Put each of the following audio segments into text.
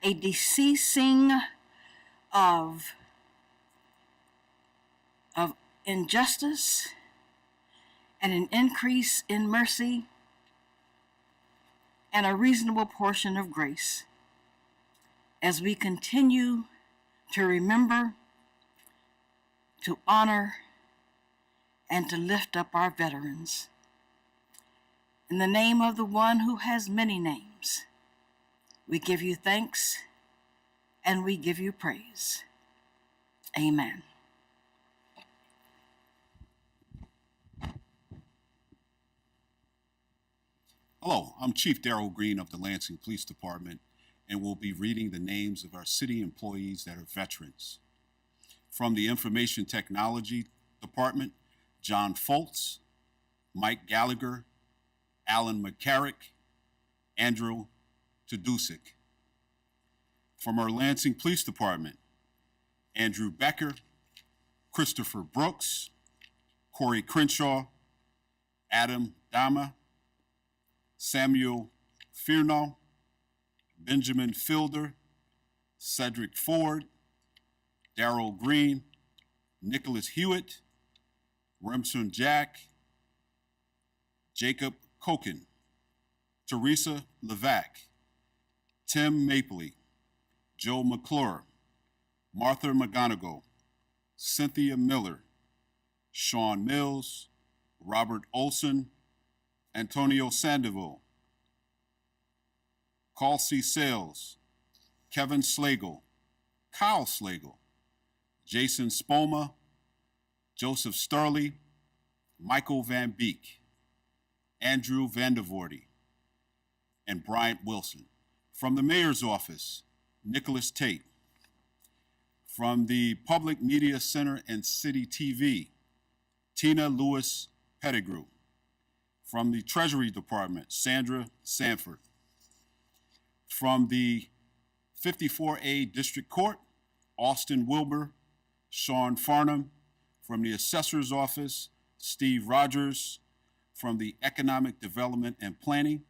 a deceasing of, of injustice and an increase in mercy and a reasonable portion of grace as we continue to remember, to honor, and to lift up our veterans. In the name of the one who has many names, we give you thanks and we give you praise. Amen. Hello, I'm Chief Darrell Green of the Lansing Police Department, and we'll be reading the names of our city employees that are veterans. From the Information Technology Department, John Foltz, Mike Gallagher, Alan McCarrick, Andrew Tudusik. From our Lansing Police Department, Andrew Becker, Christopher Brooks, Corey Crenshaw, Adam Dama, Samuel Fierno, Benjamin Fielder, Cedric Ford, Darrell Green, Nicholas Hewitt, Remsen Jack, Jacob Koken, Teresa Levac, Tim Mapley, Joe McClure, Martha McGonigal, Cynthia Miller, Sean Mills, Robert Olson, Antonio Sandoval, Carl C. Sales, Kevin Slagle, Kyle Slagle, Jason Spoma, Joseph Sturley, Michael Van Beek, Andrew Vandervoorty, and Bryant Wilson. From the Mayor's Office, Nicholas Tate. From the Public Media Center and City TV, Tina Lewis Pettigrew. From the Treasury Department, Sandra Sanford. From the 54A District Court, Austin Wilbur, Sean Farnham. From the Assessor's Office, Steve Rogers. From the Economic Development and Planning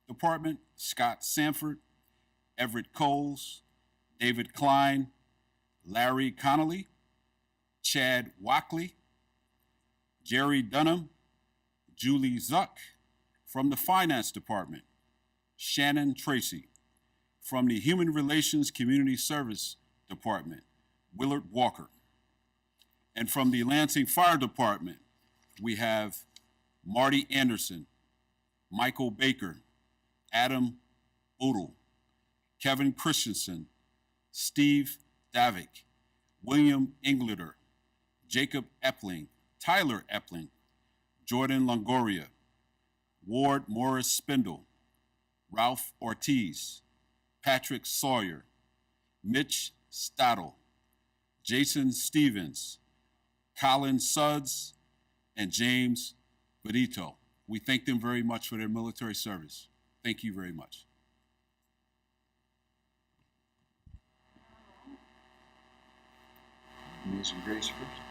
Department, Scott Sanford, Everett Coles, David Klein, Larry Connolly, Chad Wackley, Jerry Dunham, Julie Zuck. From the Finance Department, Shannon Tracy. From the Human Relations Community Service Department, Willard Walker. And from the Lansing Fire Department, we have Marty Anderson, Michael Baker, Adam Odell, Kevin Christensen, Steve Davik, William Englander, Jacob Epling, Tyler Epling, Jordan Longoria, Ward Morris Spindle, Ralph Ortiz, Patrick Sawyer, Mitch Stottle, Jason Stevens, Colin Sudds, and James Benito. We thank them very much for their military service. Thank you very much. Amazing Grace first.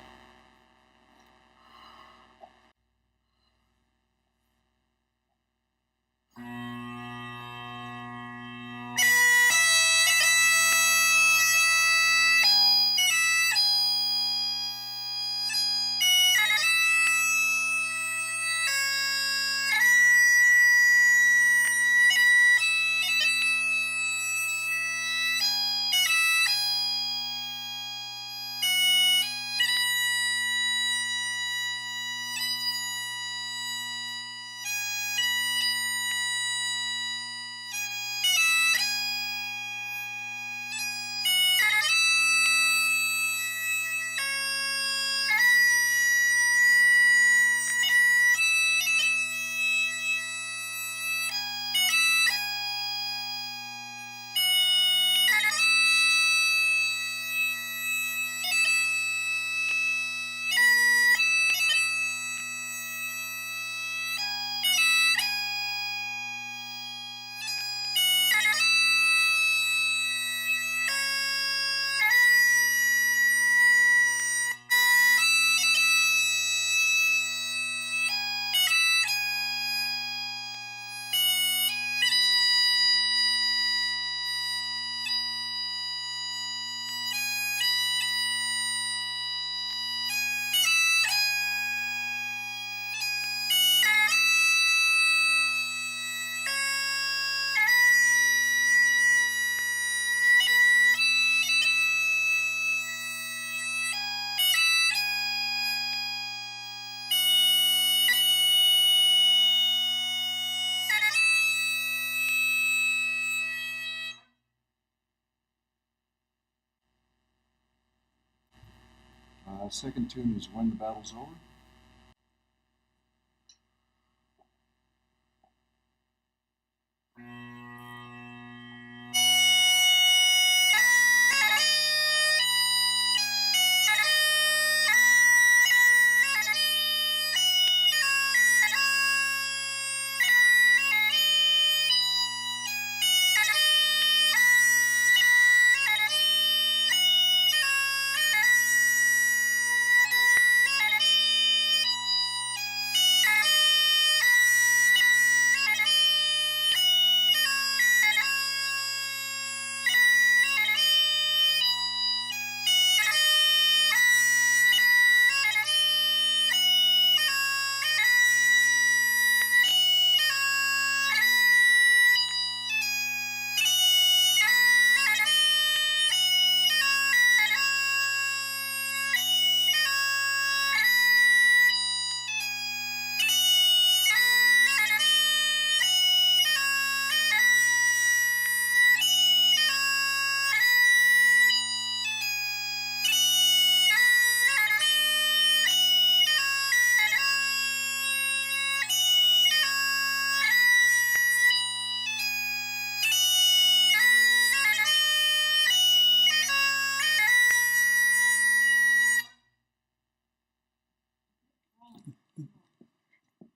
My second tune is When the Battle's Over.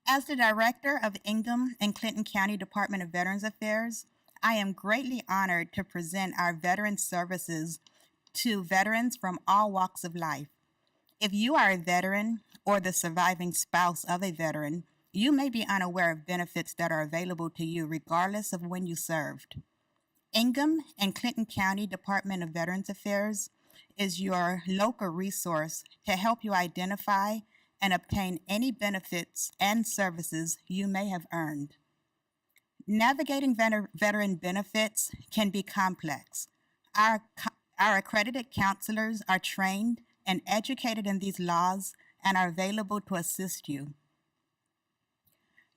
As the Director of Ingham and Clinton County Department of Veterans Affairs, I am greatly honored to present our veteran services to veterans from all walks of life. If you are a veteran or the surviving spouse of a veteran, you may be unaware of benefits that are available to you regardless of when you served. Ingham and Clinton County Department of Veterans Affairs is your local resource to help you identify and obtain any benefits and services you may have earned. Navigating veteran benefits can be complex. Our accredited counselors are trained and educated in these laws and are available to assist you.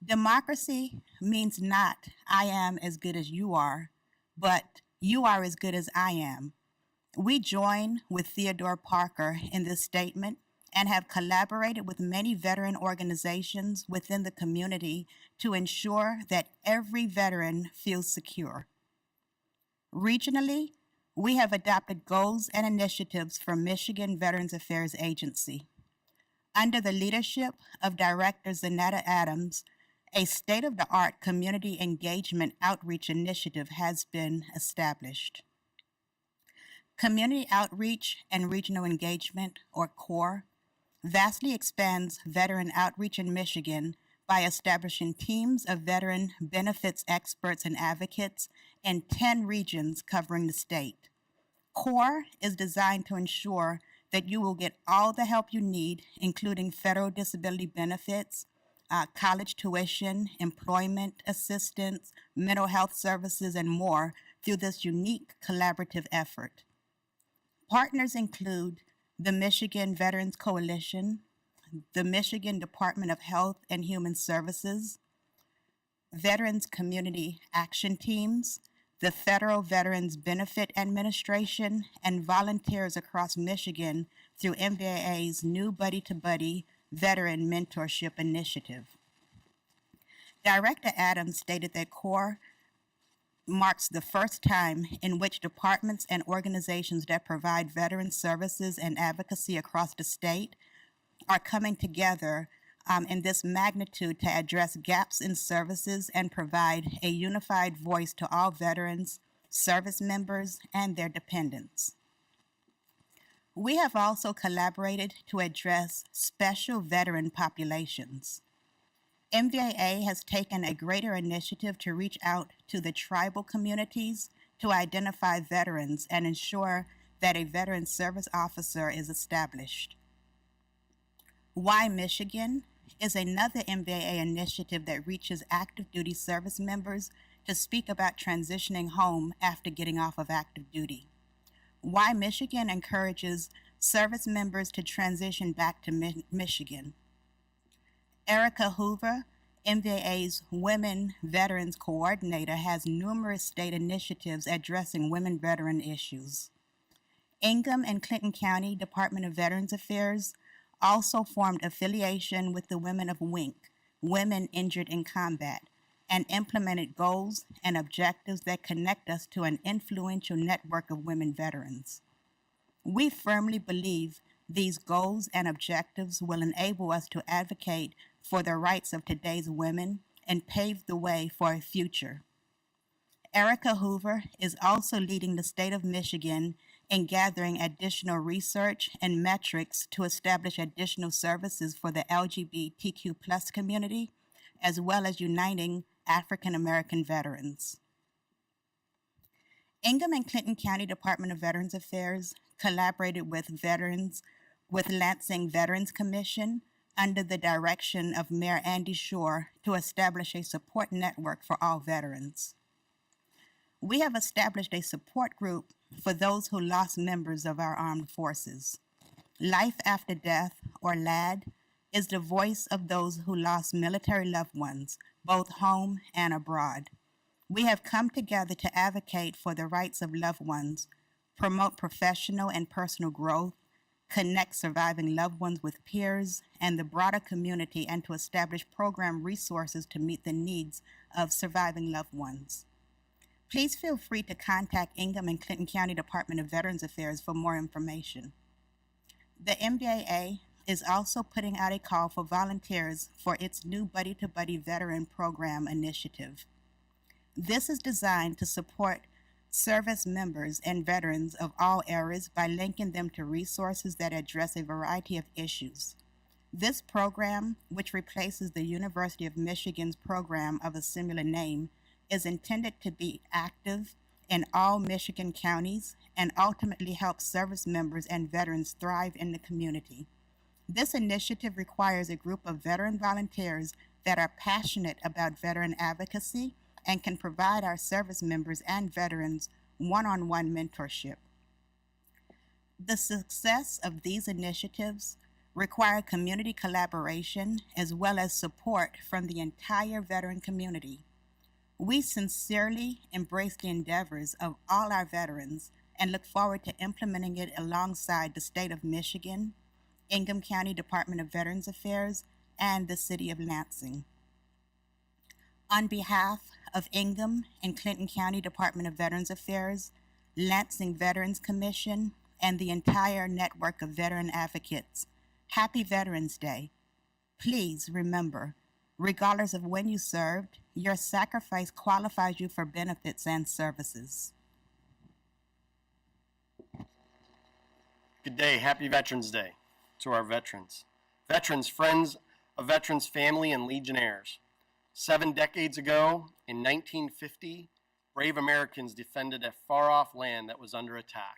Democracy means not I am as good as you are, but you are as good as I am. We join with Theodore Parker in this statement and have collaborated with many veteran organizations within the community to ensure that every veteran feels secure. Regionally, we have adopted goals and initiatives from Michigan Veterans Affairs Agency. Under the leadership of Director Zanetta Adams, a state-of-the-art community engagement outreach initiative has been established. Community Outreach and Regional Engagement, or CORE, vastly expands veteran outreach in Michigan by establishing teams of veteran benefits experts and advocates in 10 regions covering the state. CORE is designed to ensure that you will get all the help you need, including federal disability benefits, college tuition, employment assistance, mental health services, and more through this unique collaborative effort. Partners include the Michigan Veterans Coalition, the Michigan Department of Health and Human Services, Veterans Community Action Teams, the Federal Veterans Benefit Administration, and volunteers across Michigan through MVA's new Buddy to Buddy Veteran Mentorship Initiative. Director Adams stated that CORE marks the first time in which departments and organizations that provide veteran services and advocacy across the state are coming together in this magnitude to address gaps in services and provide a unified voice to all veterans, service members, and their dependents. We have also collaborated to address special veteran populations. MVAA has taken a greater initiative to reach out to the tribal communities to identify veterans and ensure that a veteran service officer is established. Why Michigan is another MVAA initiative that reaches active duty service members to speak about transitioning home after getting off of active duty. Why Michigan encourages service members to transition back to Michigan. Erica Hoover, MVA's Women Veterans Coordinator, has numerous state initiatives addressing women veteran issues. Ingham and Clinton County Department of Veterans Affairs also formed affiliation with the Women of WINC, Women Injured in Combat, and implemented goals and objectives that connect us to an influential network of women veterans. We firmly believe these goals and objectives will enable us to advocate for the rights of today's women and pave the way for a future. Erica Hoover is also leading the state of Michigan in gathering additional research and metrics to establish additional services for the LGBTQ plus community, as well as uniting African American veterans. Ingham and Clinton County Department of Veterans Affairs collaborated with Lansing Veterans Commission under the direction of Mayor Andy Shore to establish a support network for all veterans. We have established a support group for those who lost members of our armed forces. Life After Death, or LAD, is the voice of those who lost military loved ones, both home and abroad. We have come together to advocate for the rights of loved ones, promote professional and personal growth, connect surviving loved ones with peers and the broader community, and to establish program resources to meet the needs of surviving loved ones. Please feel free to contact Ingham and Clinton County Department of Veterans Affairs for more information. The MVAA is also putting out a call for volunteers for its new Buddy to Buddy Veteran Program initiative. This is designed to support service members and veterans of all eras by linking them to resources that address a variety of issues. This program, which replaces the University of Michigan's program of a similar name, is intended to be active in all Michigan counties and ultimately help service members and veterans thrive in the community. This initiative requires a group of veteran volunteers that are passionate about veteran advocacy and can provide our service members and veterans one-on-one mentorship. The success of these initiatives require community collaboration as well as support from the entire veteran community. We sincerely embrace the endeavors of all our veterans and look forward to implementing it alongside the state of Michigan, Ingham County Department of Veterans Affairs, and the city of Lansing. On behalf of Ingham and Clinton County Department of Veterans Affairs, Lansing Veterans Commission, and the entire network of veteran advocates, Happy Veterans Day. Please remember, regardless of when you served, your sacrifice qualifies you for benefits and services. Good day. Happy Veterans Day to our veterans. Veterans, friends of veterans, family, and legionnaires. 7 decades ago, in 1950, brave Americans defended a far-off land that was under attack.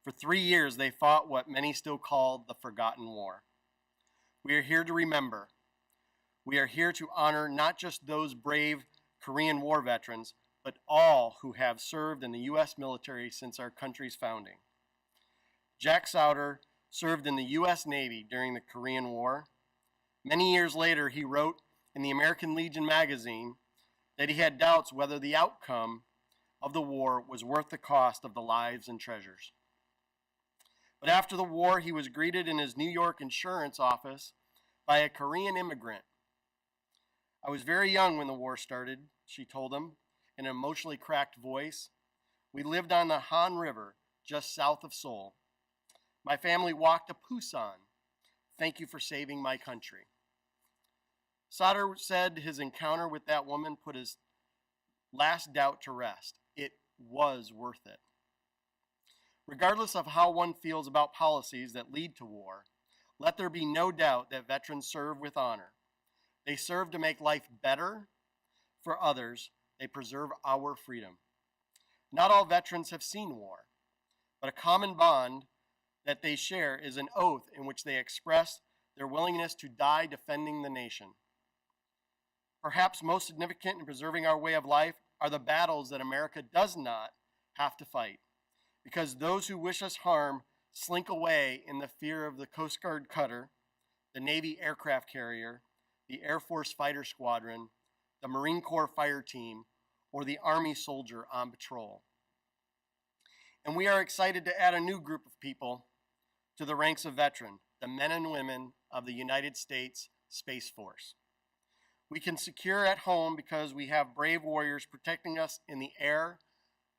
For 3 years, they fought what many still call the Forgotten War. We are here to remember. We are here to honor not just those brave Korean War veterans, but all who have served in the U.S. military since our country's founding. Jack Souter served in the U.S. Navy during the Korean War. Many years later, he wrote in the American Legion magazine that he had doubts whether the outcome of the war was worth the cost of the lives and treasures. But after the war, he was greeted in his New York insurance office by a Korean immigrant. I was very young when the war started, she told him in an emotionally cracked voice. We lived on the Han River, just south of Seoul. My family walked to Busan. Thank you for saving my country. Sauter said his encounter with that woman put his last doubt to rest. It was worth it. Regardless of how one feels about policies that lead to war, let there be no doubt that veterans serve with honor. They serve to make life better for others. They preserve our freedom. Not all veterans have seen war, but a common bond that they share is an oath in which they express their willingness to die defending the nation. Perhaps most significant in preserving our way of life are the battles that America does not have to fight, because those who wish us harm slink away in the fear of the Coast Guard cutter, the Navy aircraft carrier, the Air Force fighter squadron, the Marine Corps fire team, or the Army soldier on patrol. And we are excited to add a new group of people to the ranks of veteran, the men and women of the United States Space Force. We can secure at home because we have brave warriors protecting us in the air,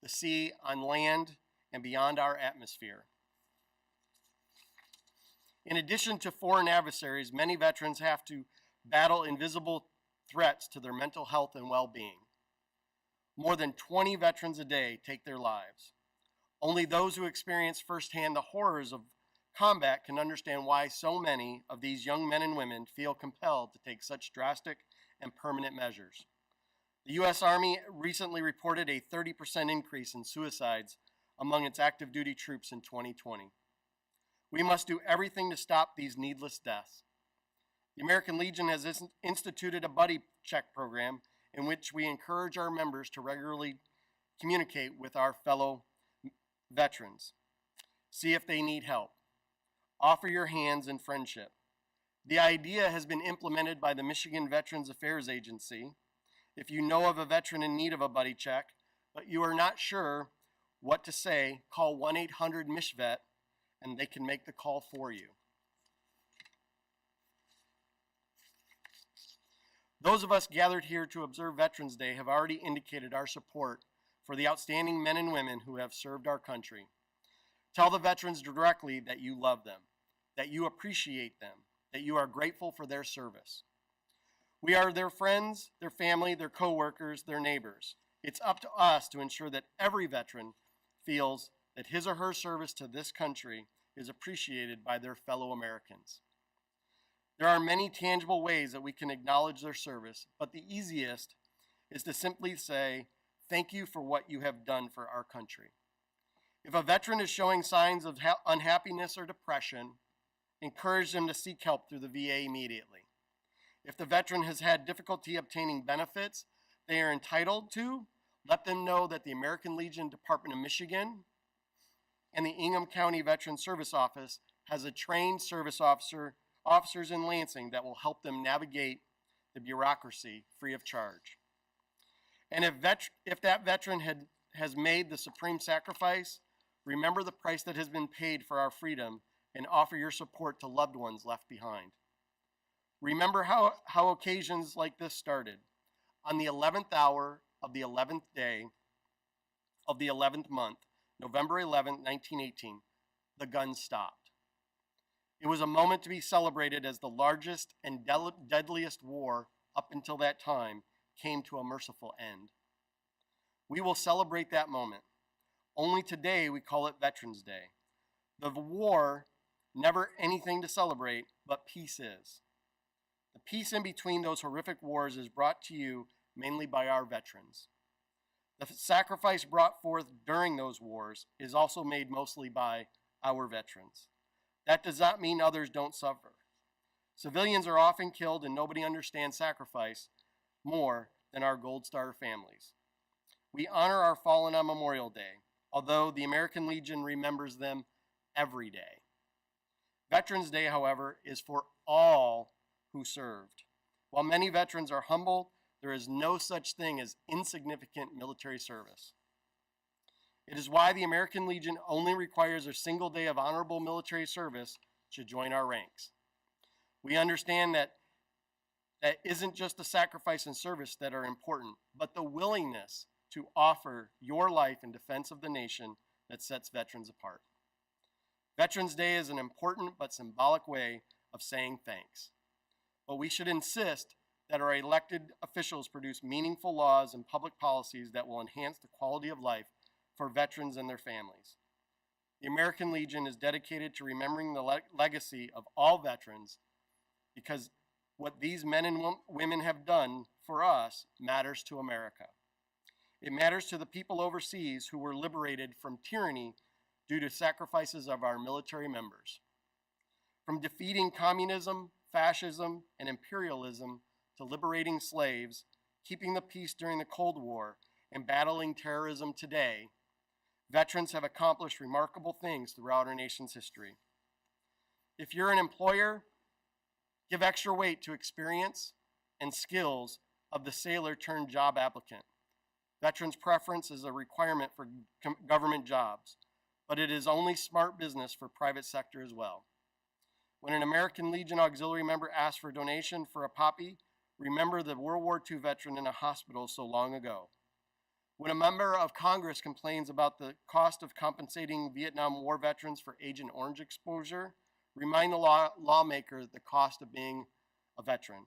the sea, on land, and beyond our atmosphere. In addition to foreign adversaries, many veterans have to battle invisible threats to their mental health and well-being. More than 20 veterans a day take their lives. Only those who experience firsthand the horrors of combat can understand why so many of these young men and women feel compelled to take such drastic and permanent measures. The U.S. Army recently reported a 30% increase in suicides among its active duty troops in 2020. We must do everything to stop these needless deaths. The American Legion has instituted a buddy check program in which we encourage our members to regularly communicate with our fellow veterans. See if they need help. Offer your hands in friendship. The idea has been implemented by the Michigan Veterans Affairs Agency. If you know of a veteran in need of a buddy check, but you are not sure what to say, call 1-800-MISHVET and they can make the call for you. Those of us gathered here to observe Veterans Day have already indicated our support for the outstanding men and women who have served our country. Tell the veterans directly that you love them, that you appreciate them, that you are grateful for their service. We are their friends, their family, their co-workers, their neighbors. It's up to us to ensure that every veteran feels that his or her service to this country is appreciated by their fellow Americans. There are many tangible ways that we can acknowledge their service, but the easiest is to simply say, thank you for what you have done for our country. If a veteran is showing signs of unhappiness or depression, encourage them to seek help through the VA immediately. If the veteran has had difficulty obtaining benefits they are entitled to, let them know that the American Legion Department of Michigan and the Ingham County Veteran Service Office has a trained service officers in Lansing that will help them navigate the bureaucracy free of charge. And if that veteran has made the supreme sacrifice, remember the price that has been paid for our freedom and offer your support to loved ones left behind. Remember how occasions like this started. On the 11th hour of the 11th day of the 11th month, November 11, 1918, the guns stopped. It was a moment to be celebrated as the largest and deadliest war up until that time came to a merciful end. We will celebrate that moment. Only today we call it Veterans Day. The war, never anything to celebrate, but peace is. The peace in between those horrific wars is brought to you mainly by our veterans. The sacrifice brought forth during those wars is also made mostly by our veterans. That does not mean others don't suffer. Civilians are often killed and nobody understands sacrifice more than our Gold Star families. We honor our fallen on Memorial Day, although the American Legion remembers them every day. Veterans Day, however, is for all who served. While many veterans are humble, there is no such thing as insignificant military service. It is why the American Legion only requires a single day of honorable military service to join our ranks. We understand that isn't just the sacrifice and service that are important, but the willingness to offer your life in defense of the nation that sets veterans apart. Veterans Day is an important but symbolic way of saying thanks. But we should insist that our elected officials produce meaningful laws and public policies that will enhance the quality of life for veterans and their families. The American Legion is dedicated to remembering the legacy of all veterans because what these men and women have done for us matters to America. It matters to the people overseas who were liberated from tyranny due to sacrifices of our military members. From defeating communism, fascism, and imperialism to liberating slaves, keeping the peace during the Cold War, and battling terrorism today, veterans have accomplished remarkable things throughout our nation's history. If you're an employer, give extra weight to experience and skills of the sailor turned job applicant. Veterans preference is a requirement for government jobs. but it is only smart business for private sector as well. When an American Legion auxiliary member asks for a donation for a poppy, remember the World War II veteran in a hospital so long ago. When a member of Congress complains about the cost of compensating Vietnam War veterans for Agent Orange exposure, remind the lawmaker the cost of being a veteran.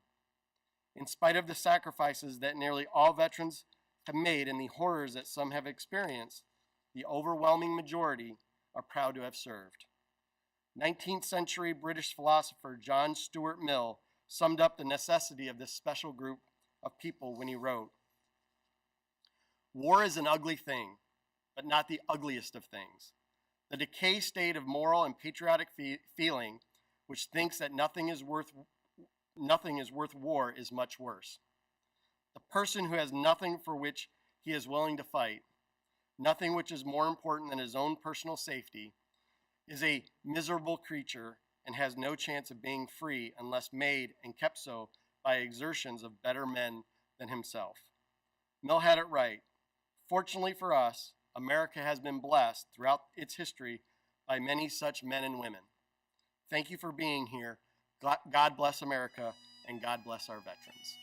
In spite of the sacrifices that nearly all veterans have made and the horrors that some have experienced, the overwhelming majority are proud to have served. 19th century British philosopher John Stuart Mill summed up the necessity of this special group of people when he wrote, "War is an ugly thing, but not the ugliest of things. The decay state of moral and patriotic feeling, which thinks that nothing is worth war, is much worse. The person who has nothing for which he is willing to fight, nothing which is more important than his own personal safety, is a miserable creature and has no chance of being free unless made and kept so by exertions of better men than himself." Mill had it right. Fortunately for us, America has been blessed throughout its history by many such men and women. Thank you for being here. God bless America, and God bless our veterans.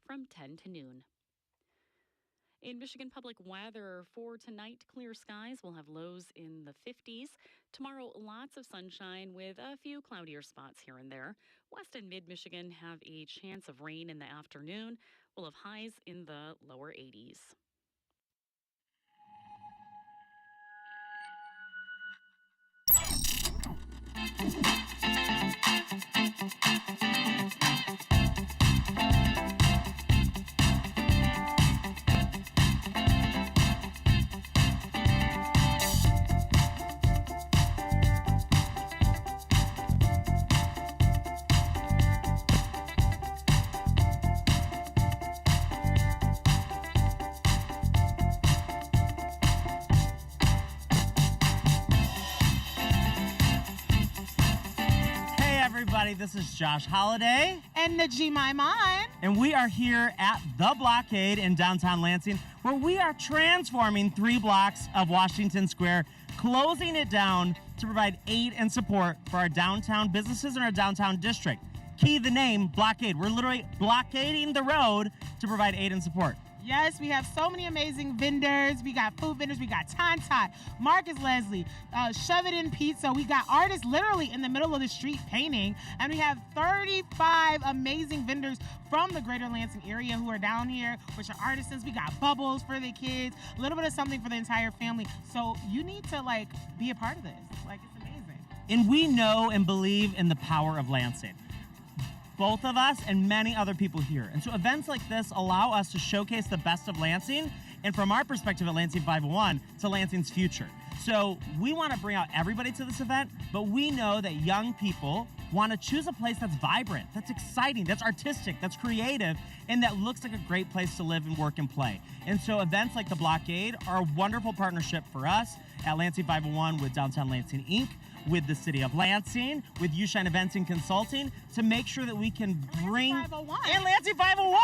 From 10 to noon. In Michigan public weather for tonight, clear skies will have lows in the 50s. Tomorrow, lots of sunshine with a few cloudier spots here and there. West and mid-Michigan have a chance of rain in the afternoon. We'll have highs in the lower 80s. Everybody, this is Josh Holiday and Najima Iman. And we are here at The Blockade in downtown Lansing, where we are transforming 3 blocks of Washington Square, closing it down to provide aid and support for our downtown businesses in our downtown district. Key the name, Blockade. We're literally blockading the road to provide aid and support. Yes, we have so many amazing vendors. We got food vendors. We got Tantai, Marcus Leslie, Shove It In Pizza. We got artists literally in the middle of the street painting. And we have 35 amazing vendors from the greater Lansing area who are down here, which are artisans. We got bubbles for the kids, a little bit of something for the entire family. So you need to be a part of this. It's amazing. And we know and believe in the power of Lansing. Both of us and many other people here. And so events like this allow us to showcase the best of Lansing, and from our perspective at Lansing 501, to Lansing's future. So we want to bring out everybody to this event, but we know that young people want to choose a place that's vibrant, that's exciting, that's artistic, that's creative, and that looks like a great place to live and work and play. And so events like the Blockade are a wonderful partnership for us at Lansing 501 with Downtown Lansing Inc., with the City of Lansing, with Ushine Events and Consulting, to make sure that we can bring Lansing 501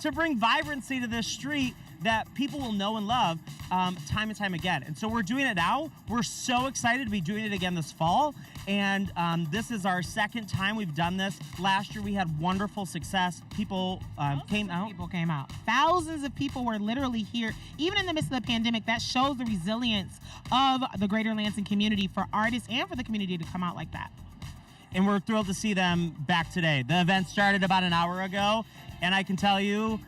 to bring vibrancy to this street that people will know and love time and time again. And so we're doing it now. We're so excited to be doing it again this fall. And this is our second time we've done this. Last year we had wonderful success. People came out. People came out. Thousands of people were literally here, even in the midst of the pandemic. That shows the resilience of the greater Lansing community for artists and for the community to come out like that. And we're thrilled to see them back today. The event started about an hour ago, and I can tell you,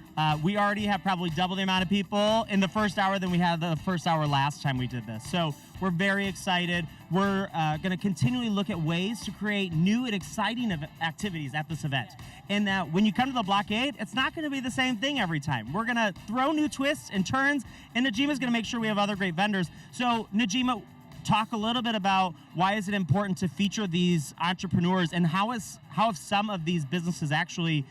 we already have probably double the amount of people in the first hour than we had the first hour last time we did this. So we're very excited. We're going to continually look at ways to create new and exciting activities at this event. And that when you come to the Blockade, it's not going to be the same thing every time. We're going to throw new twists and turns, and Najima's going to make sure we have other great vendors. So Najima, talk a little bit about why is it important to feature these entrepreneurs, and how have some of these businesses actually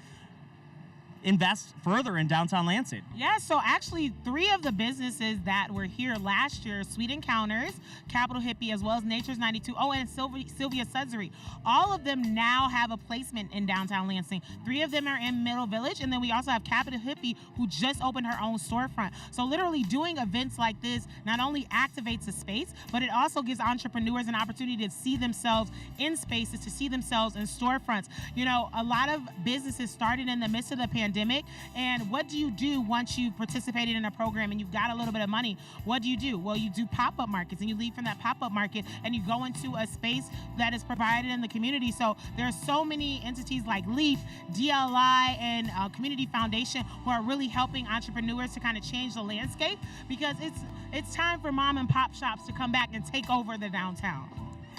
invest further in downtown Lansing? Yeah, so actually 3 of the businesses that were here last year, Sweet Encounters, Capital Hippie, as well as Nature's 92, and Sylvia Sudsery, all of them now have a placement in downtown Lansing. 3 of them are in Middle Village, and then we also have Capital Hippie, who just opened her own storefront. So literally doing events like this not only activates a space, but it also gives entrepreneurs an opportunity to see themselves in spaces, to see themselves in storefronts. You know, a lot of businesses started in the midst of the pandemic, and what do you do once you've participated in a program and you've got a little bit of money? What do? Well, you do pop-up markets, and you leave from that pop-up market and you go into a space that is provided in the community. So there are so many entities like LEAF, DLI, and Community Foundation who are really helping entrepreneurs to kind of change the landscape, because it's time for mom and pop shops to come back and take over the downtown.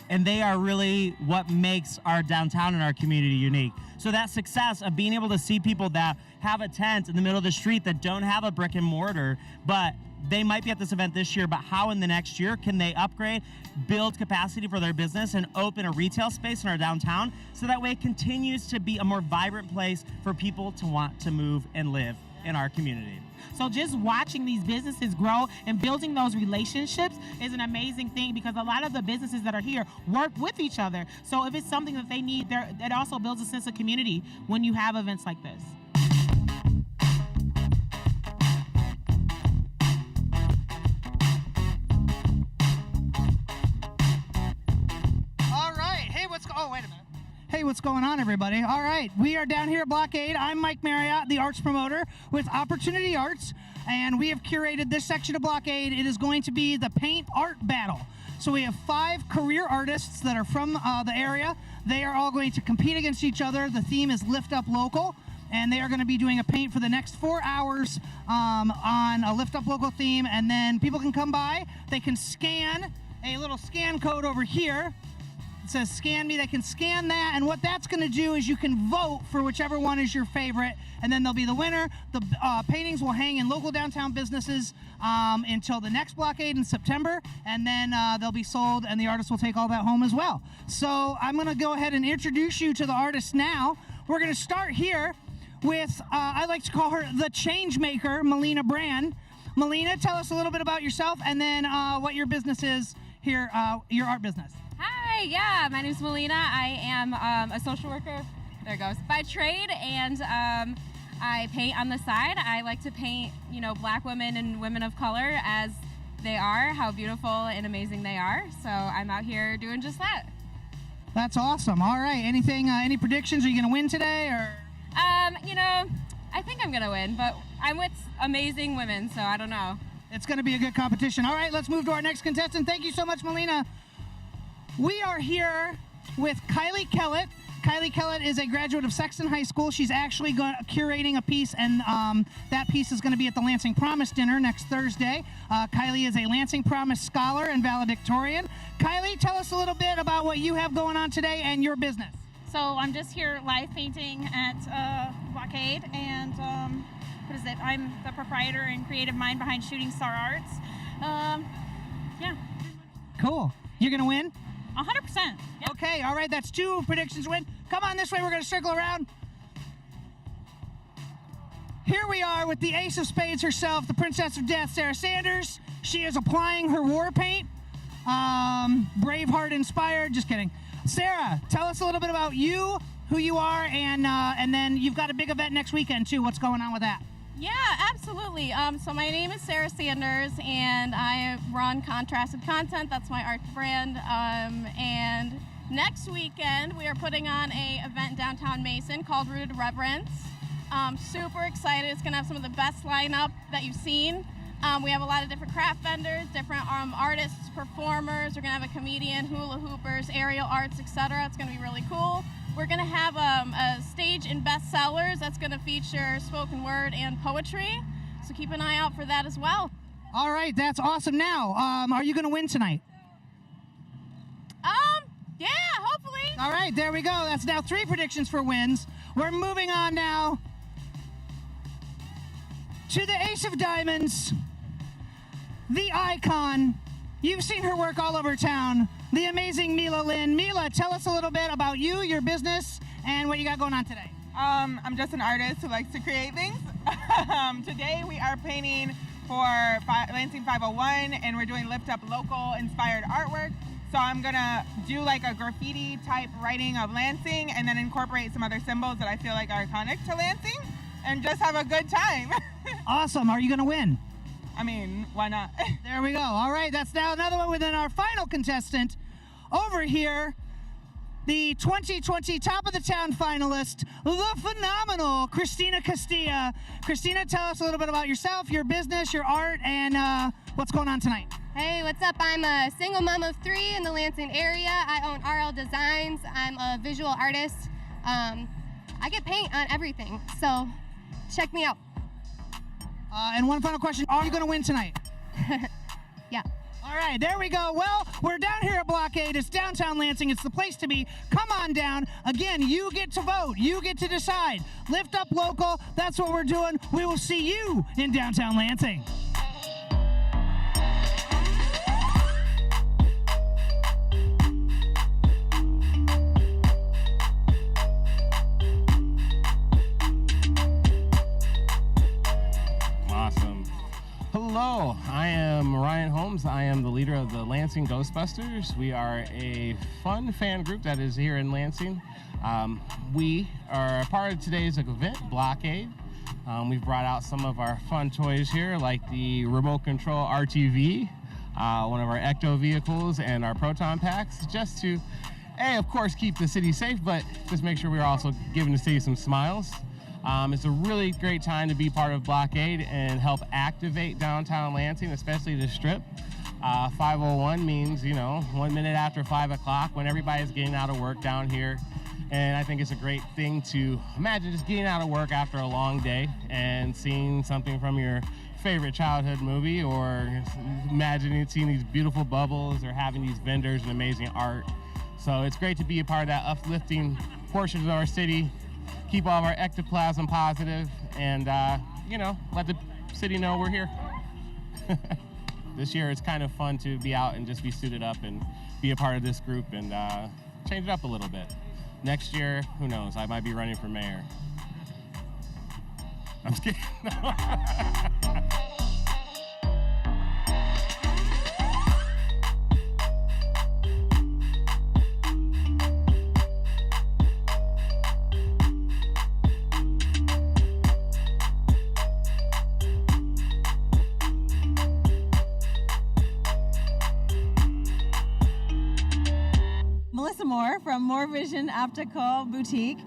And they are really what makes our downtown and our community unique. So that success of being able to see people that have a tent in the middle of the street that don't have a brick and mortar, but they might be at this event this year, but how in the next year can they upgrade, build capacity for their business, and open a retail space in our downtown, so that way it continues to be a more vibrant place for people to want to move and live in our community. So just watching these businesses grow and building those relationships is an amazing thing, because a lot of the businesses that are here work with each other. So if it's something that they need, it also builds a sense of community when you have events like this. All right. Oh, wait a minute. Hey, what's going on, everybody? All right, we are down here at Blockade. I'm Mike Marriott, the arts promoter with Opportunity Arts, and we have curated this section of Blockade. It is going to be the paint art battle. So we have 5 career artists that are from the area. They are all going to compete against each other. The theme is Lift Up Local, and they are going to be doing a paint for the next 4 hours on a Lift Up Local theme, and then people can come by. They can scan a little scan code over here. It says scan me. They can scan that, and what that's going to do is you can vote for whichever one is your favorite, and then they'll be the winner. The paintings will hang in local downtown businesses until the next Blockade in September, and then they'll be sold, and the artist will take all that home as well. So I'm going to go ahead and introduce you to the artist now. We're going to start here with, I like to call her the change maker, Melina Brand. Melina, tell us a little bit about yourself, and then what your business is here, your art business. Hi, yeah, my name's Melina. I am a social worker, there it goes, by trade, and I paint on the side. I like to paint, you know, Black women and women of color as they are, how beautiful and amazing they are. So I'm out here doing just that. That's awesome. All right, anything, any predictions? Are you gonna win today, or? You know, I think I'm gonna win, but I'm with amazing women, so I don't know. It's gonna be a good competition. All right, let's move to our next contestant. Thank you so much, Melina. We are here with Kylie Kellett. Kylie Kellett is a graduate of Sexton High School. She's actually curating a piece, and that piece is going to be at the Lansing Promise Dinner next Thursday. Kylie is a Lansing Promise scholar and valedictorian. Kylie, tell us a little bit about what you have going on today and your business. So I'm just here live painting at Blockade, and what is it? I'm the proprietor and creative mind behind Shooting Star Arts. Yeah. Cool. You're going to win? 100%. Yep. Okay, all right, that's 2 predictions win. Come on this way, we're going to circle around. Here we are with the Ace of Spades herself, the Princess of Death, Sarah Sanders. She is applying her war paint. Braveheart inspired, just kidding. Sarah, tell us a little bit about you, who you are, and then you've got a big event next weekend too. What's going on with that? Yeah, absolutely. So my name is Sarah Sanders, and I run Contrasted Content. That's my art brand. And next weekend, we are putting on an event in downtown Mason called Rooted Reverence. Super excited. It's going to have some of the best lineup that you've seen. We have a lot of different craft vendors, different artists, performers. We're going to have a comedian, hula hoopers, aerial arts, etc. It's going to be really cool. We're going to have a stage in bestsellers that's going to feature spoken word and poetry. So keep an eye out for that as well. All right, that's awesome. Now, are you going to win tonight? Yeah, hopefully. All right, there we go. That's now 3 predictions for wins. We're moving on now to the Ace of Diamonds, the icon, You've seen her work all over town. The amazing Mila Lynn. Mila, tell us a little bit about you, your business, and what you got going on today. I'm just an artist who likes to create things. Today we are painting for Lansing 501, and we're doing lift up local inspired artwork. So I'm gonna do like a graffiti type writing of Lansing and then incorporate some other symbols that I feel like are iconic to Lansing and just have a good time. Awesome. Are you going to win? I mean, why not? There we go. All right, that's now another one within our final contestant. Over here, the 2020 Top of the Town finalist, the phenomenal Christina Castilla. Christina, tell us a little bit about yourself, your business, your art, and what's going on tonight. Hey, what's up? I'm a single mom of 3 in the Lansing area. I own RL Designs. I'm a visual artist. I get paint on everything, so check me out. And one final question, are you going to win tonight? Yeah. All right, there we go. Well, we're down here at Block 8. It's downtown Lansing. It's the place to be. Come on down. Again, you get to vote. You get to decide. Lift up local. That's what we're doing. We will see you in downtown Lansing. Awesome. Hello, I am Ryan Holmes. I am the leader of the Lansing Ghostbusters. We are a fun fan group that is here in Lansing. We are a part of today's event, Blockade. We've brought out some of our fun toys here, like the remote control RTV, one of our Ecto vehicles, and our proton packs, just to, of course, keep the city safe, but just make sure we're also giving the city some smiles. It's a really great time to be part of Blockade and help activate downtown Lansing, especially the Strip. 501 means, 1 minute after 5 o'clock when everybody's getting out of work down here. And I think it's a great thing to imagine just getting out of work after a long day and seeing something from your favorite childhood movie, or imagining seeing these beautiful bubbles or having these vendors and amazing art. So it's great to be a part of that uplifting portion of our city. Keep all of our ectoplasm positive and, let the city know we're here. This year it's kind of fun to be out and just be suited up and be a part of this group and change it up a little bit. Next year, who knows, I might be running for mayor. I'm just kidding. Melissa Moore from Moore Vision Optical Boutique.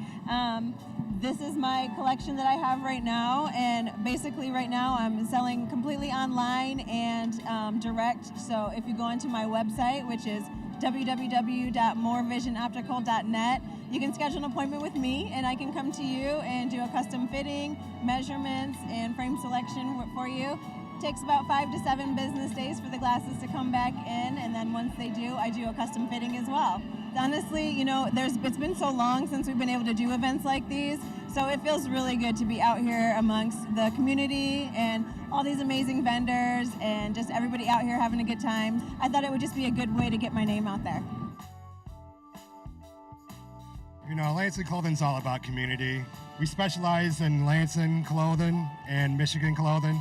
This is my collection that I have right now, and basically right now I'm selling completely online and direct. So if you go onto my website, which is www.morevisionoptical.net, you can schedule an appointment with me and I can come to you and do a custom fitting, measurements, and frame selection for you. It takes about 5 to 7 business days for the glasses to come back in, and then once they do, I do a custom fitting as well. Honestly, it's been so long since we've been able to do events like these, so it feels really good to be out here amongst the community and all these amazing vendors and just everybody out here having a good time. I thought it would just be a good way to get my name out there. Lansing Clothing's all about community. We specialize in Lansing clothing and Michigan clothing.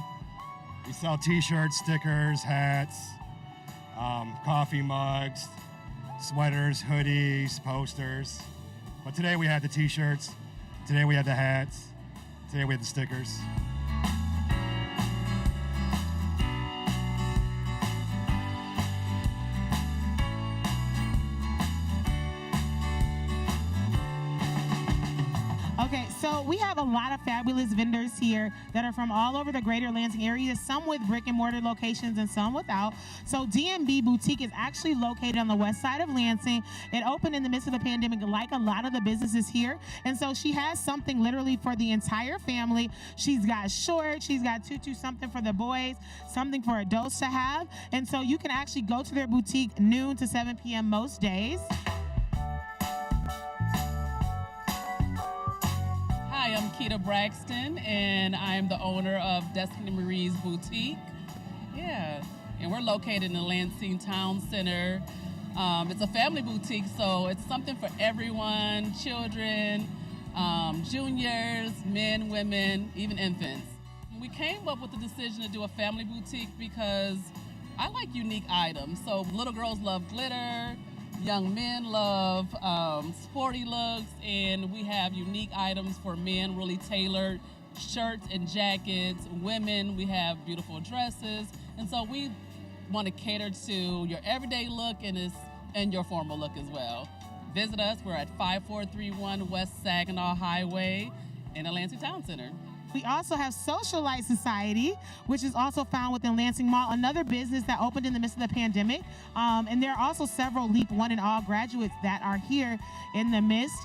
We sell t-shirts, stickers, hats, coffee mugs, sweaters, hoodies, posters. But today we had the t-shirts, today we had the hats, today we had the stickers. Okay, so we have a lot of fabulous vendors here that are from all over the greater Lansing area, some with brick and mortar locations and some without. So DMB Boutique is actually located on the west side of Lansing. It opened in the midst of the pandemic like a lot of the businesses here. And so she has something literally for the entire family. She's got shorts, she's got tutu, something for the boys, something for adults to have. And so you can actually go to their boutique noon to 7 p.m. most days. Hi, I'm Keita Braxton, and I'm the owner of Destiny Marie's Boutique. Yeah, and we're located in the Lansing Town Center. It's a family boutique, so it's something for everyone, children, juniors, men, women, even infants. We came up with the decision to do a family boutique because I like unique items. So little girls love glitter, young men love sporty looks, and we have unique items for men, really tailored shirts and jackets. Women, we have beautiful dresses, and so we want to cater to your everyday look and your formal look as well. Visit us. We're at 5431 West Saginaw Highway in the Lansing Town Center. We also have Social Light Society, which is also found within Lansing Mall, another business that opened in the midst of the pandemic. And there are also several Leap One and All graduates that are here in the midst.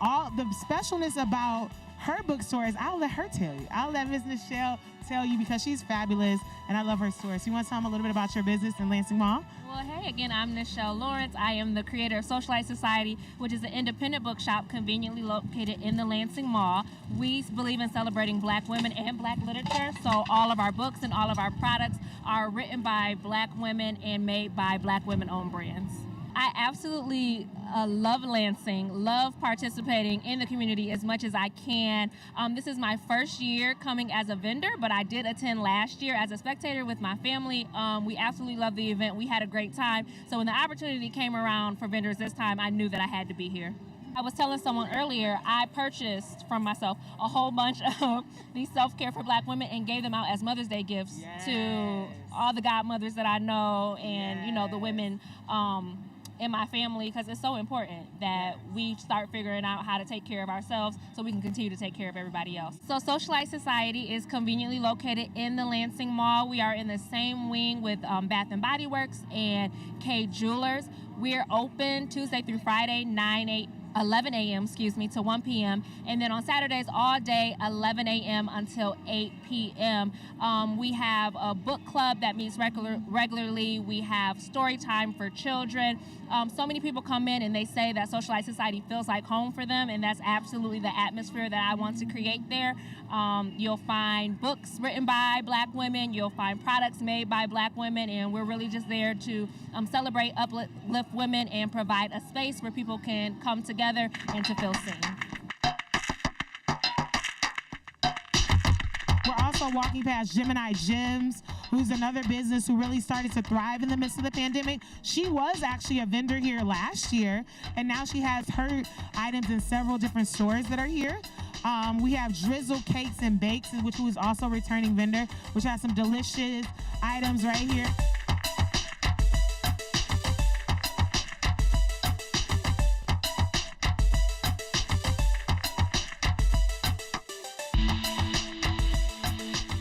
All the specialness about her bookstore is, I'll let her tell you. I'll let Ms. Nichelle tell you because she's fabulous and I love her store. So you want to tell them a little bit about your business in Lansing Mall? Well, hey, again, I'm Nichelle Lawrence. I am the creator of Social Light Society, which is an independent bookshop conveniently located in the Lansing Mall. We believe in celebrating Black women and Black literature, so all of our books and all of our products are written by Black women and made by Black women-owned brands. I absolutely love Lansing, love participating in the community as much as I can. This is my first year coming as a vendor, but I did attend last year as a spectator with my family. We absolutely loved the event. We had a great time. So when the opportunity came around for vendors this time, I knew that I had to be here. I was telling someone earlier, I purchased from myself a whole bunch of these self-care for Black women and gave them out as Mother's Day gifts to all the godmothers that I know and, you know, the women in my family, because it's so important that we start figuring out how to take care of ourselves so we can continue to take care of everybody else. So Social Light Society is conveniently located in the Lansing Mall. We are in the same wing with Bath & Body Works and K Jewelers. We're open Tuesday through Friday, 11 a.m. to 1 p.m. And then on Saturdays all day, 11 a.m. until 8 p.m. We have a book club that meets regularly. We have story time for children. So many people come in and they say that Social Light Society feels like home for them, and that's absolutely the atmosphere that I want to create there. You'll find books written by Black women. You'll find products made by Black women, and we're really just there to celebrate, uplift women, and provide a space where people can come together and to feel seen. We're also walking past Gemini Gems, who's another business who really started to thrive in the midst of the pandemic. She was actually a vendor here last year, and now she has her items in several different stores that are here. We have Drizzle Cakes and Bakes, which was also a returning vendor, which has some delicious items right here.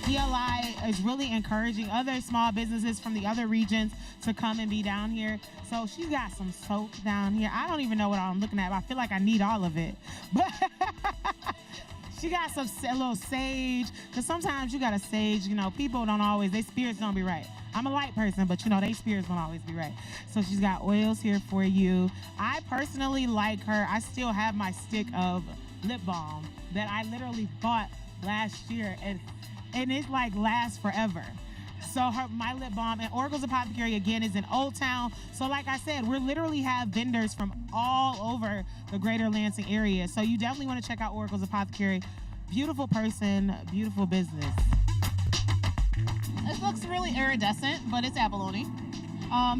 DLI is really encouraging other small businesses from the other regions to come and be down here. So she's got some soap down here. I don't even know what I'm looking at, but I feel like I need all of it. But she got some a little sage, because sometimes you got a sage, you know, people don't always, their spirits don't be right. I'm a light person, but you know, their spirits don't always be right. So she's got oils here for you. I personally like her. I still have my stick of lip balm that I literally bought last year, and it's like lasts forever. So my lip balm, and Oracle's Apothecary again is in Old Town. So like I said, we literally have vendors from all over the greater Lansing area. So you definitely want to check out Oracle's Apothecary. Beautiful person, beautiful business. This looks really iridescent, but it's abalone.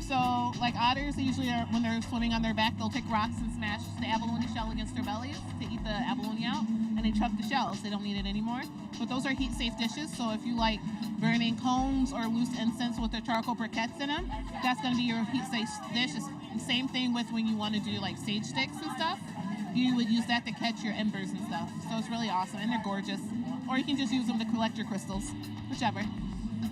So like otters, they usually are, when they're swimming on their back, they'll take rocks and smash the abalone shell against their bellies to eat the abalone out, and they chuck the shells. They don't need it anymore. But those are heat-safe dishes, so if you like burning cones or loose incense with the charcoal briquettes in them, that's going to be your heat-safe dish. It's the same thing with when you want to do like sage sticks and stuff. You would use that to catch your embers and stuff. So it's really awesome, and they're gorgeous. Or you can just use them to collect your crystals, whichever.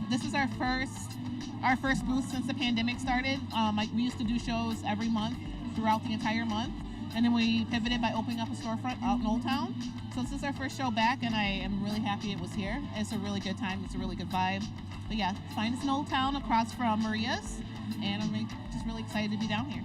This is our first booth since the pandemic started. Like we used to do shows every month throughout the entire month, and then we pivoted by opening up a storefront out in Old Town. So this is our first show back, and I am really happy it was here. It's a really good time. It's a really good vibe. But yeah, find us in Old Town across from Maria's, and I'm just really excited to be down here.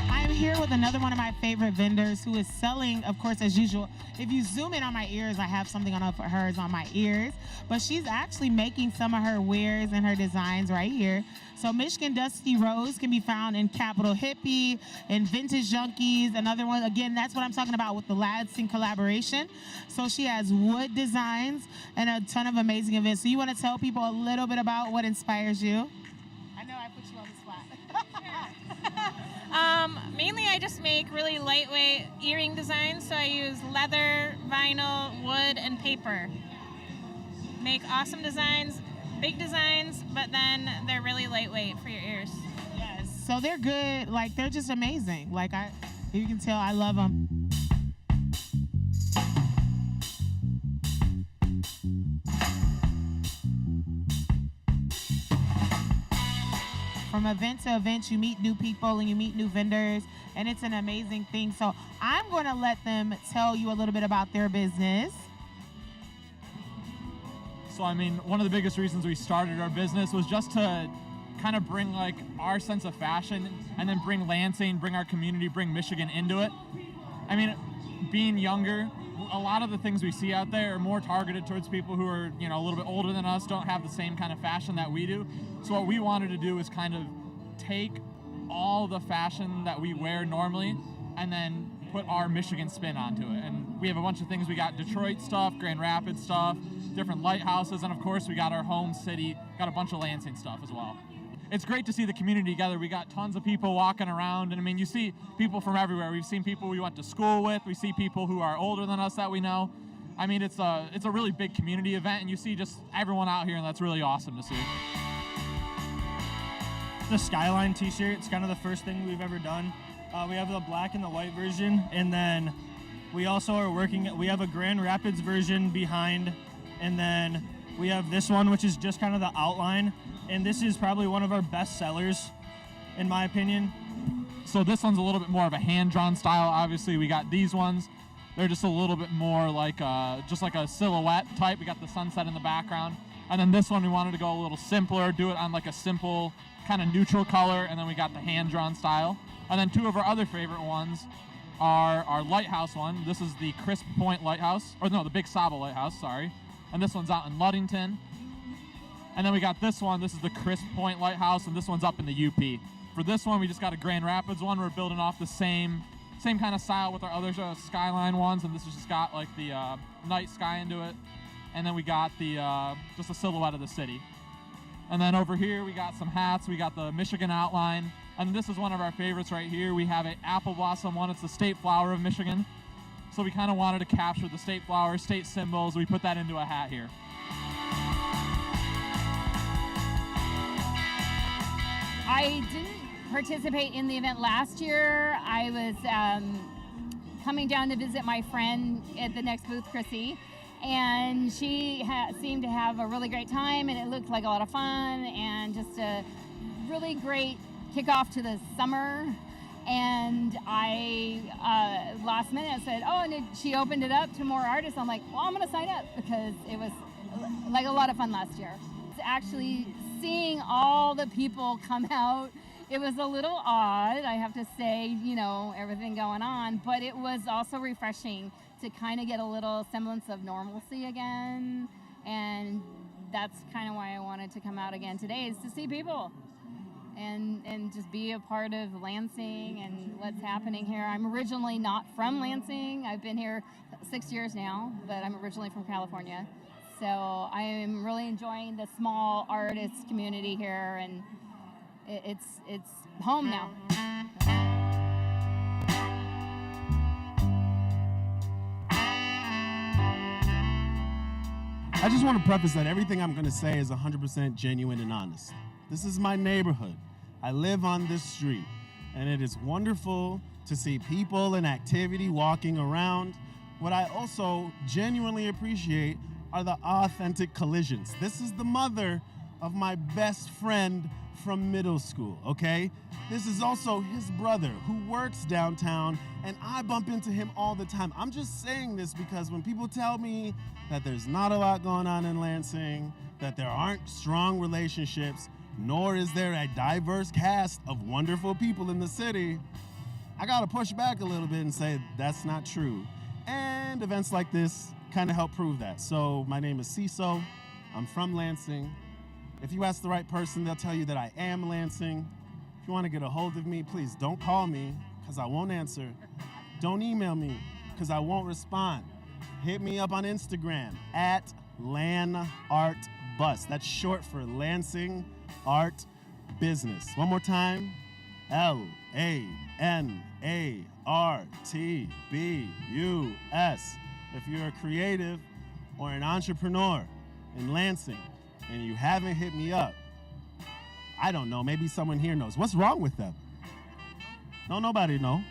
I'm here with another one of my favorite vendors who is selling, of course, as usual. If you zoom in on my ears, I have something on of hers on my ears, but she's actually making some of her wares and her designs right here. So Michigan Dusty Rose can be found in Capital Hippie and Vintage Junkies. Another one, again, that's what I'm talking about with the Lansing collaboration. So she has wood designs and a ton of amazing events. So you want to tell people a little bit about what inspires you? I know I put you on the spot. Mainly I just make really lightweight earring designs, so I use leather, vinyl, wood, and paper. Make awesome designs, big designs, but then they're really lightweight for your ears. Yes, so they're good, like they're just amazing. Like you can tell I love them. From event to event, you meet new people and you meet new vendors, and it's an amazing thing. So I'm going to let them tell you a little bit about their business. So, I mean, one of the biggest reasons we started our business was just to kind of bring like our sense of fashion and then bring Lansing, bring our community, bring Michigan into it. I mean, being younger, a lot of the things we see out there are more targeted towards people who are, you know, a little bit older than us, don't have the same kind of fashion that we do. So what we wanted to do is kind of take all the fashion that we wear normally and then put our Michigan spin onto it. And we have a bunch of things. We got Detroit stuff, Grand Rapids stuff, different lighthouses, and of course we got our home city, got a bunch of Lansing stuff as well. It's great to see the community together. We got tons of people walking around, and I mean, you see people from everywhere. We've seen people we went to school with. We see people who are older than us that we know. I mean, it's a really big community event, and you see just everyone out here, and that's really awesome to see. The Skyline t-shirt, it's kind of the first thing we've ever done. We have the black and the white version, and then we also are we have a Grand Rapids version behind, and then we have this one, which is just kind of the outline. And this is probably one of our best sellers, in my opinion. So this one's a little bit more of a hand-drawn style. Obviously, we got these ones. They're just a little bit more like just like a silhouette type. We got the sunset in the background. And then this one, we wanted to go a little simpler, do it on like a simple kind of neutral color. And then we got the hand-drawn style. And then two of our other favorite ones are our lighthouse one. This is the Crisp Point Lighthouse, or no, the Big Saba Lighthouse, sorry. And this one's out in Ludington. And then we got this one. This is the Crisp Point Lighthouse, and this one's up in the UP. For this one, we just got a Grand Rapids one. We're building off the same kind of style with our other Skyline ones, and this has just got like the night sky into it. And then we got the just a silhouette of the city. And then over here, we got some hats. We got the Michigan outline, and this is one of our favorites right here. We have an apple blossom one. It's the state flower of Michigan. So we kind of wanted to capture the state flower, state symbols. We put that into a hat here. I didn't participate in the event last year. I was coming down to visit my friend at the next booth, Chrissy, and she seemed to have a really great time, and it looked like a lot of fun and just a really great kickoff to the summer. And I, last minute, said, oh, and she opened it up to more artists. I'm like, well, I'm going to sign up because it was like a lot of fun last year. It's actually seeing all the people come out, it was a little odd, I have to say, you know, everything going on, but it was also refreshing to kind of get a little semblance of normalcy again. And that's kind of why I wanted to come out again today, is to see people and just be a part of Lansing and what's happening here. I'm originally not from Lansing. I've been here 6 years now, but I'm originally from California. So I am really enjoying the small artist community here, and it's home now. I just want to preface that everything I'm going to say is 100% genuine and honest. This is my neighborhood. I live on this street, and it is wonderful to see people and activity walking around. What I also genuinely appreciate are the authentic collisions. This is the mother of my best friend from middle school, okay? This is also his brother who works downtown, and I bump into him all the time. I'm just saying this because when people tell me that there's not a lot going on in Lansing, that there aren't strong relationships, nor is there a diverse cast of wonderful people in the city, I gotta push back a little bit and say that's not true. And events like this kind of help prove that. So my name is CISO. I'm from Lansing. If you ask the right person, they'll tell you that I am Lansing. If you want to get a hold of me, please don't call me because I won't answer. Don't email me because I won't respond. Hit me up on Instagram at LanArtBus. That's short for Lansing Art Business. One more time, LANARTBUS. If you're a creative or an entrepreneur in Lansing and you haven't hit me up, I don't know, maybe someone here knows. What's wrong with them? No, nobody know.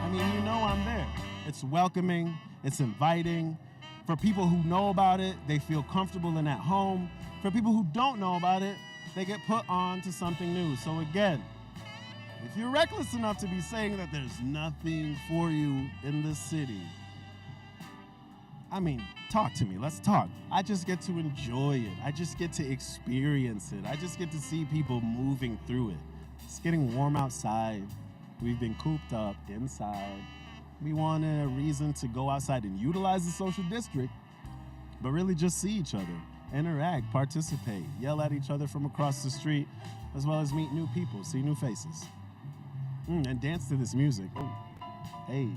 I mean, you know I'm there. It's welcoming, it's inviting. For people who know about it, they feel comfortable and at home. For people who don't know about it, they get put on to something new. So again, if you're reckless enough to be saying that there's nothing for you in this city, I mean, talk to me. Let's talk. I just get to enjoy it. I just get to experience it. I just get to see people moving through it. It's getting warm outside. We've been cooped up inside. We want a reason to go outside and utilize the social district, but really just see each other, interact, participate, yell at each other from across the street, as well as meet new people, see new faces. And dance to this music. Oh, hey.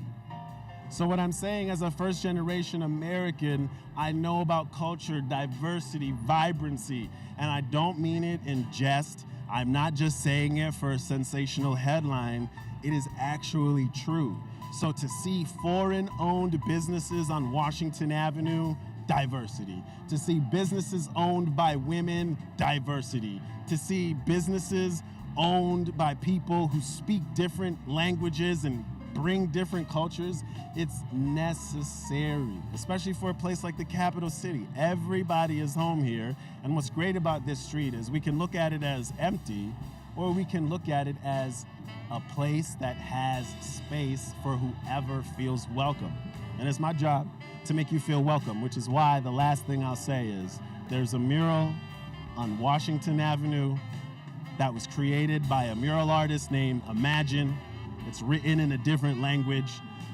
So what I'm saying as a first-generation American, I know about culture, diversity, vibrancy, and I don't mean it in jest. I'm not just saying it for a sensational headline. It is actually true. So to see foreign-owned businesses on Washington Avenue, diversity. To see businesses owned by women, diversity. To see businesses owned by people who speak different languages and bring different cultures, it's necessary, especially for a place like the capital city. Everybody is home here, and what's great about this street is we can look at it as empty, or we can look at it as a place that has space for whoever feels welcome. And it's my job to make you feel welcome, which is why the last thing I'll say is there's a mural on Washington Avenue that was created by a mural artist named Imagine. It's written in a different language,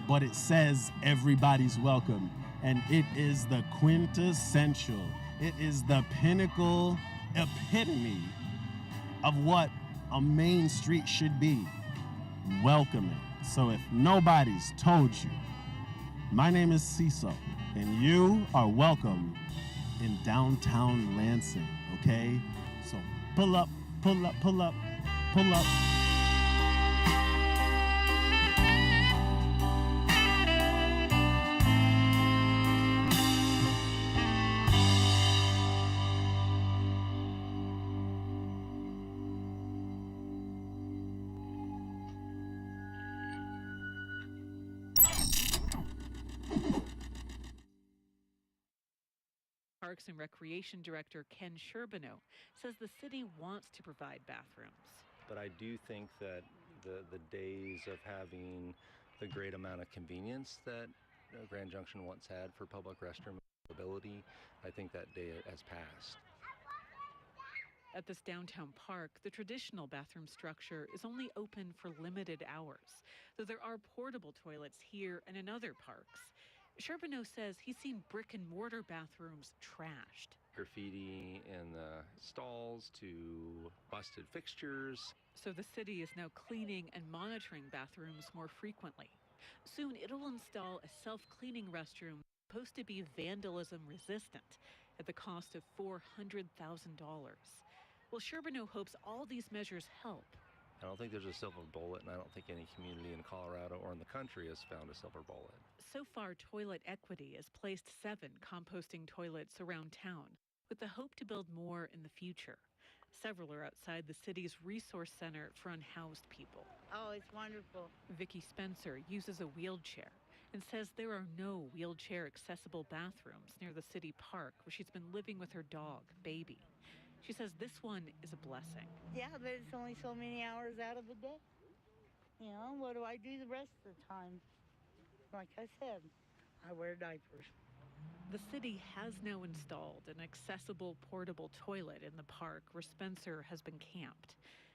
but it says everybody's welcome. And it is the quintessential, it is the pinnacle epitome of what a main street should be, welcoming. So if nobody's told you, my name is CISO, and you are welcome in downtown Lansing, okay? So pull up, pull up, pull up, pull up. Parks and Recreation Director Ken Sherbino says the city wants to provide bathrooms. But I do think that the days of having the great amount of convenience that Grand Junction once had for public restroom availability, I think that day has passed. At this downtown park, the traditional bathroom structure is only open for limited hours, though there are portable toilets here and in other parks. Sherbino says he's seen brick and mortar bathrooms trashed. Graffiti in the stalls to busted fixtures. So the city is now cleaning and monitoring bathrooms more frequently. Soon it'll install a self-cleaning restroom supposed to be vandalism resistant at the cost of $400,000. Well, Sherbino hopes all these measures help. I don't think there's a silver bullet, and I don't think any community in Colorado or in the country has found a silver bullet. So far, Toilet Equity has placed 7 composting toilets around town, with the hope to build more in the future. Several are outside the city's resource center for unhoused people. Oh, it's wonderful. Vicki Spencer uses a wheelchair and says there are no wheelchair-accessible bathrooms near the city park where she's been living with her dog, Baby. She says this one is a blessing. Yeah, but it's only so many hours out of the day. You know, what do I do the rest of the time? Like I said, I wear diapers. The city has now installed an accessible portable toilet in the park where Spencer has been camped,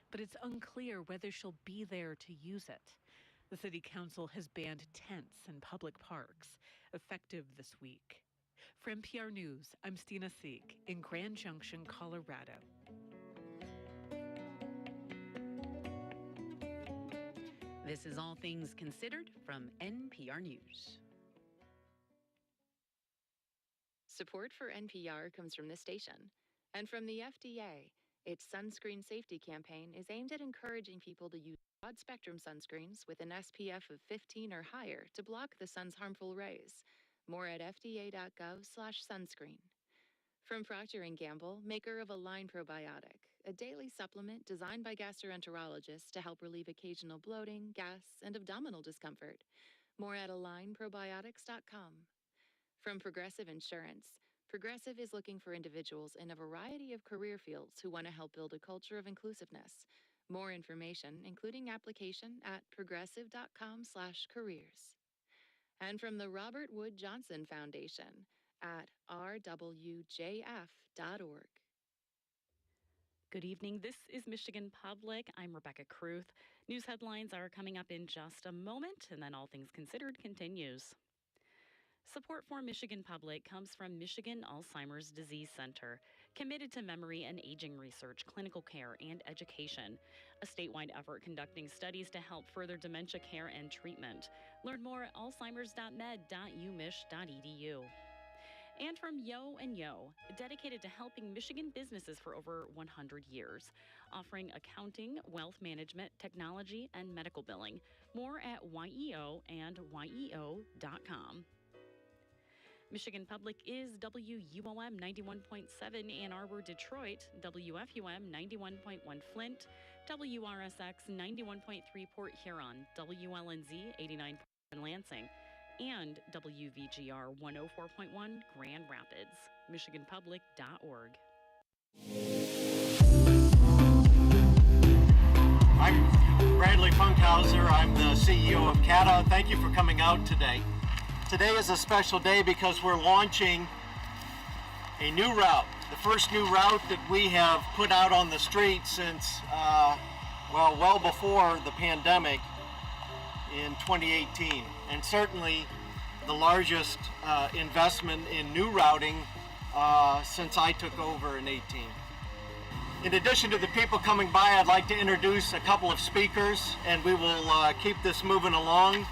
but it's unclear whether she'll be there to use it. The city council has banned tents in public parks, effective this week. For NPR News, I'm Stina Seek in Grand Junction, Colorado. This is All Things Considered from NPR News. Support for NPR comes from this station and from the FDA. Its sunscreen safety campaign is aimed at encouraging people to use broad-spectrum sunscreens with an SPF of 15 or higher to block the sun's harmful rays. More at fda.gov/sunscreen. From Procter & Gamble, maker of Align Probiotic, a daily supplement designed by gastroenterologists to help relieve occasional bloating, gas, and abdominal discomfort. More at alignprobiotics.com. From Progressive Insurance, Progressive is looking for individuals in a variety of career fields who want to help build a culture of inclusiveness. More information, including application, at progressive.com/careers. And from the Robert Wood Johnson Foundation at rwjf.org. Good evening. This is Michigan Public. I'm Rebecca Kruth. News headlines are coming up in just a moment, and then All Things Considered continues. Support for Michigan Public comes from Michigan Alzheimer's Disease Center, committed to memory and aging research, clinical care, and education. A statewide effort conducting studies to help further dementia care and treatment. Learn more at alzheimers.med.umich.edu. And from Yo & Yo, dedicated to helping Michigan businesses for over 100 years, offering accounting, wealth management, technology, and medical billing. More at YEO and YEO.com. Michigan Public is WUOM 91.7 Ann Arbor, Detroit, WFUM 91.1 Flint, WRSX 91.3 Port Huron, WLNZ 89.1 Lansing, and WVGR 104.1 Grand Rapids. MichiganPublic.org. I'm Bradley Funkhauser. I'm the CEO of CATA. Thank you for coming out today. Today is a special day because we're launching a new route, the first new route that we have put out on the street since, well before the pandemic in 2018, and certainly the largest investment in new routing since I took over in 18. In addition to the people coming by, I'd like to introduce a couple of speakers, and we will keep this moving along.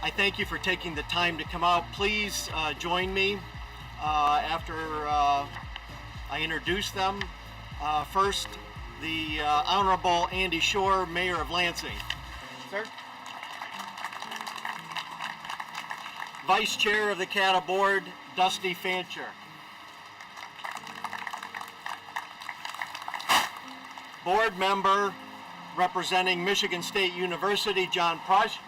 I thank you for taking the time to come out. Please join me after I introduce them. First, the Honorable Andy Shore, Mayor of Lansing. Sir? Vice Chair of the CATA Board, Dusty Fancher. Board Member representing Michigan State University, John Prush.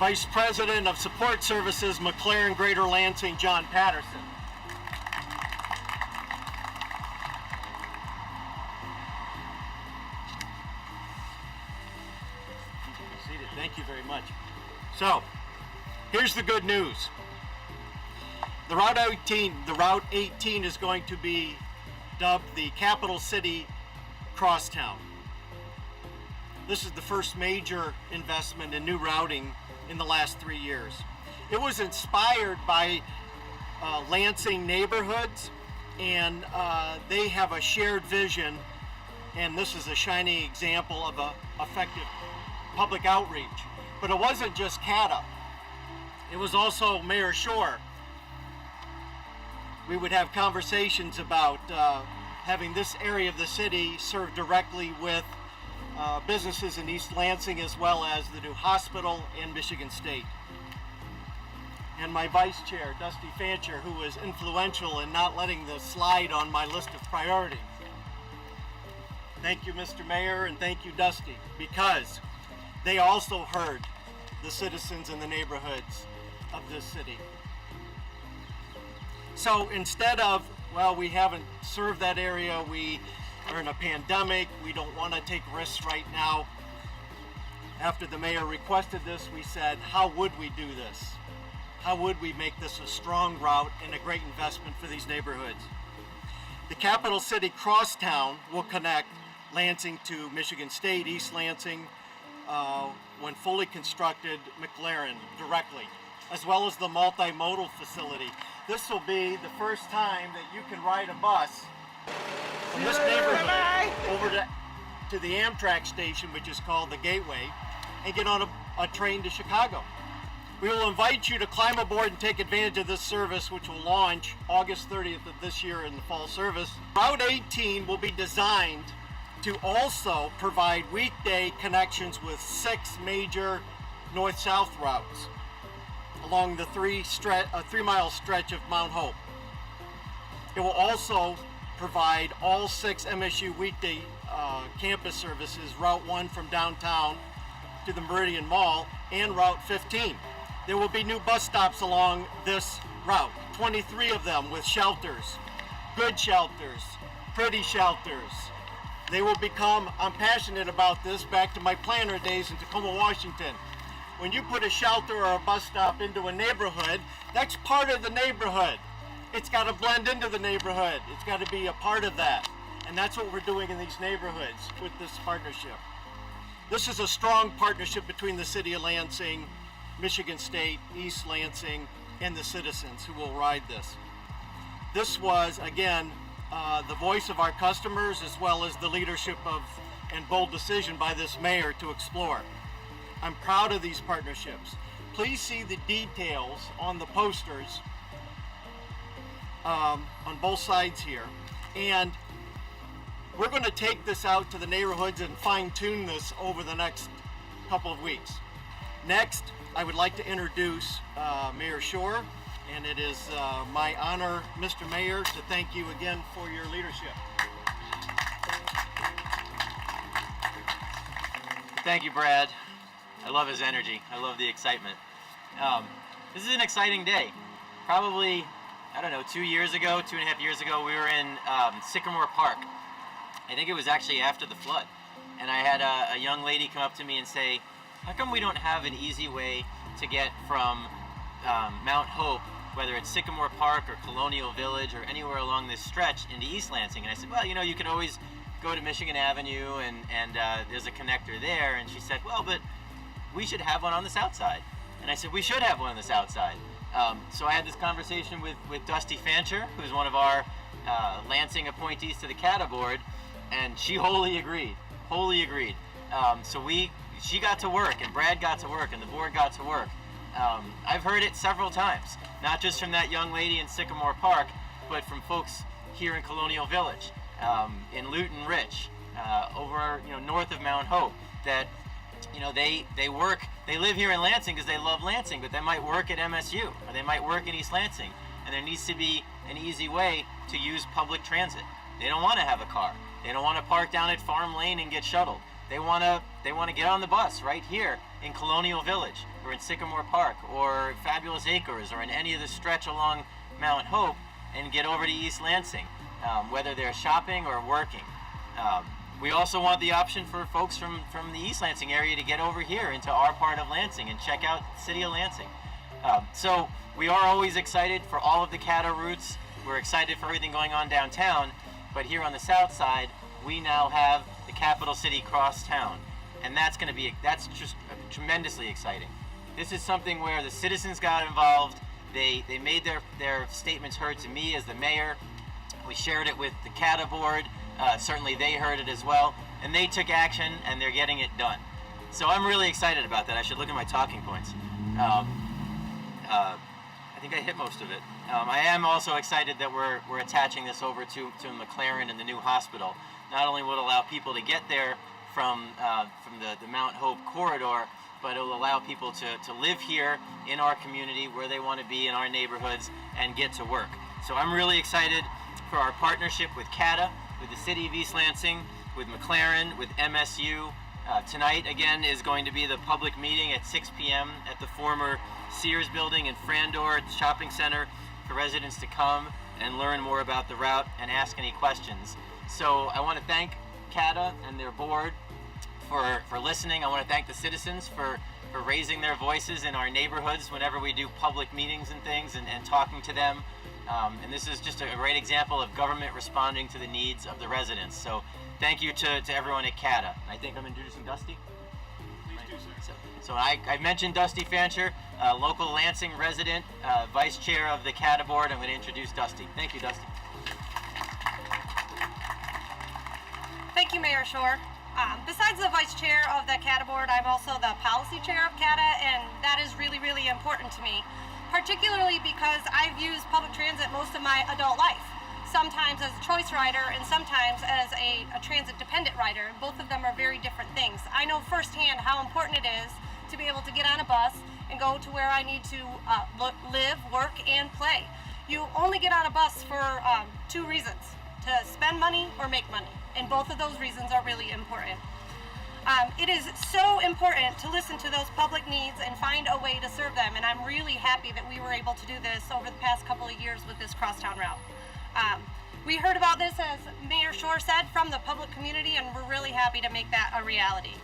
Vice President of Support Services, McLaren Greater Lansing, John Patterson. Thank you very much. So, here's the good news. The Route 18 is going to be dubbed the Capital City Crosstown. This is the first major investment in new routing in the last 3 years. It was inspired by Lansing neighborhoods, and they have a shared vision, and this is a shining example of an effective public outreach. But it wasn't just CATA. It was also Mayor Shore. We would have conversations about having this area of the city serve directly with businesses in East Lansing, as well as the new hospital and Michigan State. And my vice chair, Dusty Fancher, who was influential in not letting this slide on my list of priorities. Thank you, Mr. Mayor, and thank you, Dusty, because they also heard the citizens in the neighborhoods of this city. So instead of, well, we haven't served that area, we are in a pandemic. We don't want to take risks right now. After the mayor requested this, we said, how would we do this? How would we make this a strong route and a great investment for these neighborhoods? The capital city crosstown will connect Lansing to Michigan State, East Lansing, when fully constructed, McLaren directly, as well as the multimodal facility. This will be the first time that you can ride a bus from this neighborhood over to the Amtrak station, which is called the Gateway, and get on a train to Chicago. We will invite you to climb aboard and take advantage of this service, which will launch August 30th of this year in the fall service. Route 18 will be designed to also provide weekday connections with 6 major north-south routes along the 3-mile stretch of Mount Hope. It will also provide all 6 MSU weekday campus services, Route 1 from downtown to the Meridian Mall, and Route 15. There will be new bus stops along this route, 23 of them with shelters, good shelters, pretty shelters. They will become, I'm passionate about this, back to my planner days in Tacoma, Washington. When you put a shelter or a bus stop into a neighborhood, that's part of the neighborhood. It's got to blend into the neighborhood. It's got to be a part of that. And that's what we're doing in these neighborhoods with this partnership. This is a strong partnership between the city of Lansing, Michigan State, East Lansing, and the citizens who will ride this. This was, again, the voice of our customers, as well as the leadership of and bold decision by this mayor to explore. I'm proud of these partnerships. Please see the details on the posters on both sides here. And we're going to take this out to the neighborhoods and fine-tune this over the next couple of weeks. Next, I would like to introduce Mayor Shore, and it is my honor, Mr. Mayor, to thank you again for your leadership. Thank you, Brad. I love his energy. I love the excitement. This is an exciting day. Probably, I don't know, 2.5 years ago, we were in Sycamore Park. I think it was actually after the flood. And I had a young lady come up to me and say, how come we don't have an easy way to get from Mount Hope, whether it's Sycamore Park or Colonial Village or anywhere along this stretch, into East Lansing? And I said, well, you know, you can always go to Michigan Avenue and there's a connector there. And she said, well, but we should have one on the south side. And I said, we should have one on the south side. So I had this conversation with Dusty Fancher, who's one of our Lansing appointees to the CATA board, and she wholly agreed. So she got to work, and Brad got to work, and the board got to work. I've heard it several times, not just from that young lady in Sycamore Park, but from folks here in Colonial Village, in Luton Rich, over north of Mount Hope, that they live here in Lansing because they love Lansing, but they might work at MSU or they might work in East Lansing, and there needs to be an easy way to use public transit. They don't want to have a car. They don't want to park down at Farm Lane and get shuttled. They want to get on the bus right here in Colonial Village or in Sycamore Park or Fabulous Acres or in any of the stretch along Mount Hope and get over to East Lansing, whether they're shopping or working. We also want the option for folks from the East Lansing area to get over here into our part of Lansing and check out the city of Lansing. So we are always excited for all of the CATA routes. We're excited for everything going on downtown, but here on the south side, we now have the capital city crosstown, and that's just tremendously exciting. This is something where the citizens got involved. They made their statements heard to me as the mayor. We shared it with the CATA board. Certainly they heard it as well, and they took action, and they're getting it done. So I'm really excited about that. I should look at my talking points. I think I hit most of it. I am also excited that we're attaching this over to McLaren and the new hospital. Not only will it allow people to get there from the Mount Hope corridor, but it will allow people to live here in our community where they want to be in our neighborhoods and get to work. So I'm really excited for our partnership with CATA, with the City of East Lansing, with McLaren, with MSU. Tonight, again, is going to be the public meeting at 6 p.m. at the former Sears building in Frandor Shopping Center for residents to come and learn more about the route and ask any questions. So I want to thank CATA and their board for listening. I want to thank the citizens for raising their voices in our neighborhoods whenever we do public meetings and things and talking to them. And this is just a great example of government responding to the needs of the residents. So thank you to everyone at CATA. I think I'm introducing Dusty. Please do, sir. So I mentioned Dusty Fancher, local Lansing resident, vice chair of the CATA board. I'm going to introduce Dusty. Thank you, Dusty. Thank you, Mayor Shore. Besides the vice chair of the CATA board, I'm also the policy chair of CATA, and that is really, really important to me, particularly because I've used public transit most of my adult life, sometimes as a choice rider and sometimes as a transit-dependent rider. Both of them are very different things. I know firsthand how important it is to be able to get on a bus and go to where I need to live, work, and play. You only get on a bus for two reasons: to spend money or make money. And both of those reasons are really important. It is so important to listen to those public needs and find a way to serve them. And I'm really happy that we were able to do this over the past couple of years with this crosstown route. We heard about this, as Mayor Shore said, from the public community, and we're really happy to make that a reality.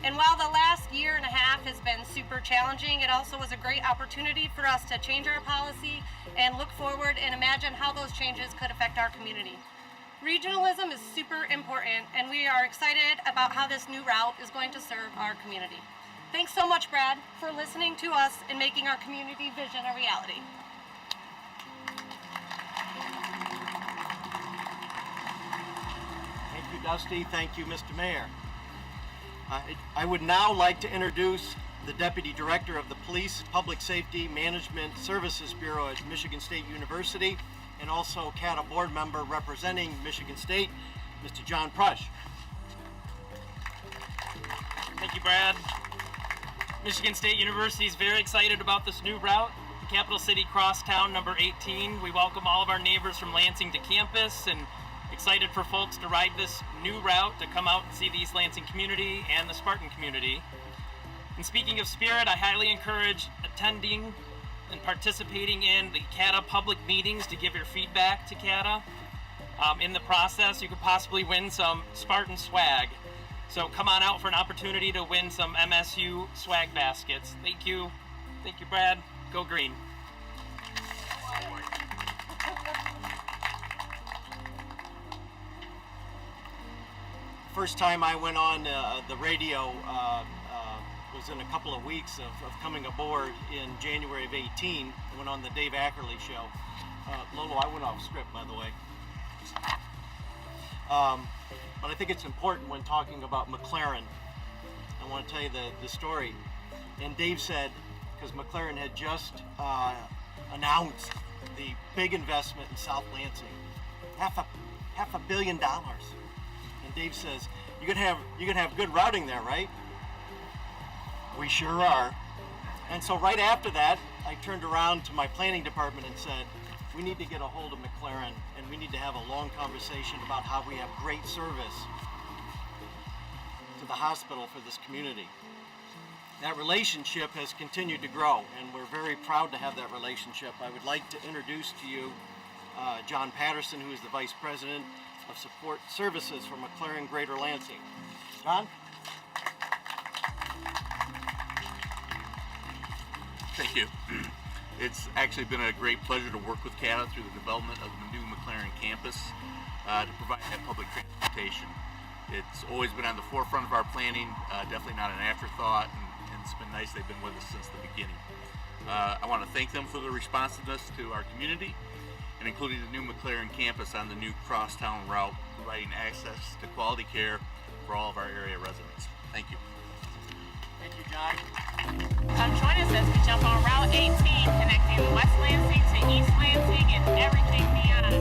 And while the last year and a half has been super challenging, it also was a great opportunity for us to change our policy and look forward and imagine how those changes could affect our community. Regionalism is super important, and we are excited about how this new route is going to serve our community. Thanks so much, Brad, for listening to us and making our community vision a reality. Thank you, Dusty. Thank you, Mr. Mayor. I would now like to introduce the Deputy Director of the Police Public Safety Management Services Bureau at Michigan State University, and also CATA board member representing Michigan State, Mr. John Prush. Thank you, Brad. Michigan State University is very excited about this new route, Capital City Crosstown number 18. We welcome all of our neighbors from Lansing to campus, and excited for folks to ride this new route, to come out and see the East Lansing community and the Spartan community. And speaking of spirit, I highly encourage attending and participating in the CATA public meetings to give your feedback to CATA. In the process, you could possibly win some Spartan swag. So come on out for an opportunity to win some MSU swag baskets. Thank you. Thank you, Brad. Go green. First time I went on the radio was in a couple of weeks of coming aboard in January of 18. I went on the Dave Ackerley show. Lolo, I went off script, by the way. But I think it's important when talking about McLaren. I want to tell you the story. And Dave said, because McLaren had just announced the big investment in South Lansing, $500 million. And Dave says, you're gonna have good routing there, right? We sure are. And so right after that, I turned around to my planning department and said, we need to get a hold of McLaren, and we need to have a long conversation about how we have great service to the hospital for this community. That relationship has continued to grow, and we're very proud to have that relationship. I would like to introduce to you John Patterson, who is the Vice President of Support Services for McLaren Greater Lansing. John? Thank you. It's actually been a great pleasure to work with CATA through the development of the new McLaren campus to provide that public transportation. It's always been on the forefront of our planning, definitely not an afterthought, and it's been nice they've been with us since the beginning. I want to thank them for their responsiveness to our community, and including the new McLaren campus on the new crosstown route, providing access to quality care for all of our area residents. Thank you. Thank you, John. Come join us as we jump on Route 18, connecting West Lansing to East Lansing and everything beyond.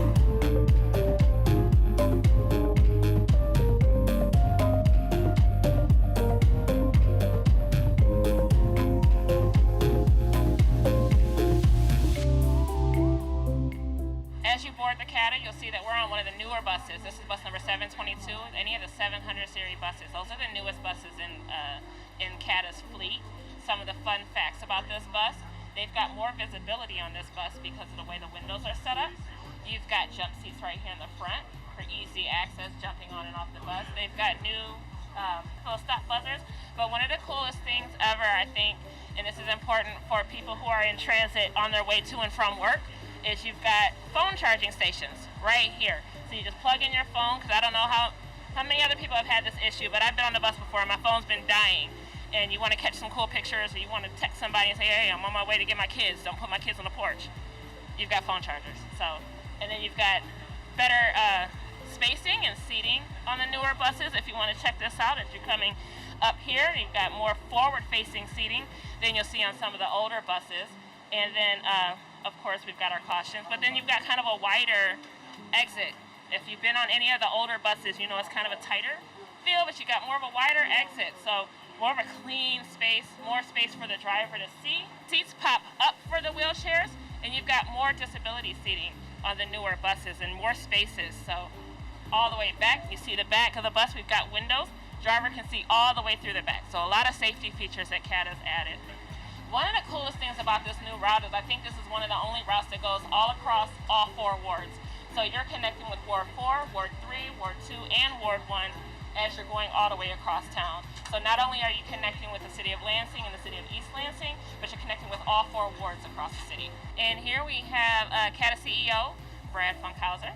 As you board the CATA, you'll see that we're on one of the newer buses. This is bus number 722, any of the 700 series buses. Those are the newest buses in CATA's fleet. Some of the fun facts about this bus: they've got more visibility on this bus because of the way the windows are set up. You've got jump seats right here in the front. for easy access, jumping on and off the bus. They've got new full stop buzzers, but one of the coolest things ever, I think, and this is important for people who are in transit on their way to and from work, is you've got phone charging stations right here. So you just plug in your phone, because I don't know how many other people have had this issue, but I've been on the bus before and my phone's been dying, and you want to catch some cool pictures, or you want to text somebody and say, hey, I'm on my way to get my kids, don't put my kids on the porch. You've got phone chargers. So, and then you've got better spacing and seating on the newer buses. If you want to check this out, if you're coming up here, you've got more forward-facing seating than you'll see on some of the older buses. And then, of course, we've got our cautions, but then you've got kind of a wider exit. If you've been on any of the older buses, you know it's kind of a tighter feel, but you got more of a wider exit. So more of a clean space, more space for the driver to see. Seats pop up for the wheelchairs, and you've got more disability seating on the newer buses and more spaces. So all the way back, you see the back of the bus, we've got windows. Driver can see all the way through the back. So a lot of safety features that CAT has added. One of the coolest things about this new route is I think this is one of the only routes that goes all across all 4 wards. So you're connecting with Ward 4, Ward 3, Ward 2, and Ward 1 as you're going all the way across town. So not only are you connecting with the city of Lansing and the city of East Lansing, but you're connecting with all 4 wards across the city. And here we have CATA CEO, Brad Funkhauser.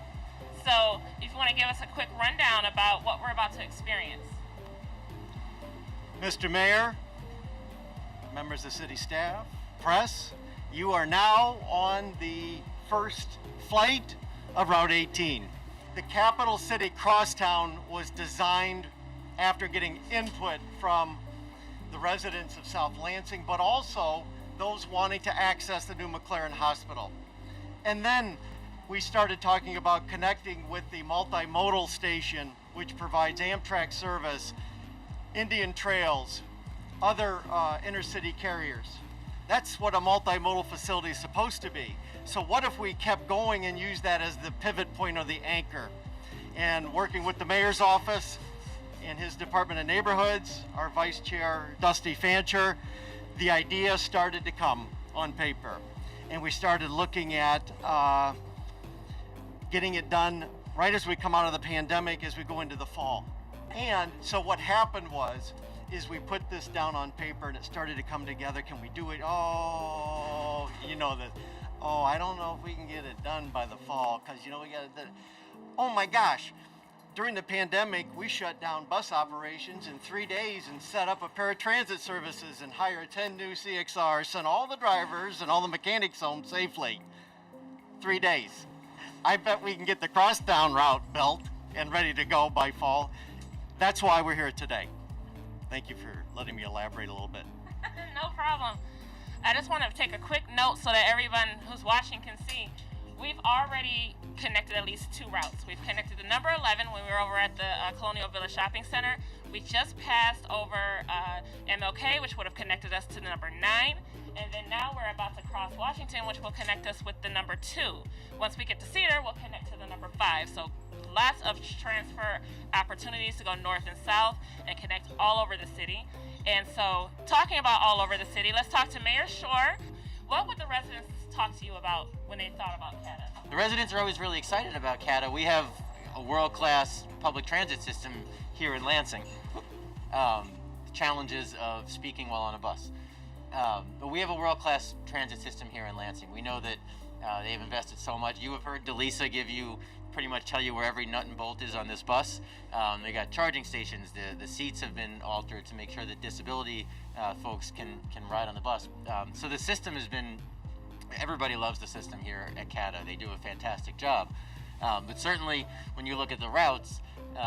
So if you want to give us a quick rundown about what we're about to experience. Mr. Mayor, members of city staff, press, you are now on the first flight of Route 18. The capital city crosstown was designed after getting input from the residents of South Lansing, but also those wanting to access the new McLaren Hospital. And then we started talking about connecting with the multimodal station, which provides Amtrak service, Indian Trails, other intercity carriers. That's what a multimodal facility is supposed to be. So what if we kept going and used that as the pivot point or the anchor? And working with the mayor's office and his Department of Neighborhoods, our Vice Chair, Dusty Fancher, the idea started to come on paper. And we started looking at getting it done right as we come out of the pandemic, as we go into the fall. And so what happened is we put this down on paper and it started to come together. Can we do it? Oh, you know that. Oh, I don't know if we can get it done by the fall, because you know we got to. Oh my gosh! During the pandemic, we shut down bus operations in 3 days and set up a paratransit services and hired 10 new CXRs, sent all the drivers and all the mechanics home safely. 3 days. I bet we can get the crosstown route built and ready to go by fall. That's why we're here today. Thank you for letting me elaborate a little bit. No problem. I just want to take a quick note so that everyone who's watching can see. We've already connected at least 2 routes. We've connected the number 11 when we were over at the Colonial Village Shopping Center. We just passed over MLK, which would have connected us to the number 9. And then now we're about to cross Washington, which will connect us with the number 2. Once we get to Cedar, we'll connect to the number 5. So lots of transfer opportunities to go north and south and connect all over the city. And so talking about all over the city, let's talk to Mayor Shore. What would the residents talk to you about when they thought about CATA? The residents are always really excited about CATA. We have a world-class public transit system here in Lansing. The challenges of speaking while on a bus. But we have a world-class transit system here in Lansing. We know that they've invested so much. You have heard Delisa pretty much tell you where every nut and bolt is on this bus. They got charging stations. The seats have been altered to make sure that disability folks can ride on the bus. So the system has been, everybody loves the system here at CATA. They do a fantastic job. But certainly when you look at the routes,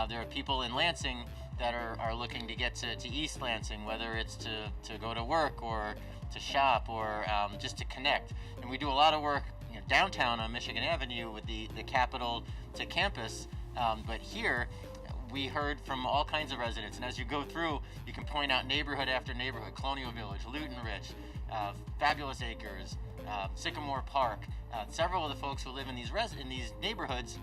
there are people in Lansing that are looking to get to East Lansing, whether it's to go to work or to shop or just to connect. And we do a lot of work downtown on Michigan Avenue with the Capitol to campus, but here we heard from all kinds of residents, and as you go through, you can point out neighborhood after neighborhood: Colonial Village, Luton Ridge, Fabulous Acres, Sycamore Park. Several of the folks who live in these neighborhoods,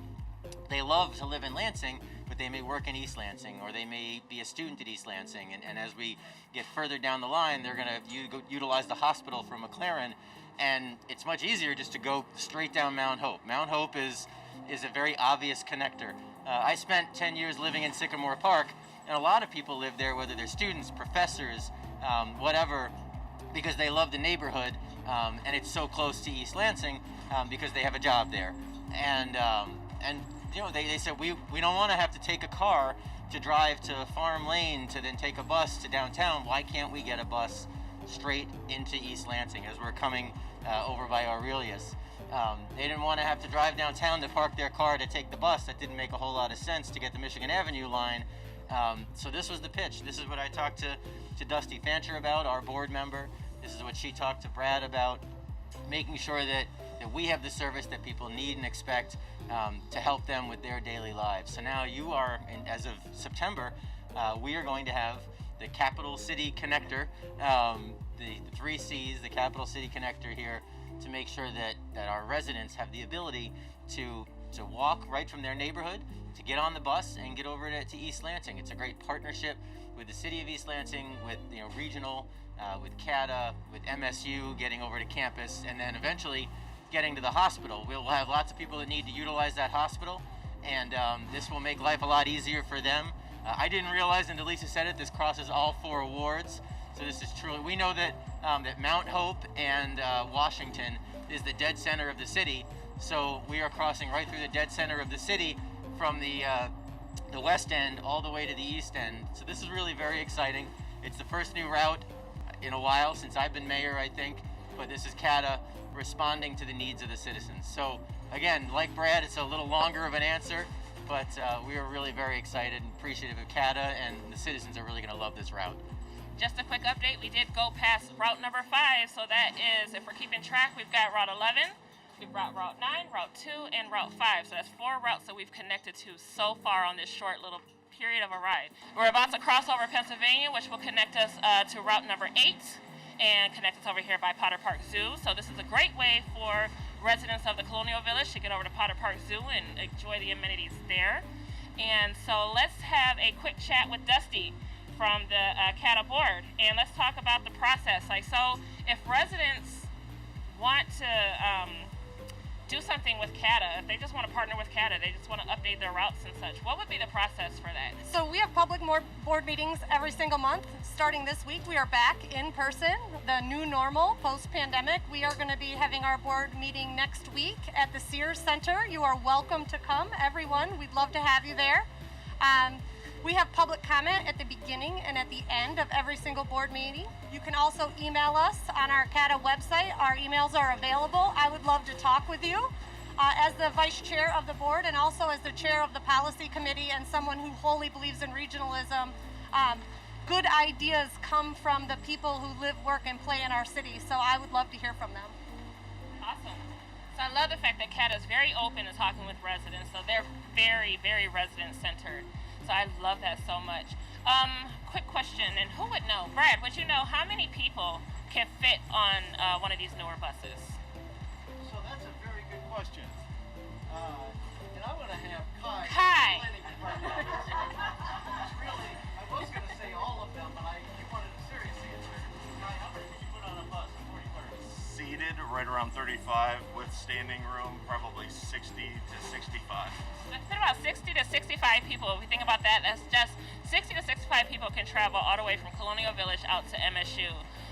they love to live in Lansing, but they may work in East Lansing, or they may be a student at East Lansing, and as we get further down the line, they're going to utilize the hospital from McLaren. And it's much easier just to go straight down Mount Hope. Mount Hope is a very obvious connector. I spent 10 years living in Sycamore Park, and a lot of people live there, whether they're students, professors, whatever, because they love the neighborhood, and it's so close to East Lansing because they have a job there. And you know, they said, we don't want to have to take a car to drive to Farm Lane to then take a bus to downtown. Why can't we get a bus straight into East Lansing as we're coming over by Aurelius? They didn't want to have to drive downtown to park their car to take the bus. That didn't make a whole lot of sense to get the Michigan Avenue line. So this was the pitch. This is what I talked to Dusty Fancher about, our board member. This is what she talked to Brad about, making sure that we have the service that people need and expect to help them with their daily lives. So now you are, as of September, we are going to have the Capital City Connector, the 3 C's, the Capital City Connector here, to make sure that our residents have the ability to walk right from their neighborhood, to get on the bus and get over to East Lansing. It's a great partnership with the city of East Lansing, with regional, with CATA, with MSU, getting over to campus, and then eventually getting to the hospital. We'll have lots of people that need to utilize that hospital, and this will make life a lot easier for them. I didn't realize until Lisa said it, this crosses all 4 wards. So this is truly, we know that that Mount Hope and Washington is the dead center of the city. So we are crossing right through the dead center of the city from the west end all the way to the east end. So this is really very exciting. It's the first new route in a while since I've been mayor, I think, but this is CATA responding to the needs of the citizens. So again, like Brad, it's a little longer of an answer, but we are really very excited and appreciative of CATA, and the citizens are really going to love this route. Just a quick update, we did go past route number 5, so that is, if we're keeping track, we've got route 11, we've got route 9, route 2, and route 5. So that's 4 routes that we've connected to so far on this short little period of a ride. We're about to cross over Pennsylvania, which will connect us to route number 8 and connect us over here by Potter Park Zoo. So this is a great way for residents of the Colonial Village to get over to Potter Park Zoo and enjoy the amenities there. And so let's have a quick chat with Dusty from the CATA board, and let's talk about the process. So if residents want to do something with CATA, if they just want to partner with CATA, they just want to update their routes and such, what would be the process for that? So we have public board meetings every single month. Starting this week, we are back in person, the new normal post-pandemic. We are going to be having our board meeting next week at the Sears Center. You are welcome to come, everyone. We'd love to have you there. We have public comment at the beginning and at the end of every single board meeting. You can also email us on our CATA website. Our emails are available. I would love to talk with you. As the vice chair of the board and also as the chair of the policy committee and someone who wholly believes in regionalism, good ideas come from the people who live, work, and play in our city. So I would love to hear from them. Awesome. So I love the fact that CATA is very open to talking with residents. So they're very, very resident-centered. So I love that so much. Quick question, and who would know? Brad, would you know how many people can fit on one of these newer buses? So that's a very good question. And I'm going to have Kai. Kai. It's really, I was going to say all of them, but you wanted a serious answer. Kai, how many did you put on a bus before you learned? Seated right around 35 with standing room, probably 60 to 65. It's been about 60 to 65 people. If we think about that, that's just 60 to 65 people can travel all the way from Colonial Village out to MSU.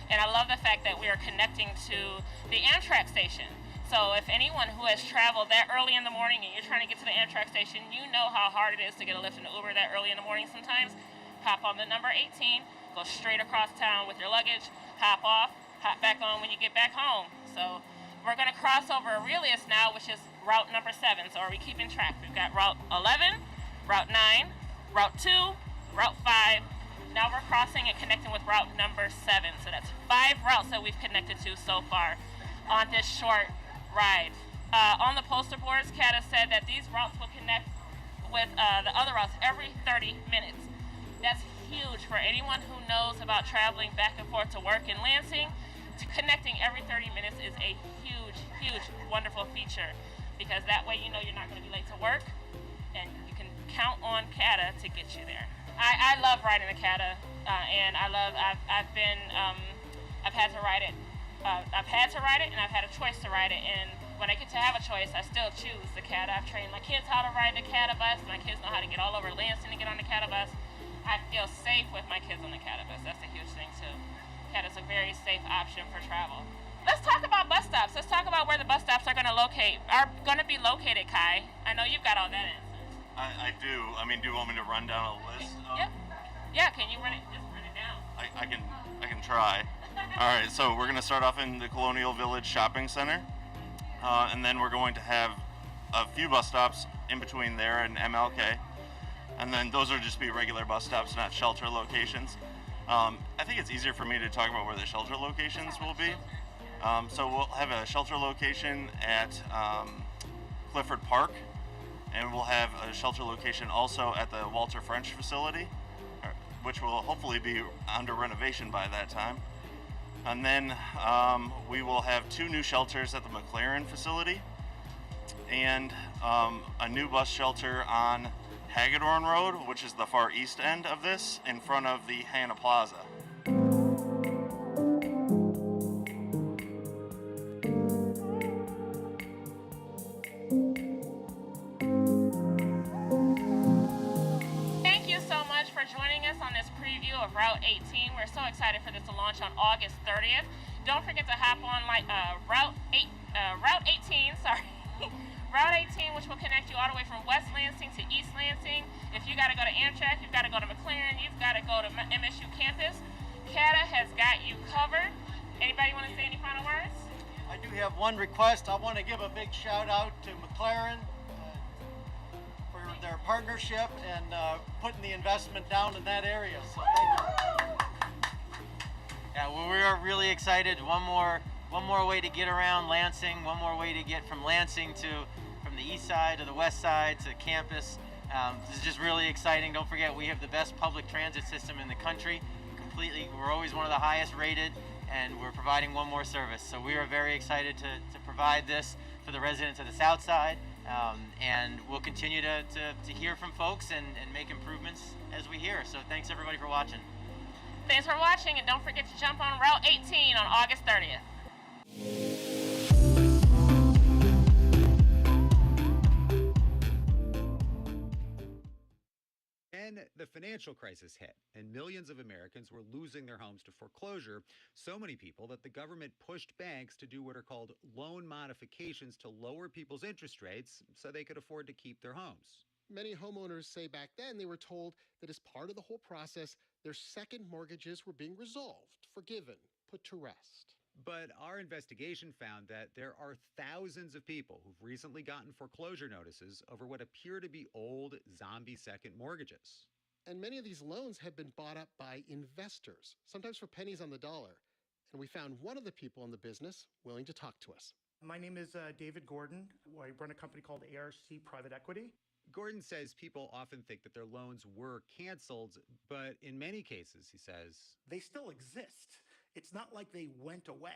And I love the fact that we are connecting to the Amtrak station. So if anyone who has traveled that early in the morning and you're trying to get to the Amtrak station, you know how hard it is to get a Lyft and Uber that early in the morning sometimes. Hop on the number 18, go straight across town with your luggage, hop off, hop back on when you get back home. So we're going to cross over Aurelius now, which is route number 7. So are we keeping track? We've got route 11, route 9, route 2, route 5. Now we're crossing and connecting with route number 7. So that's 5 routes that we've connected to so far on this short ride. On the poster boards, CATA said that these routes will connect with the other routes every 30 minutes. That's huge for anyone who knows about traveling back and forth to work in Lansing. Connecting every 30 minutes is a huge, huge, wonderful feature, because that way you know you're not going to be late to work, and you can count on CATA to get you there. I love riding the CATA, and I've had to ride it, and I've had a choice to ride it, and when I get to have a choice, I still choose the CATA. I've trained my kids how to ride the CATA bus. My kids know how to get all over Lansing to get on the CATA bus. I feel safe with my kids on the CATA bus. That's a huge thing too. CATA is a very safe option for travel. Let's talk about bus stops. Let's talk about where the bus stops are going to be located, Kai. I know you've got all that answers. I do. I mean, do you want me to run down a list? Yep. Yeah, can you run it down? I can try. All right, so we're going to start off in the Colonial Village Shopping Center. And then we're going to have a few bus stops in between there and MLK. And then those will just be regular bus stops, not shelter locations. I think it's easier for me to talk about where the shelter locations will be. So we'll have a shelter location at Clifford Park, and we'll have a shelter location also at the Walter French facility, which will hopefully be under renovation by that time. And then we will have 2 new shelters at the McLaren facility and a new bus shelter on Hagedorn Road, which is the far east end of this, in front of the Hannah Plaza. Thank you so much for joining us on this preview of Route 18. We're so excited for this to launch on August 30th. Don't forget to hop on Route 18, sorry. Route 18, which will connect you all the way from West Lansing to East Lansing. If you got to go to Amtrak, you've got to go to McLaren, you've got to go to MSU campus. CATA has got you covered. Anybody want to say any final words? I do have one request. I want to give a big shout out to McLaren for their partnership and putting the investment down in that area. So thank you. Yeah, well, we are really excited. One more way to get around Lansing. One more way to get from Lansing from the east side to the west side to campus. This is just really exciting. Don't forget, we have the best public transit system in the country. We're always one of the highest rated, and we're providing one more service. So we are very excited to provide this for the residents of the south side, and we'll continue to hear from folks and make improvements as we hear. So thanks everybody for watching. Thanks for watching, and don't forget to jump on Route 18 on August 30th. When the financial crisis hit and millions of Americans were losing their homes to foreclosure, so many people that the government pushed banks to do what are called loan modifications to lower people's interest rates so they could afford to keep their homes. Many homeowners say back then they were told that as part of the whole process, their second mortgages were being resolved, forgiven, put to rest. But our investigation found that there are thousands of people who've recently gotten foreclosure notices over what appear to be old zombie second mortgages. And many of these loans have been bought up by investors, sometimes for pennies on the dollar. And we found one of the people in the business willing to talk to us. My name is David Gordon. I run a company called ARC Private Equity. Gordon says people often think that their loans were canceled, but in many cases, he says, they still exist. It's not like they went away.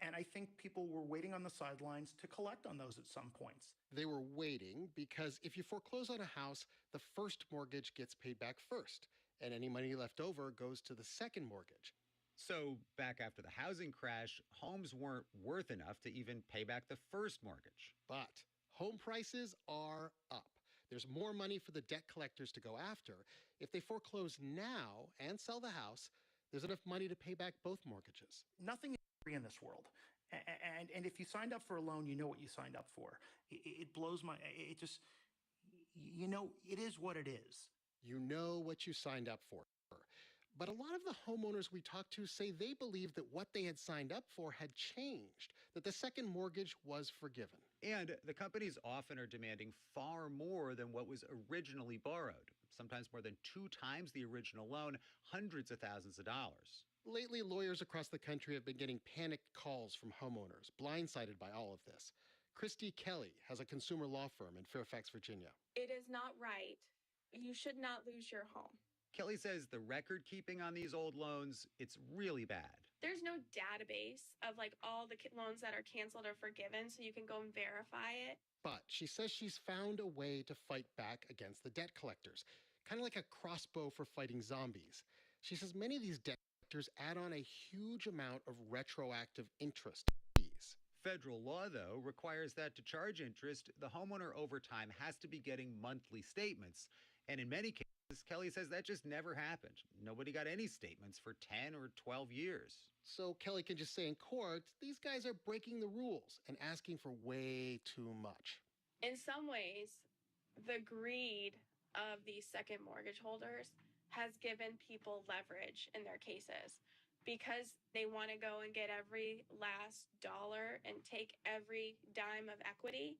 And I think people were waiting on the sidelines to collect on those at some points. They were waiting because if you foreclose on a house, the first mortgage gets paid back first, and any money left over goes to the second mortgage. So back after the housing crash, homes weren't worth enough to even pay back the first mortgage. But home prices are up. There's more money for the debt collectors to go after. If they foreclose now and sell the house, there's enough money to pay back both mortgages. Nothing is free in this world. And if you signed up for a loan, you know what you signed up for. It blows my, it just, you know, it is what it is. You know what you signed up for. But a lot of the homeowners we talked to say they believed that what they had signed up for had changed, that the second mortgage was forgiven. And the companies often are demanding far more than what was originally borrowed, sometimes more than 2 times the original loan, hundreds of thousands of dollars. Lately, lawyers across the country have been getting panicked calls from homeowners, blindsided by all of this. Christy Kelly has a consumer law firm in Fairfax, Virginia. It is not right. You should not lose your home. Kelly says the record keeping on these old loans, it's really bad. There's no database of like all the loans that are canceled or forgiven, so you can go and verify it. But she says she's found a way to fight back against the debt collectors, kind of like a crossbow for fighting zombies. She says many of these debt collectors add on a huge amount of retroactive interest fees. Federal law, though, requires that to charge interest, the homeowner over time has to be getting monthly statements. And in many cases, Kelly says that just never happened. Nobody got any statements for 10 or 12 years. So Kelly can just say in court, these guys are breaking the rules and asking for way too much. In some ways, the greed of these second mortgage holders has given people leverage in their cases because they want to go and get every last dollar and take every dime of equity.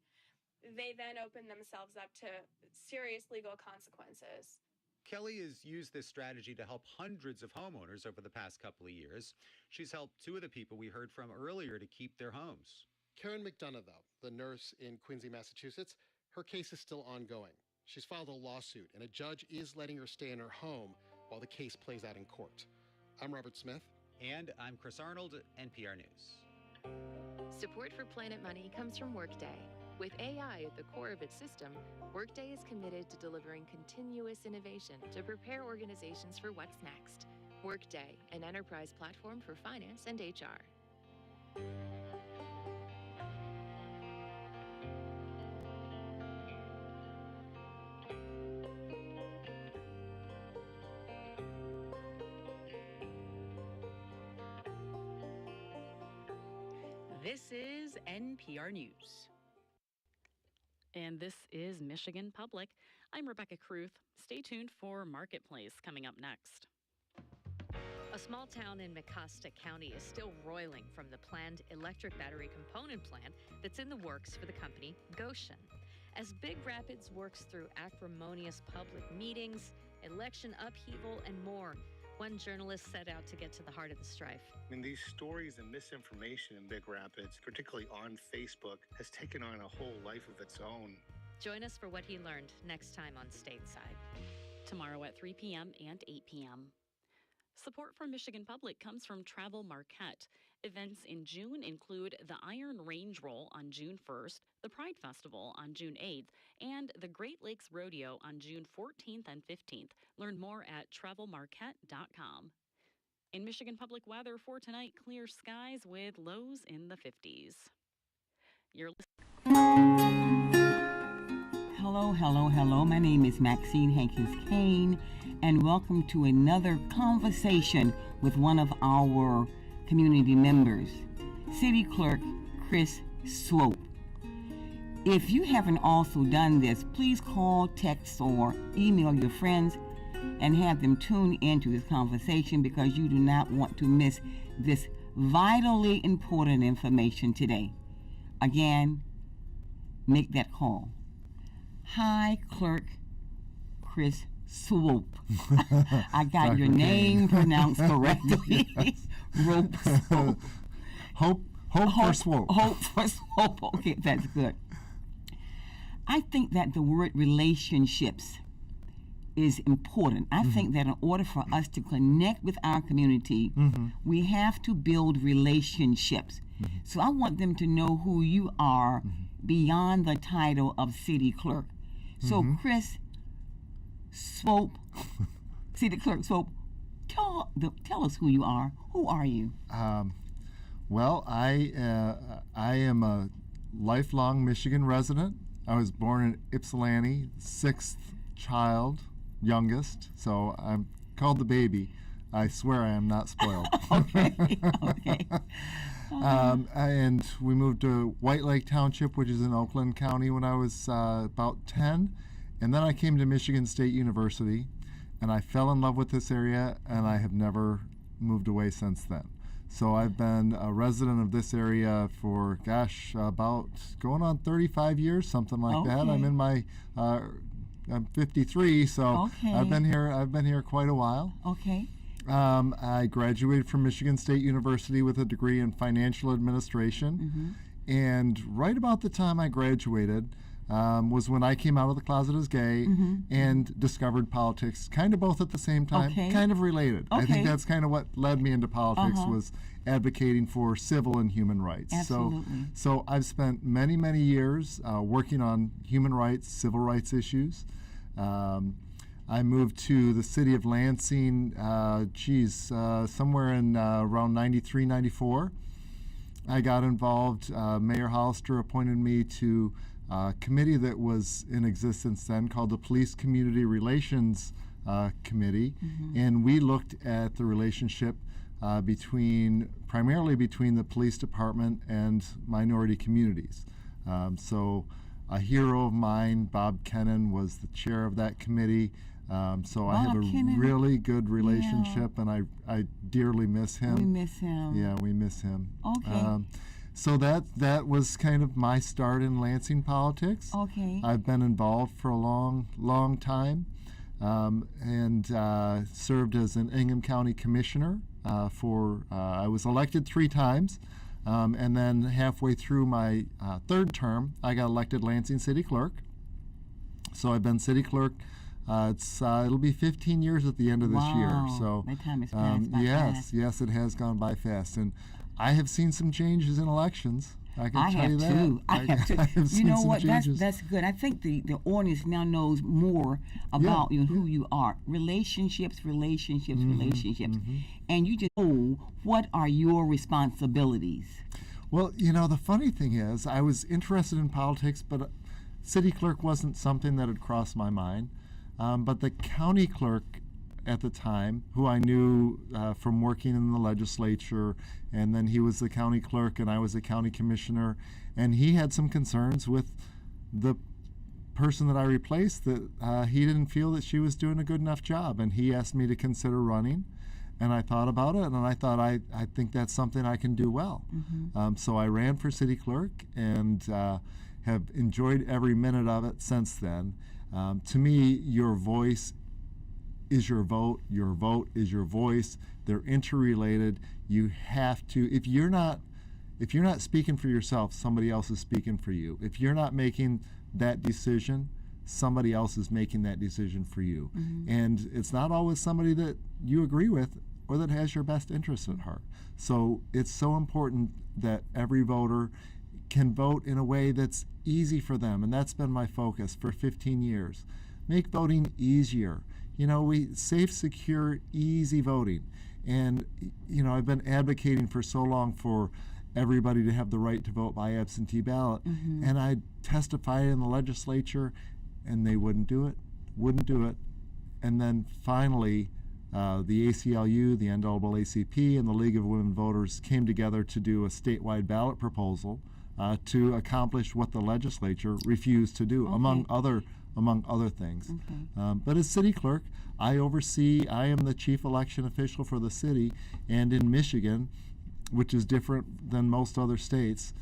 They then open themselves up to serious legal consequences. Kelly has used this strategy to help hundreds of homeowners over the past couple of years. She's helped two of the people we heard from earlier to keep their homes. Karen McDonough, though, the nurse in Quincy, Massachusetts, her case is still ongoing. She's filed a lawsuit, and a judge is letting her stay in her home while the case plays out in court. I'm Robert Smith. And I'm Chris Arnold, NPR News. Support for Planet Money comes from Workday. With AI at the core of its system, Workday is committed to delivering continuous innovation to prepare organizations for what's next. Workday, an enterprise platform for finance and HR. This is NPR News. And this is Michigan Public. I'm Rebecca Kruth. Stay tuned for Marketplace coming up next. A small town in Mecosta County is still roiling from the planned electric battery component plant that's in the works for the company Goshen. As Big Rapids works through acrimonious public meetings, election upheaval, and more, one journalist set out to get to the heart of the strife. I mean, these stories and misinformation in Big Rapids, particularly on Facebook, has taken on a whole life of its own. Join us for what he learned next time on Stateside. Tomorrow at 3 p.m. and 8 p.m. Support from Michigan Public comes from Travel Marquette. Events in June include the Iron Range Roll on June 1st, the Pride Festival on June 8th, and the Great Lakes Rodeo on June 14th and 15th. Learn more at travelmarquette.com. In Michigan Public weather for tonight, clear skies with lows in the 50s. You're Hello, hello, hello. My name is Maxine Hankins-Kane, and welcome to another conversation with one of our community members, City Clerk Chris Swope. If you haven't also done this, please call, text, or email your friends and have them tune into this conversation because you do not want to miss this vitally important information today. Again, make that call. Hi, Clerk Chris Swope. I got your name pronounced correctly. Rope Swope. Hope for Swope. Hope for Swope. Okay, that's good. I think that the word relationships is important. I think that in order for us to connect with our community, we have to build relationships. So I want them to know who you are beyond the title of city clerk. So Chris Swope, City Clerk Swope, tell us who you are. Who are you? Well, I am a lifelong Michigan resident. I was born in Ypsilanti, sixth child, youngest, so I'm called the baby. I swear I am not spoiled. Okay. And we moved to White Lake Township, which is in Oakland County, when I was about 10. And then I came to Michigan State University, and I fell in love with this area, and I have never moved away since then. So I've been a resident of this area for, about going on 35 years, something like that. I'm in my, I'm 53, so I've been here quite a while. Okay. I graduated from Michigan State University with a degree in financial administration, and right about the time I graduated was when I came out of the closet as gay and discovered politics, kind of both at the same time, kind of related. I think that's kind of what led me into politics, was advocating for civil and human rights. Absolutely. So I've spent many, many years working on human rights, civil rights issues. I moved to the city of Lansing, somewhere in around 93, 94. I got involved. Mayor Hollister appointed me to a committee that was in existence then called the Police Community Relations Committee, and we looked at the relationship primarily between the police department and minority communities. So a hero of mine, Bob Kennan, was the chair of that committee. So I have a really good relationship, and I dearly miss him. We miss him. Yeah, we miss him. Okay. So that was kind of my start in Lansing politics. Okay. I've been involved for a long time, and served as an Ingham County Commissioner I was elected 3 times, and then halfway through my 3rd term, I got elected Lansing City Clerk. So I've been City Clerk. It'll be 15 years at the end of this year. So that time has passed by fast. Yes, it has gone by fast, and I have seen some changes in elections. I can tell you that. I have too. I have You know seen what? some changes. That's good. I think the audience now knows more about who you are. Relationships, and you just know what are your responsibilities. Well, the funny thing is, I was interested in politics, but city clerk wasn't something that had crossed my mind. But the county clerk at the time, who I knew from working in the legislature, and then he was the county clerk and I was the county commissioner, and he had some concerns with the person that I replaced, that he didn't feel that she was doing a good enough job, and he asked me to consider running. And I thought about it, and I thought, I think that's something I can do well. So I ran for city clerk, and have enjoyed every minute of it since then. To me, your voice is your vote is your voice. They're interrelated. You have to, if you're not speaking for yourself, somebody else is speaking for you. If you're not making that decision, somebody else is making that decision for you. And it's not always somebody that you agree with or that has your best interests at heart. So it's so important that every voter can vote in a way that's easy for them, and that's been my focus for 15 years. Make voting easier. Safe, secure, easy voting. And I've been advocating for so long for everybody to have the right to vote by absentee ballot, and I testified in the legislature, and they wouldn't do it. And then finally, the ACLU, the NAACP, and the League of Women Voters came together to do a statewide ballot proposal to accomplish what the legislature refused to do, among other things. But as city clerk, I am the chief election official for the city, and in Michigan, which is different than most other states,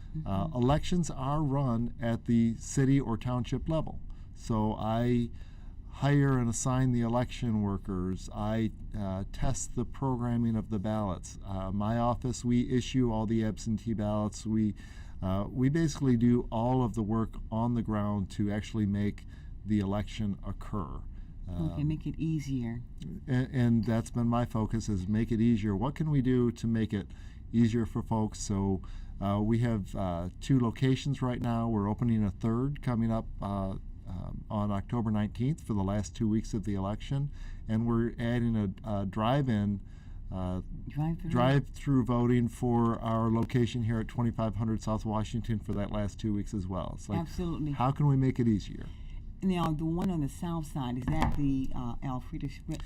elections are run at the city or township level. So I hire and assign the election workers. I test the programming of the ballots. My office, we issue all the absentee ballots. We basically do all of the work on the ground to actually make the election occur. Make it easier. And that's been my focus, is make it easier. What can we do to make it easier for folks? So we have 2 locations right now. We're opening a 3rd coming up on October 19th for the last 2 weeks of the election, and we're adding a drive-in drive-through voting for our location here at 2500 South Washington for that last 2 weeks as well. It's like, absolutely. How can we make it easier? Now, the one on the south side, is that the Alfreda Schmidt?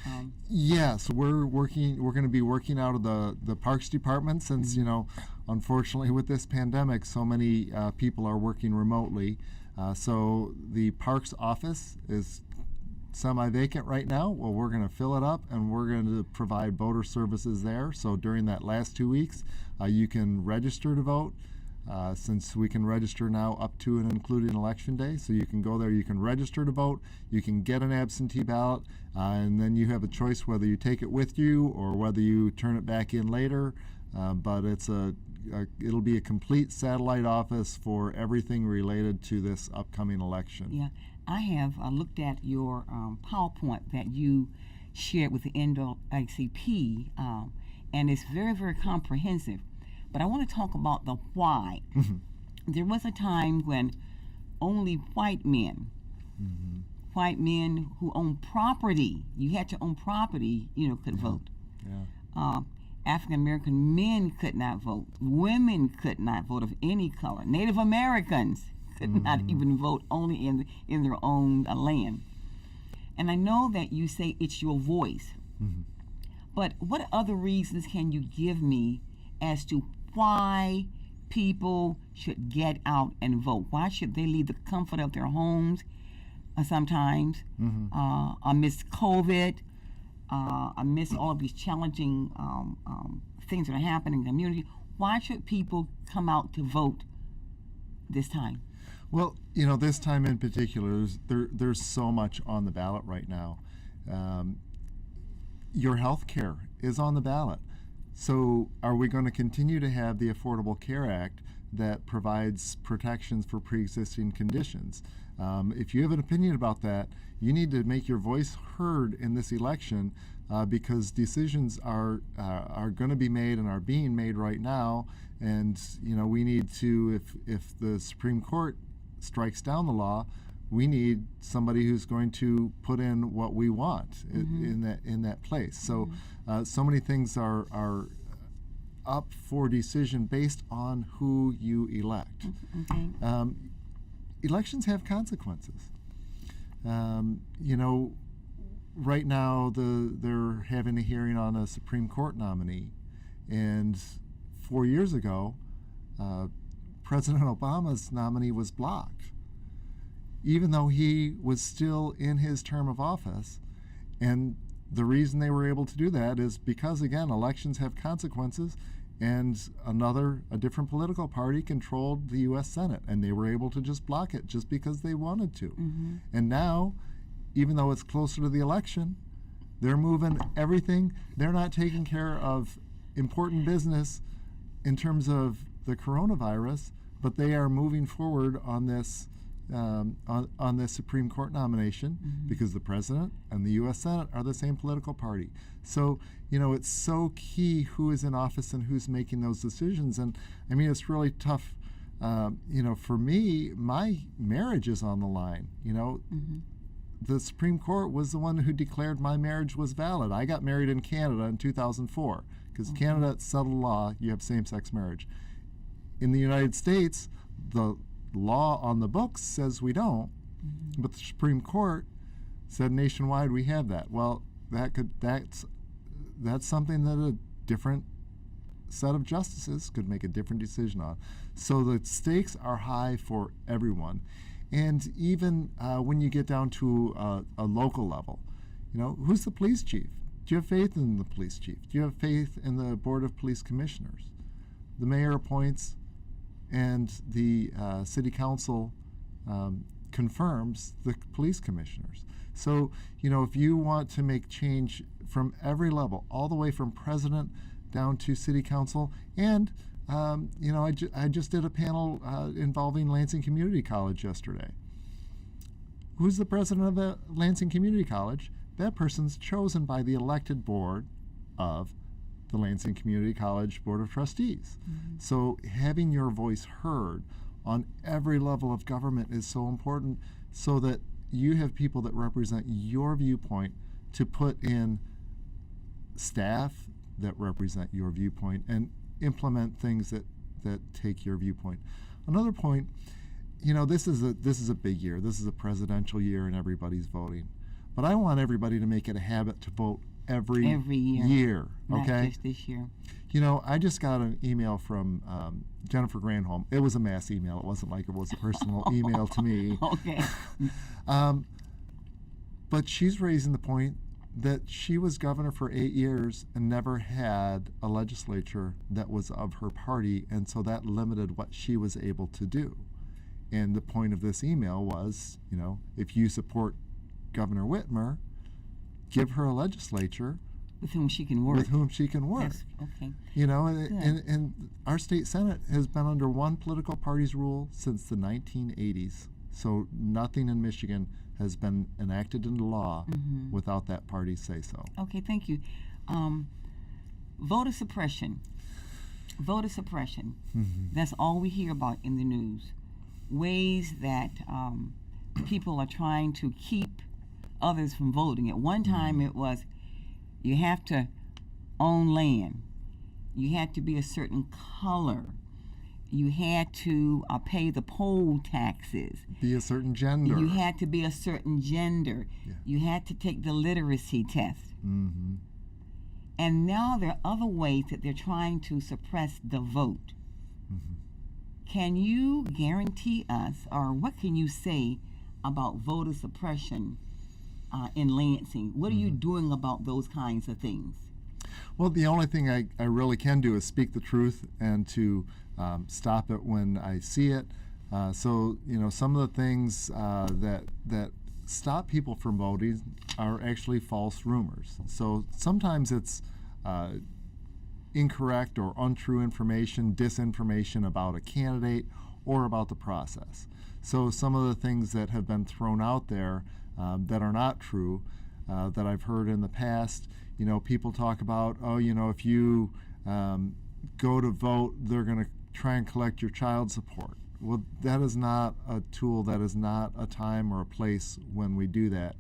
Yes, we're going to be working out of the Parks Department, since unfortunately with this pandemic, so many people are working remotely. So the Parks office is semi-vacant right now. Well, we're going to fill it up, and we're going to provide voter services there. So during that last 2 weeks, you can register to vote, since we can register now up to and including Election Day. So you can go there, you can register to vote, you can get an absentee ballot, and then you have a choice whether you take it with you or whether you turn it back in later. But it'll be a complete satellite office for everything related to this upcoming election. Yeah, I have looked at your PowerPoint that you shared with the NAACP, and it's very, very comprehensive. But I want to talk about the why. There was a time when only white men who own property, you had to own property, could vote. Yeah. African American men could not vote. Women could not vote of any color. Native Americans could not even vote, only in their own land. And I know that you say it's your voice, but what other reasons can you give me as to why people should get out and vote? Why should they leave the comfort of their homes sometimes amidst COVID, amidst all of these challenging things that are happening in the community? Why should people come out to vote this time? Well, you know, this time in particular, there's so much on the ballot right now. Your health care is on the ballot. So are we going to continue to have the Affordable Care Act that provides protections for pre-existing conditions? If you have an opinion about that, you need to make your voice heard in this election because decisions are going to be made and are being made right now. And, you know, we need to, if the Supreme Court strikes down the law, we need somebody who's going to put in what we want in that place. So so many things are up for decision based on who you elect. Elections have consequences. You know, right now they're having a hearing on a Supreme Court nominee, and 4 years ago, President Obama's nominee was blocked, even though he was still in his term of office. And the reason they were able to do that is because, again, elections have consequences, and a different political party controlled the U.S. Senate, and they were able to just block it just because they wanted to. And now, even though it's closer to the election, they're moving everything. They're not taking care of important business in terms of the coronavirus, but they are moving forward on this on this Supreme Court nomination because the president and the U.S. Senate are the same political party. So, you know, it's so key who is in office and who's making those decisions. And I mean, it's really tough. You know, for me, my marriage is on the line. You know, the Supreme Court was the one who declared my marriage was valid. I got married in Canada in 2004 because Canada settled law, you have same-sex marriage. In the United States, the law on the books says we don't, but the Supreme Court said nationwide we have that. Well, that's something that a different set of justices could make a different decision on. So the stakes are high for everyone. And even when you get down to a local level, you know, who's the police chief? Do you have faith in the police chief? Do you have faith in the Board of Police Commissioners? The mayor appoints, and the city council confirms the police commissioners. So, you know, if you want to make change from every level, all the way from president down to city council, and you know, I just did a panel involving Lansing Community College yesterday. Who's the president of the Lansing Community College? That person's chosen by the elected board of the Lansing Community College Board of Trustees. So having your voice heard on every level of government is so important, so that you have people that represent your viewpoint to put in staff that represent your viewpoint and implement things that take your viewpoint. Another point, you know, this is a big year. This is a presidential year and everybody's voting. But I want everybody to make it a habit to vote every year, okay? Not just this year. You know, I just got an email from Jennifer Granholm. It was a mass email. It wasn't like it was a personal email to me. Okay. But she's raising the point that she was governor for 8 years and never had a legislature that was of her party, and so that limited what she was able to do. And the point of this email was, you know, if you support Governor Whitmer, give her a legislature with whom she can work. Yes, okay. You know, and our state Senate has been under one political party's rule since the 1980s. So nothing in Michigan has been enacted into law without that party's say-so. Okay, thank you. Voter suppression. Voter suppression. That's all we hear about in the news. Ways that people are trying to keep others from voting. At one time it was, you have to own land. You had to be a certain color. You had to pay the poll taxes. Be a certain gender. You had to be a certain gender. Yeah. You had to take the literacy test. Mm-hmm. And now there are other ways that they're trying to suppress the vote. Mm-hmm. Can you guarantee us, or what can you say about voter suppression in Lansing? What are you doing about those kinds of things? Well, the only thing I really can do is speak the truth and to stop it when I see it. So, some of the things that stop people from voting are actually false rumors. So sometimes it's incorrect or untrue information, disinformation about a candidate or about the process. So some of the things that have been thrown out there that are not true, that I've heard in the past, people talk about, if you go to vote, they're going to try and collect your child support. Well, that is not a tool, that is not a time or a place when we do that.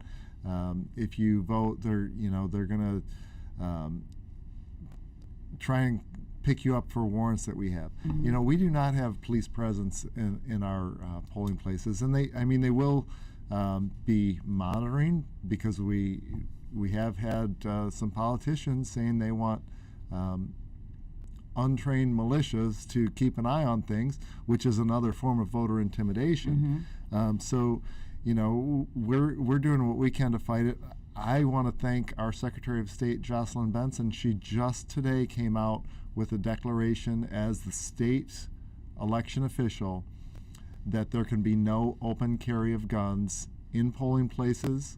If you vote, they're going to try and pick you up for warrants that we have. Mm-hmm. We do not have police presence in our polling places, and they will be monitoring, because we have had some politicians saying they want untrained militias to keep an eye on things, which is another form of voter intimidation. So, we're doing what we can to fight it. I want to thank our Secretary of State, Jocelyn Benson. She just today came out with a declaration as the state election official that there can be no open carry of guns in polling places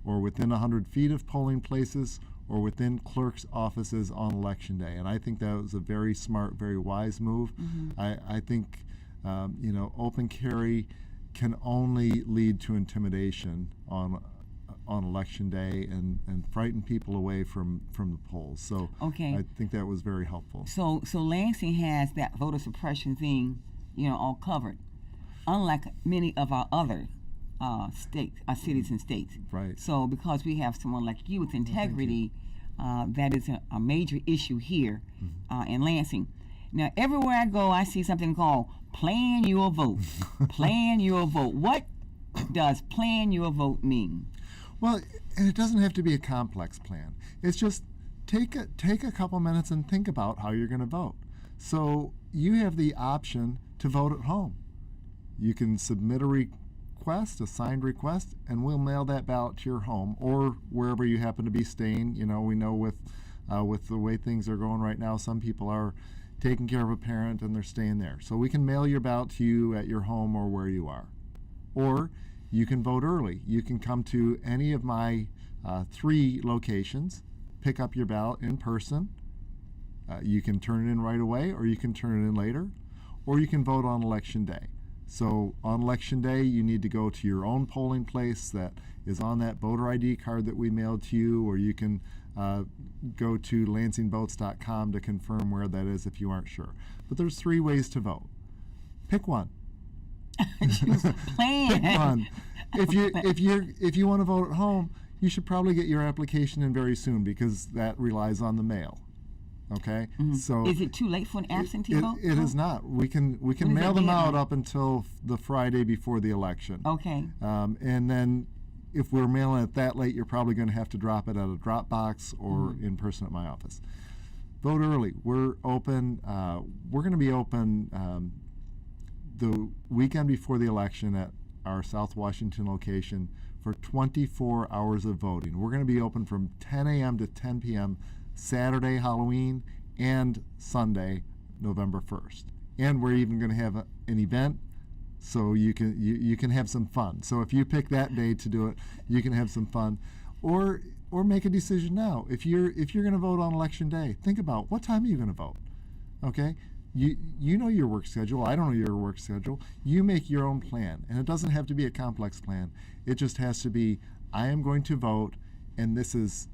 or within 100 feet of polling places or within clerks' offices on Election Day. And I think that was a very smart, very wise move. I think, open carry can only lead to intimidation on Election Day and frighten people away from the polls. So okay. I think that was very helpful. So Lansing has that voter suppression thing, all covered, unlike many of our other states, our cities and states. Right. So because we have someone like you with integrity, that is a major issue here in Lansing. Now, everywhere I go, I see something called Plan Your Vote. Plan Your Vote. What does Plan Your Vote mean? Well, and it doesn't have to be a complex plan. It's just take a couple minutes and think about how you're going to vote. So you have the option to vote at home. You can submit a request, a signed request, and we'll mail that ballot to your home or wherever you happen to be staying. We know with the way things are going right now, some people are taking care of a parent and they're staying there. So we can mail your ballot to you at your home or where you are. Or you can vote early. You can come to any of my 3 locations, pick up your ballot in person. You can turn it in right away, or you can turn it in later, or you can vote on Election Day. So on Election Day, you need to go to your own polling place that is on that voter ID card that we mailed to you, or you can go to lansingvotes.com to confirm where that is if you aren't sure. But there's 3 ways to vote. Pick one. Pick one. If you want to vote at home, you should probably get your application in very soon, because that relies on the mail. Okay. So is it too late for an absentee vote? It is not. We can mail them out up until the Friday before the election. Okay. And then if we're mailing it that late, you're probably going to have to drop it at a drop box or in person at my office. Vote early. We're open. We're going to be open the weekend before the election at our South Washington location for 24 hours of voting. We're going to be open from 10 a.m. to 10 p.m. Saturday, Halloween, and Sunday, November 1st. And we're even going to have an event, so you can have some fun. So if you pick that day to do it, you can have some fun, or make a decision now. If you're going to vote on Election Day, think about what time are you going to vote. Okay. You know your work schedule. I don't know your work schedule. You make your own plan, and it doesn't have to be a complex plan. It just has to be, I am going to vote, and this is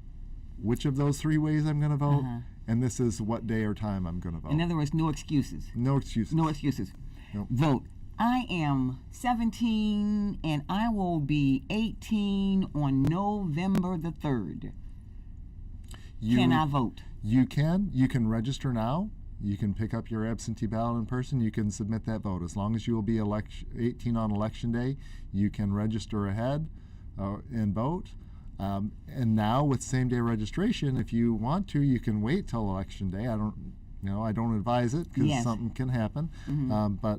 which of those 3 ways I'm going to vote, and this is what day or time I'm going to vote. In other words, no excuses. No excuses. No excuses. Nope. Vote. I am 17, and I will be 18 on November the 3rd. can I vote? You can register now. You can pick up your absentee ballot in person. You can submit that vote. As long as you will be 18 on election day, you can register ahead and vote. And now with same-day registration, if you want to, you can wait till election day. I don't advise it because something can happen. But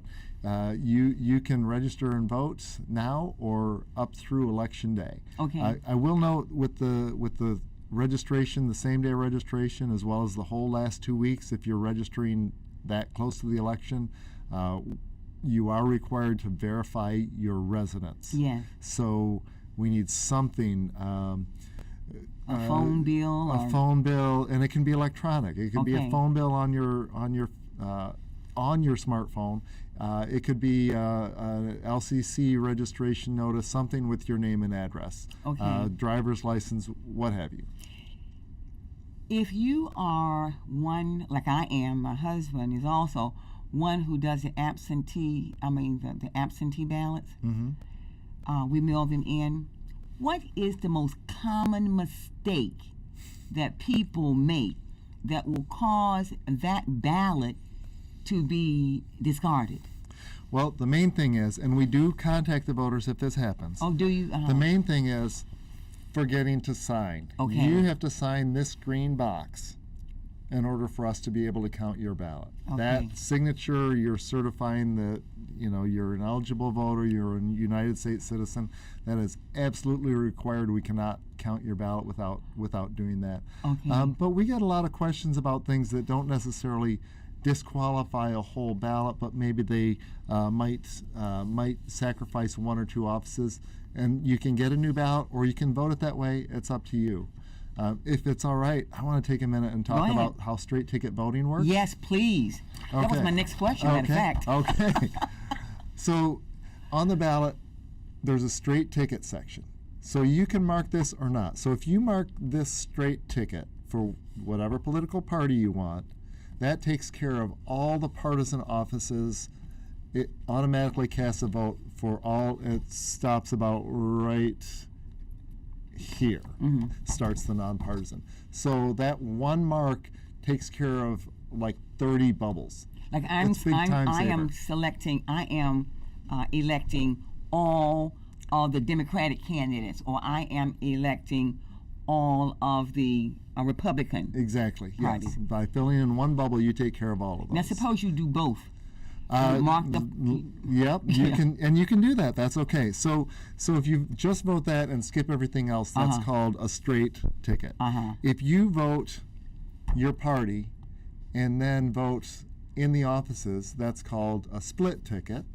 you can register and vote now or up through election day. Okay. I will note with the registration, the same-day registration, as well as the whole last 2 weeks, if you're registering that close to the election, you are required to verify your residence. Yeah. So we need something. A phone bill. A phone bill, and it can be electronic. It could be a phone bill on your smartphone. It could be an LCC registration notice, something with your name and address. Okay. Driver's license, what have you. If you are one, like I am, my husband is also one who does the absentee ballots. We mail them in. What is the most common mistake that people make that will cause that ballot to be discarded? Well, the main thing is, and we do contact the voters if this happens. Oh, do you? The main thing is forgetting to sign. Okay. You have to sign this green box in order for us to be able to count your ballot. Okay. That signature, you're certifying that you're an eligible voter, you're a United States citizen. That is absolutely required. We cannot count your ballot without doing that. Okay. But we get a lot of questions about things that don't necessarily disqualify a whole ballot, but maybe they might sacrifice one or two offices, and you can get a new ballot or you can vote it that way. It's up to you. If it's all right, I want to take a minute and talk about how straight ticket voting works. Yes, please. That was my next question, matter of fact. Okay. So on the ballot, there's a straight ticket section. So you can mark this or not. So if you mark this straight ticket for whatever political party you want, that takes care of all the partisan offices. It automatically casts a vote for all. It stops about right here. Starts the nonpartisan. So that one mark takes care of like 30 bubbles. Like I am electing all of the Democratic candidates, or I am electing all of the Republican parties. Yes. By filling in one bubble, you take care of all of those. Now suppose you do both. Mark the. Yep, you can, and you can do that. That's okay. So if you just vote that and skip everything else, that's called a straight ticket. If you vote your party and then vote in the offices, that's called a split ticket.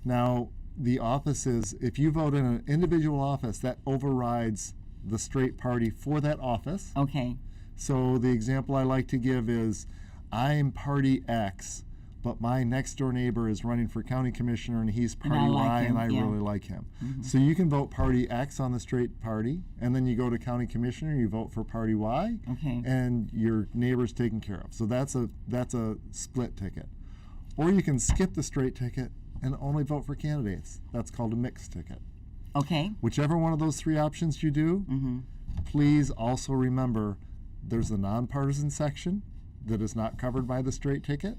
Now the offices, if you vote in an individual office, that overrides the straight party for that office. Okay. So the example I like to give is, I'm party X, but my next door neighbor is running for county commissioner and he's party Y and I really like him. So you can vote party X on the straight party, and then you go to county commissioner, you vote for party Y, and your neighbor's taken care of. So that's a split ticket. Or you can skip the straight ticket and only vote for candidates. That's called a mixed ticket. Okay. Whichever one of those three options you do, please also remember there's a nonpartisan section that is not covered by the straight ticket,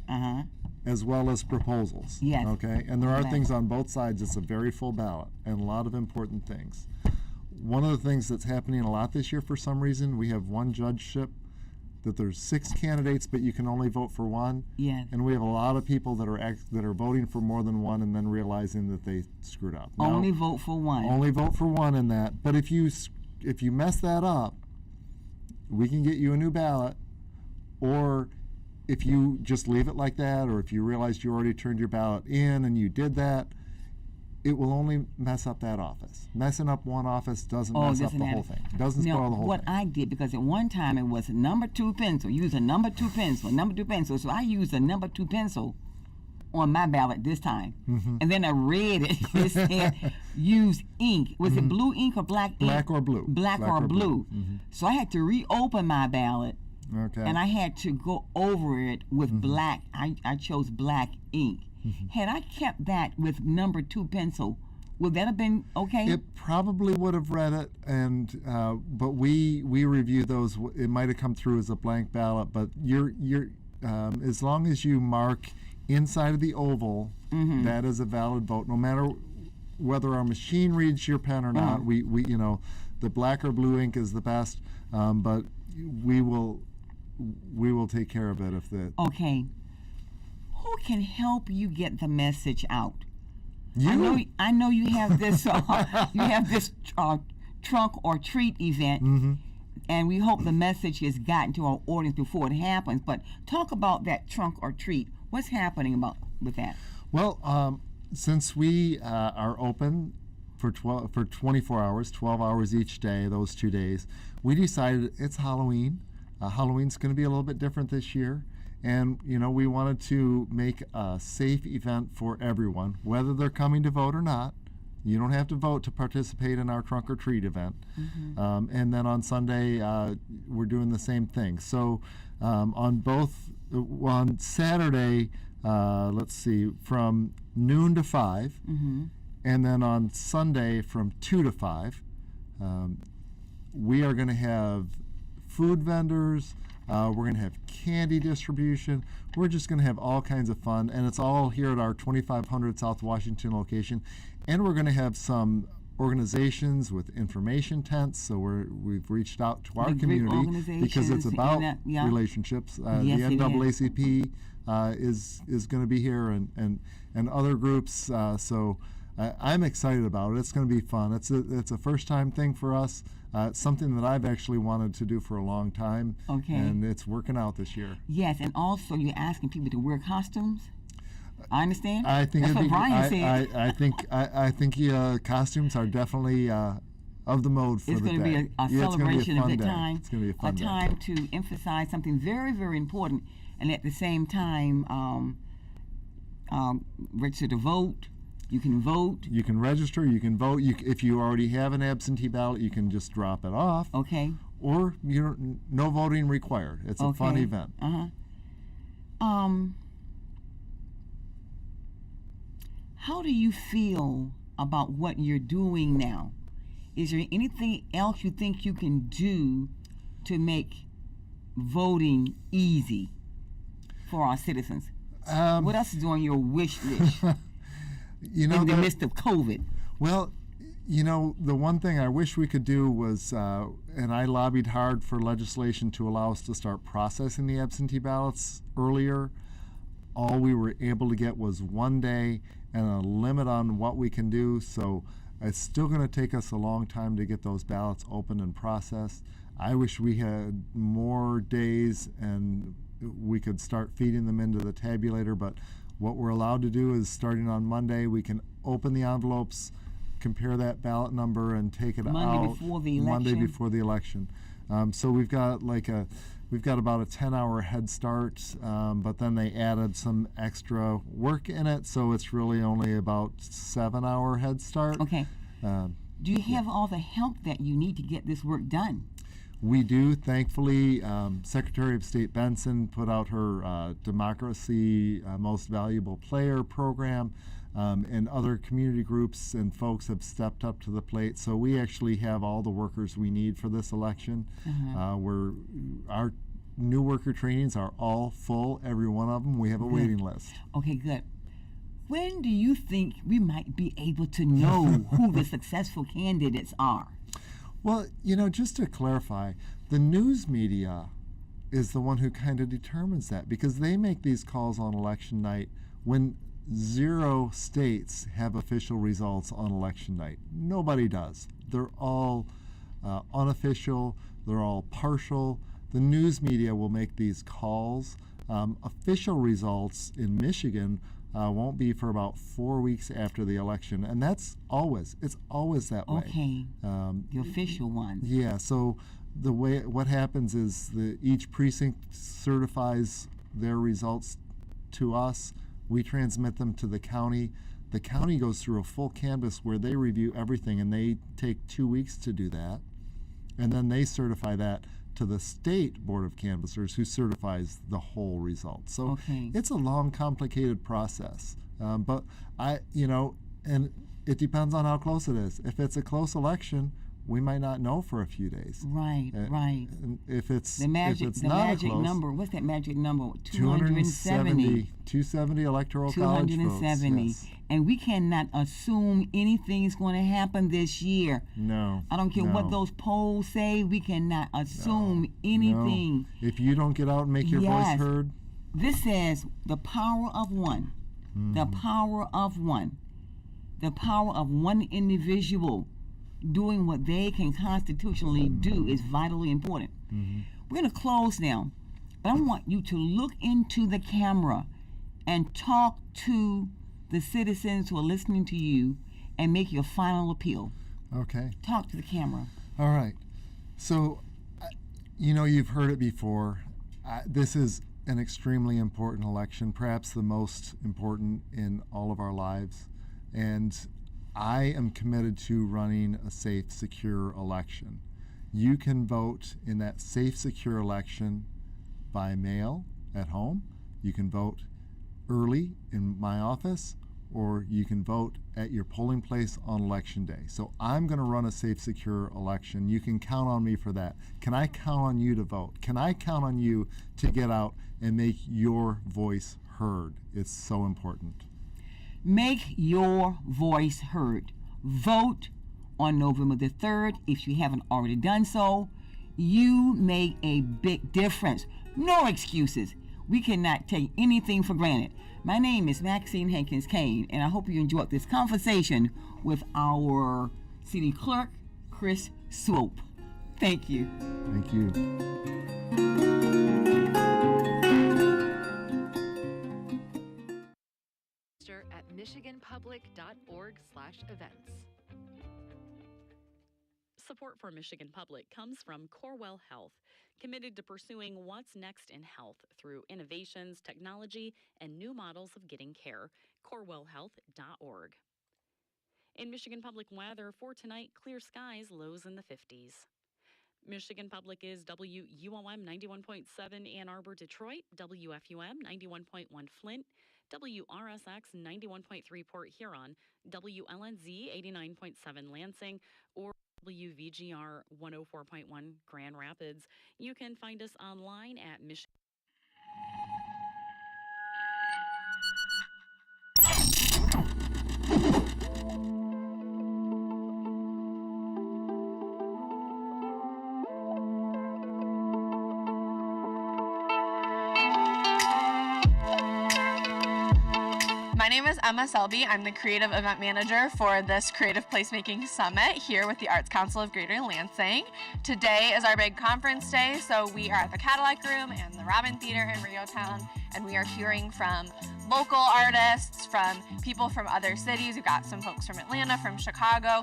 as well as proposals. Yes. Okay, and there are things on both sides. It's a very full ballot and a lot of important things. One of the things that's happening a lot this year for some reason, we have one judgeship that there's 6 candidates, but you can only vote for one. Yeah. And we have a lot of people that are voting for more than one and then realizing that they screwed up. Only vote for one. Only vote for one in that. But if you mess that up, we can get you a new ballot. Or if you just leave it like that, or if you realized you already turned your ballot in and you did that, it will only mess up that office. Messing up one office doesn't mess up the whole thing. It doesn't spoil the whole thing. What I did, because at one time it was number 2 pencil, use a number 2 pencil. So I used a number 2 pencil on my ballot this time. And then I read it. It said use ink. Was it blue ink or black ink? Black or blue. Black or blue. So I had to reopen my ballot. Okay. And I had to go over it with black. I chose black ink. Had I kept that with number 2 pencil would that have been okay? It probably would have read it, and but we review those. It might have come through as a blank ballot, but you're as long as you mark inside of the oval, that is a valid vote, no matter whether our machine reads your pen or not. We the black or blue ink is the best, but we will take care of it if the. Okay. Who can help you get the message out? You. I know you have this trunk or treat event, and we hope the message has gotten to our audience before it happens. But talk about that trunk or treat. What's happening with that? Well, since we are open for 24 hours, 12 hours each day, those 2 days, we decided it's Halloween. Halloween's going to be a little bit different this year. And, we wanted to make a safe event for everyone, whether they're coming to vote or not. You don't have to vote to participate in our trunk or treat event. And then on Sunday, we're doing the same thing. So on Saturday, let's see, from noon to 5, and then on Sunday from 2 to 5, we are going to have food vendors. We're going to have candy distribution. We're just going to have all kinds of fun, and it's all here at our 2500 South Washington location. And we're going to have some organizations with information tents. So we've reached out to our community because it's about relationships. Yes, the NAACP is going to be here, and other groups. So I'm excited about it. It's going to be fun. It's a first time thing for us. It's something that I've actually wanted to do for a long time, and it's working out this year. Yes, and also you're asking people to wear costumes. I understand. I think that's what Brian said. I think costumes are definitely of the mode for it's the day. It's going to be a celebration of the time. It's going to be a fun day. A time to emphasize something very, very important, and at the same time, register to vote. You can vote. You can register. You can vote. If you already have an absentee ballot, you can just drop it off. Okay. Or no voting required. It's a fun event. How do you feel about what you're doing now? Is there anything else you think you can do to make voting easy for our citizens? What else is on your wish list? In the midst of COVID? Well, the one thing I wish we could do was, and I lobbied hard for legislation to allow us to start processing the absentee ballots earlier. All we were able to get was 1 day and a limit on what we can do. So it's still going to take us a long time to get those ballots open and processed. I wish we had more days and we could start feeding them into the tabulator, but what we're allowed to do is, starting on Monday, we can open the envelopes, compare that ballot number, and take it Monday before the election. Monday before the election. So we've got about a 10-hour head start, but then they added some extra work in it, so it's really only about 7-hour head start. Okay. Do you have all the help that you need to get this work done? We do, thankfully. Secretary of State Benson put out her Democracy Most Valuable Player program, and other community groups and folks have stepped up to the plate. So we actually have all the workers we need for this election. Our new worker trainings are all full, every one of them. We have a waiting list. Okay, good. When do you think we might be able to know who the successful candidates are? Well, just to clarify, the news media is the one who kind of determines that, because they make these calls on election night when 0 states have official results on election night. Nobody does. They're all unofficial. They're all partial. The news media will make these calls. Official results in Michigan won't be for about 4 weeks after the election, and it's always that way. Okay. The official ones. Yeah. So what happens is each precinct certifies their results to us. We transmit them to the county. The county goes through a full canvass where they review everything, and they take 2 weeks to do that, and then they certify that to the state board of canvassers, who certifies the whole result. So it's a long, complicated process. But and it depends on how close it is. If it's a close election, we might not know for a few days. Right, right. And if it's magic, if it's the not magic a close, number. What's that magic number? 270. 270 electoral college votes. 270. Yes. And we cannot assume anything is going to happen this year. No. I don't care what those polls say. We cannot assume anything. No. If you don't get out and make your voice heard. This says the power of one. Mm-hmm. The power of one. The power of one individual doing what they can constitutionally do is vitally important. Mm-hmm. We're going to close now, but I want you to look into the camera and talk to the citizens who are listening to you and make your final appeal. Okay. Talk to the camera. All right. So, you've heard it before. This is an extremely important election, perhaps the most important in all of our lives. And I am committed to running a safe, secure election. You can vote in that safe, secure election by mail at home. You can vote early in my office, or you can vote at your polling place on election day. So I'm going to run a safe, secure election. You can count on me for that. Can I count on you to vote? Can I count on you to get out and make your voice heard? It's so important. Make your voice heard. Vote on November the 3rd if you haven't already done so. You make a big difference. No excuses. We cannot take anything for granted. My name is Maxine Hankins Kane, and I hope you enjoyed this conversation with our city clerk, Chris Swope. Thank you. Thank you. At michiganpublic.org/events. Support for Michigan Public comes from Corewell Health, committed to pursuing what's next in health through innovations, technology, and new models of getting care. CorewellHealth.org. In Michigan Public weather for tonight, clear skies, lows in the 50s. Michigan Public is WUOM 91.7 Ann Arbor, Detroit, WFUM 91.1 Flint, WRSX 91.3 Port Huron, WLNZ 89.7 Lansing, or WVGR 104.1 Grand Rapids. You can find us online at Michigan. My name is Emma Selby. I'm the creative event manager for this Creative Placemaking Summit here with the Arts Council of Greater Lansing. Today is our big conference day, so we are at the Cadillac Room and the Robin Theater in Riotown, and we are hearing from local artists, from people from other cities. We've got some folks from Atlanta, from Chicago,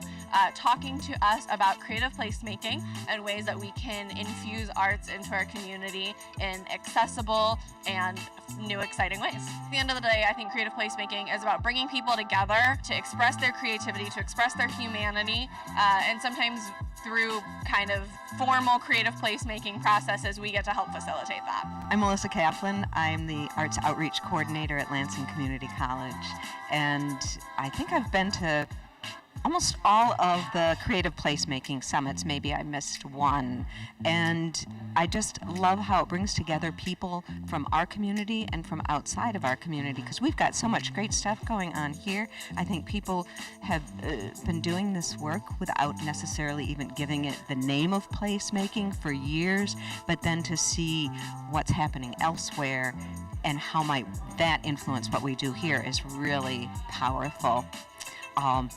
talking to us about creative placemaking and ways that we can infuse arts into our community in accessible and new, exciting ways. At the end of the day, I think creative placemaking is about bringing people together to express their creativity, to express their humanity, and sometimes through kind of formal creative placemaking processes, we get to help facilitate that. I'm Melissa Kaplan. I'm the Arts Outreach Coordinator at Lansing Community College, and I think I've been to almost all of the creative placemaking summits. Maybe I missed one, and I just love how it brings together people from our community and from outside of our community, because we've got so much great stuff going on here. I think people have been doing this work without necessarily even giving it the name of placemaking for years, but then to see what's happening elsewhere and how might that influence what we do here is really powerful.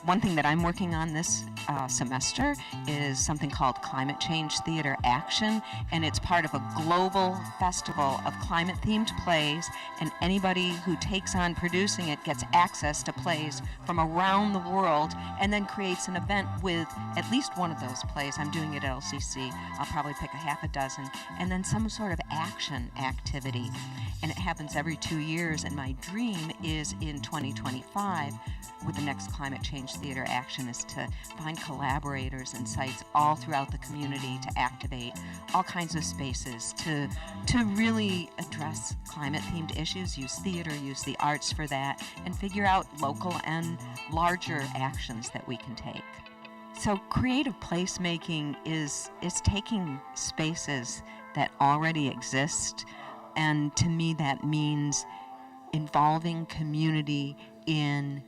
One thing that I'm working on this semester is something called Climate Change Theater Action, and it's part of a global festival of climate-themed plays, and anybody who takes on producing it gets access to plays from around the world and then creates an event with at least one of those plays. I'm doing it at LCC. I'll probably pick a half a dozen, and then some sort of action activity. And it happens every 2 years, and my dream is in 2025 with the next Climate climate change theater action is to find collaborators and sites all throughout the community to activate all kinds of spaces to really address climate-themed issues, use theater, use the arts for that, and figure out local and larger actions that we can take. So creative placemaking is taking spaces that already exist, and to me that means involving community in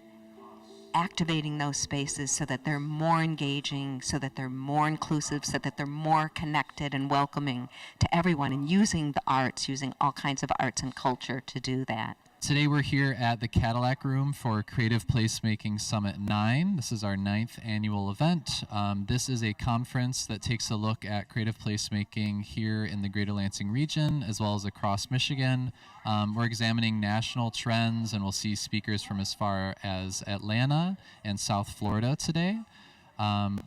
activating those spaces so that they're more engaging, so that they're more inclusive, so that they're more connected and welcoming to everyone, and using the arts, using all kinds of arts and culture to do that. Today we're here at the Cadillac Room for Creative Placemaking Summit 9. This is our 9th annual event. This is a conference that takes a look at creative placemaking here in the Greater Lansing region as well as across Michigan. We're examining national trends, and we'll see speakers from as far as Atlanta and South Florida today.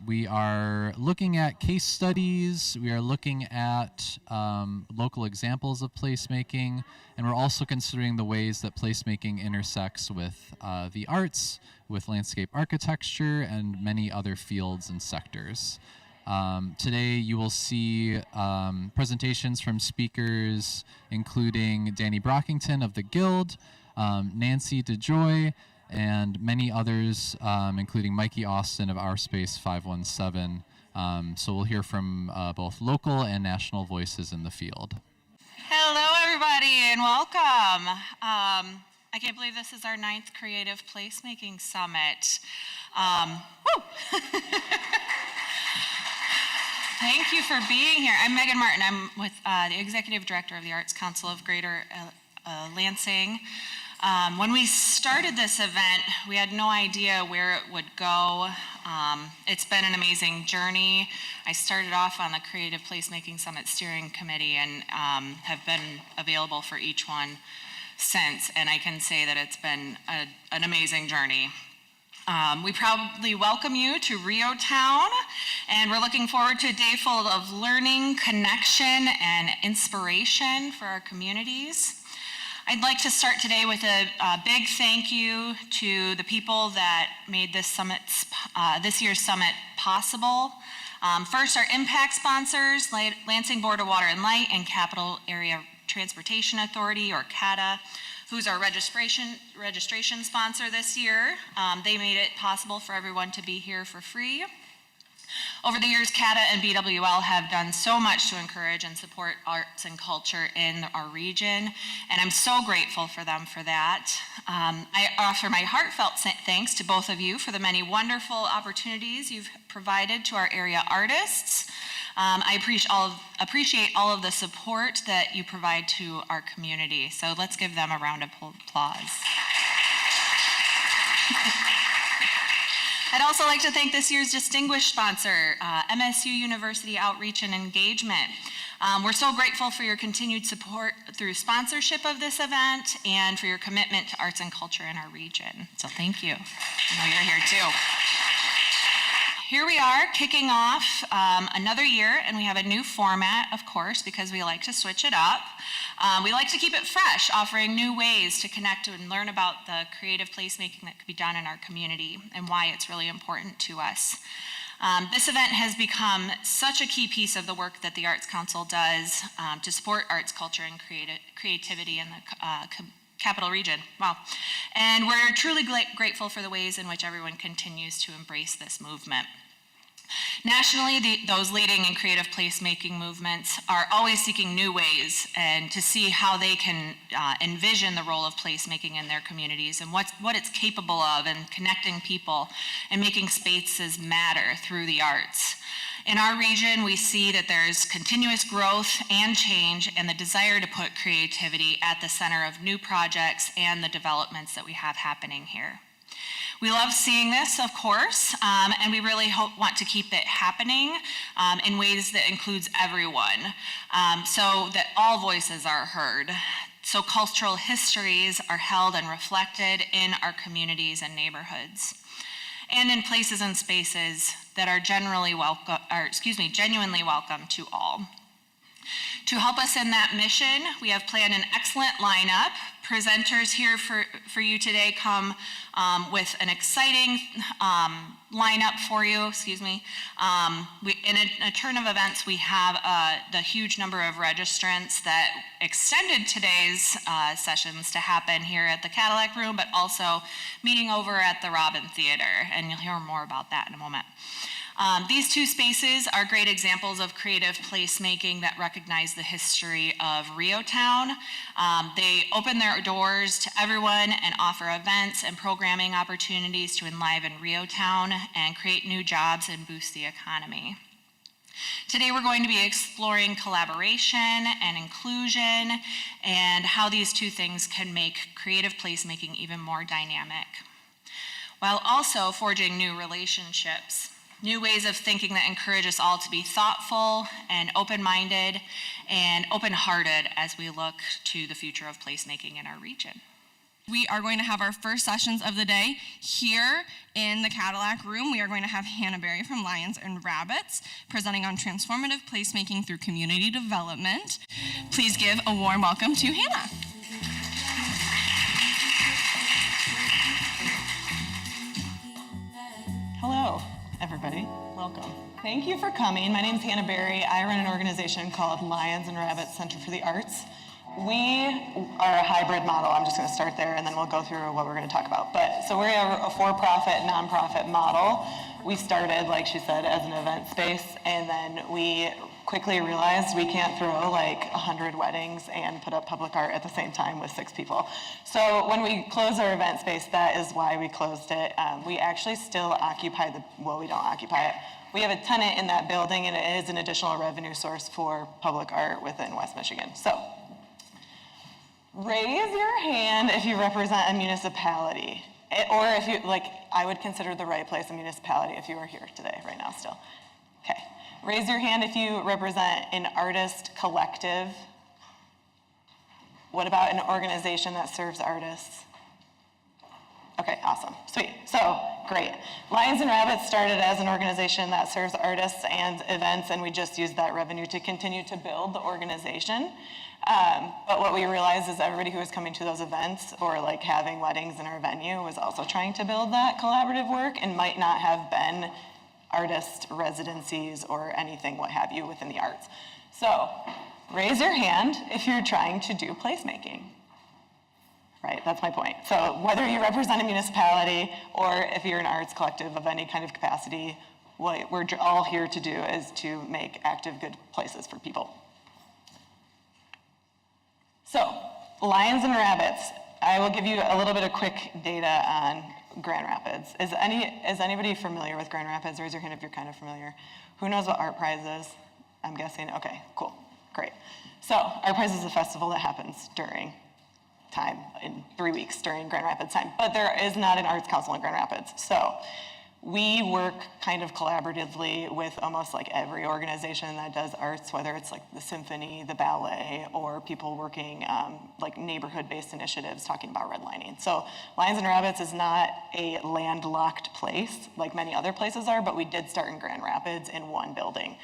We are looking at case studies, we are looking at local examples of placemaking, and we're also considering the ways that placemaking intersects with the arts, with landscape architecture, and many other fields and sectors. Today you will see presentations from speakers including Danny Brockington of the Guild, Nancy DeJoy, and many others, including Mikey Austin of Our Space 517. So we'll hear from both local and national voices in the field. Hello, everybody, and welcome. I can't believe this is our 9th Creative Placemaking Summit. Woo! Thank you for being here. I'm Megan Martin. I'm with the Executive Director of the Arts Council of Greater Lansing. When we started this event, we had no idea where it would go. It's been an amazing journey. I started off on the Creative Placemaking Summit Steering Committee and have been available for each one since, and I can say that it's been an amazing journey. We proudly welcome you to Rio Town, and we're looking forward to a day full of learning, connection, and inspiration for our communities. I'd like to start today with a big thank you to the people that made this year's summit possible. First, our impact sponsors, Lansing Board of Water and Light and Capital Area Transportation Authority, or CATA, who's our registration sponsor this year. They made it possible for everyone to be here for free. Over the years, CATA and BWL have done so much to encourage and support arts and culture in our region, and I'm so grateful for them for that. I offer my heartfelt thanks to both of you for the many wonderful opportunities you've provided to our area artists. I appreciate all of the support that you provide to our community, so let's give them a round of applause. I'd also like to thank this year's distinguished sponsor, MSU University Outreach and Engagement. We're so grateful for your continued support through sponsorship of this event and for your commitment to arts and culture in our region. So thank you. I know you're here too. Here we are, kicking off another year, and we have a new format, of course, because we like to switch it up. We like to keep it fresh, offering new ways to connect and learn about the creative placemaking that could be done in our community and why it's really important to us. This event has become such a key piece of the work that the Arts Council does to support arts, culture, and creativity in the Capital Region. Wow. And we're truly grateful for the ways in which everyone continues to embrace this movement. Nationally, those leading in creative placemaking movements are always seeking new ways and to see how they can envision the role of placemaking in their communities and what it's capable of, and connecting people and making spaces matter through the arts. In our region, we see that there's continuous growth and change and the desire to put creativity at the center of new projects and the developments that we have happening here. We love seeing this, of course, and we really want to keep it happening in ways that includes everyone, so that all voices are heard. So cultural histories are held and reflected in our communities and neighborhoods, and in places and spaces that are genuinely welcome to all. To help us in that mission, we have planned an excellent lineup. Presenters here for you today come with an exciting lineup for you, in a turn of events, we have the huge number of registrants that extended today's sessions to happen here at the Cadillac Room, but also meeting over at the Robin Theater, and you'll hear more about that in a moment. These two spaces are great examples of creative placemaking that recognize the history of Reotown. They open their doors to everyone and offer events and programming opportunities to enliven Reotown and create new jobs and boost the economy. Today we're going to be exploring collaboration and inclusion and how these two things can make creative placemaking even more dynamic, while also forging new relationships. New ways of thinking that encourage us all to be thoughtful and open-minded and open-hearted as we look to the future of placemaking in our region. We are going to have our first sessions of the day here in the Cadillac Room. We are going to have Hannah Berry from Lions and Rabbits presenting on transformative placemaking through community development. Please give a warm welcome to Hannah. Hello, everybody. Welcome. Thank you for coming. My name is Hannah Berry. I run an organization called Lions and Rabbits Center for the Arts. We are a hybrid model. I'm just going to start there, and then we'll go through what we're going to talk about. So we are a for-profit, nonprofit model. We started, like she said, as an event space, and then we quickly realized we can't throw like 100 weddings and put up public art at the same time with 6 people. So when we closed our event space, that is why we closed it. We actually still occupy we don't occupy it. We have a tenant in that building, and it is an additional revenue source for public art within West Michigan. So raise your hand if you represent a municipality, or if you, I would consider the right place a municipality if you are here today, right now still. Okay. Raise your hand if you represent an artist collective. What about an organization that serves artists? Okay, awesome, sweet. So, great. Lions and Rabbits started as an organization that serves artists and events, and we just used that revenue to continue to build the organization. But what we realized is everybody who was coming to those events or like having weddings in our venue was also trying to build that collaborative work and might not have been artist residencies or anything, what have you, within the arts. So raise your hand if you're trying to do placemaking. Right, that's my point. So whether you represent a municipality or if you're an arts collective of any kind of capacity, what we're all here to do is to make active, good places for people. So, Lions and Rabbits, I will give you a little bit of quick data on Grand Rapids. Is anybody familiar with Grand Rapids? Raise your hand if you're kind of familiar. Who knows what Art Prize is? I'm guessing. Okay, cool, great. So, Art Prize is a festival that happens during time, in 3 weeks during Grand Rapids time, but there is not an arts council in Grand Rapids. So, we work kind of collaboratively with almost like every organization that does arts, whether it's like the symphony, the ballet, or people working like neighborhood-based initiatives talking about redlining. So Lions and Rabbits is not a landlocked place like many other places are, but we did start in Grand Rapids in one building.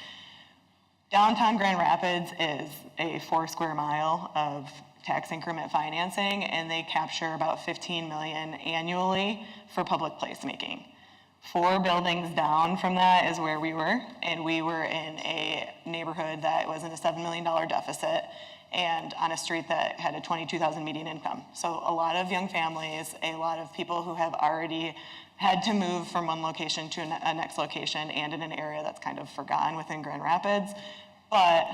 Downtown Grand Rapids is a 4 square mile of tax increment financing, and they capture about $15 million annually for public placemaking. 4 buildings down from that is where we were, and we were in a neighborhood that was in a $7 million deficit and on a street that had a $22,000 median income. So a lot of young families, a lot of people who have already had to move from one location to a next location and in an area that's kind of forgotten within Grand Rapids, but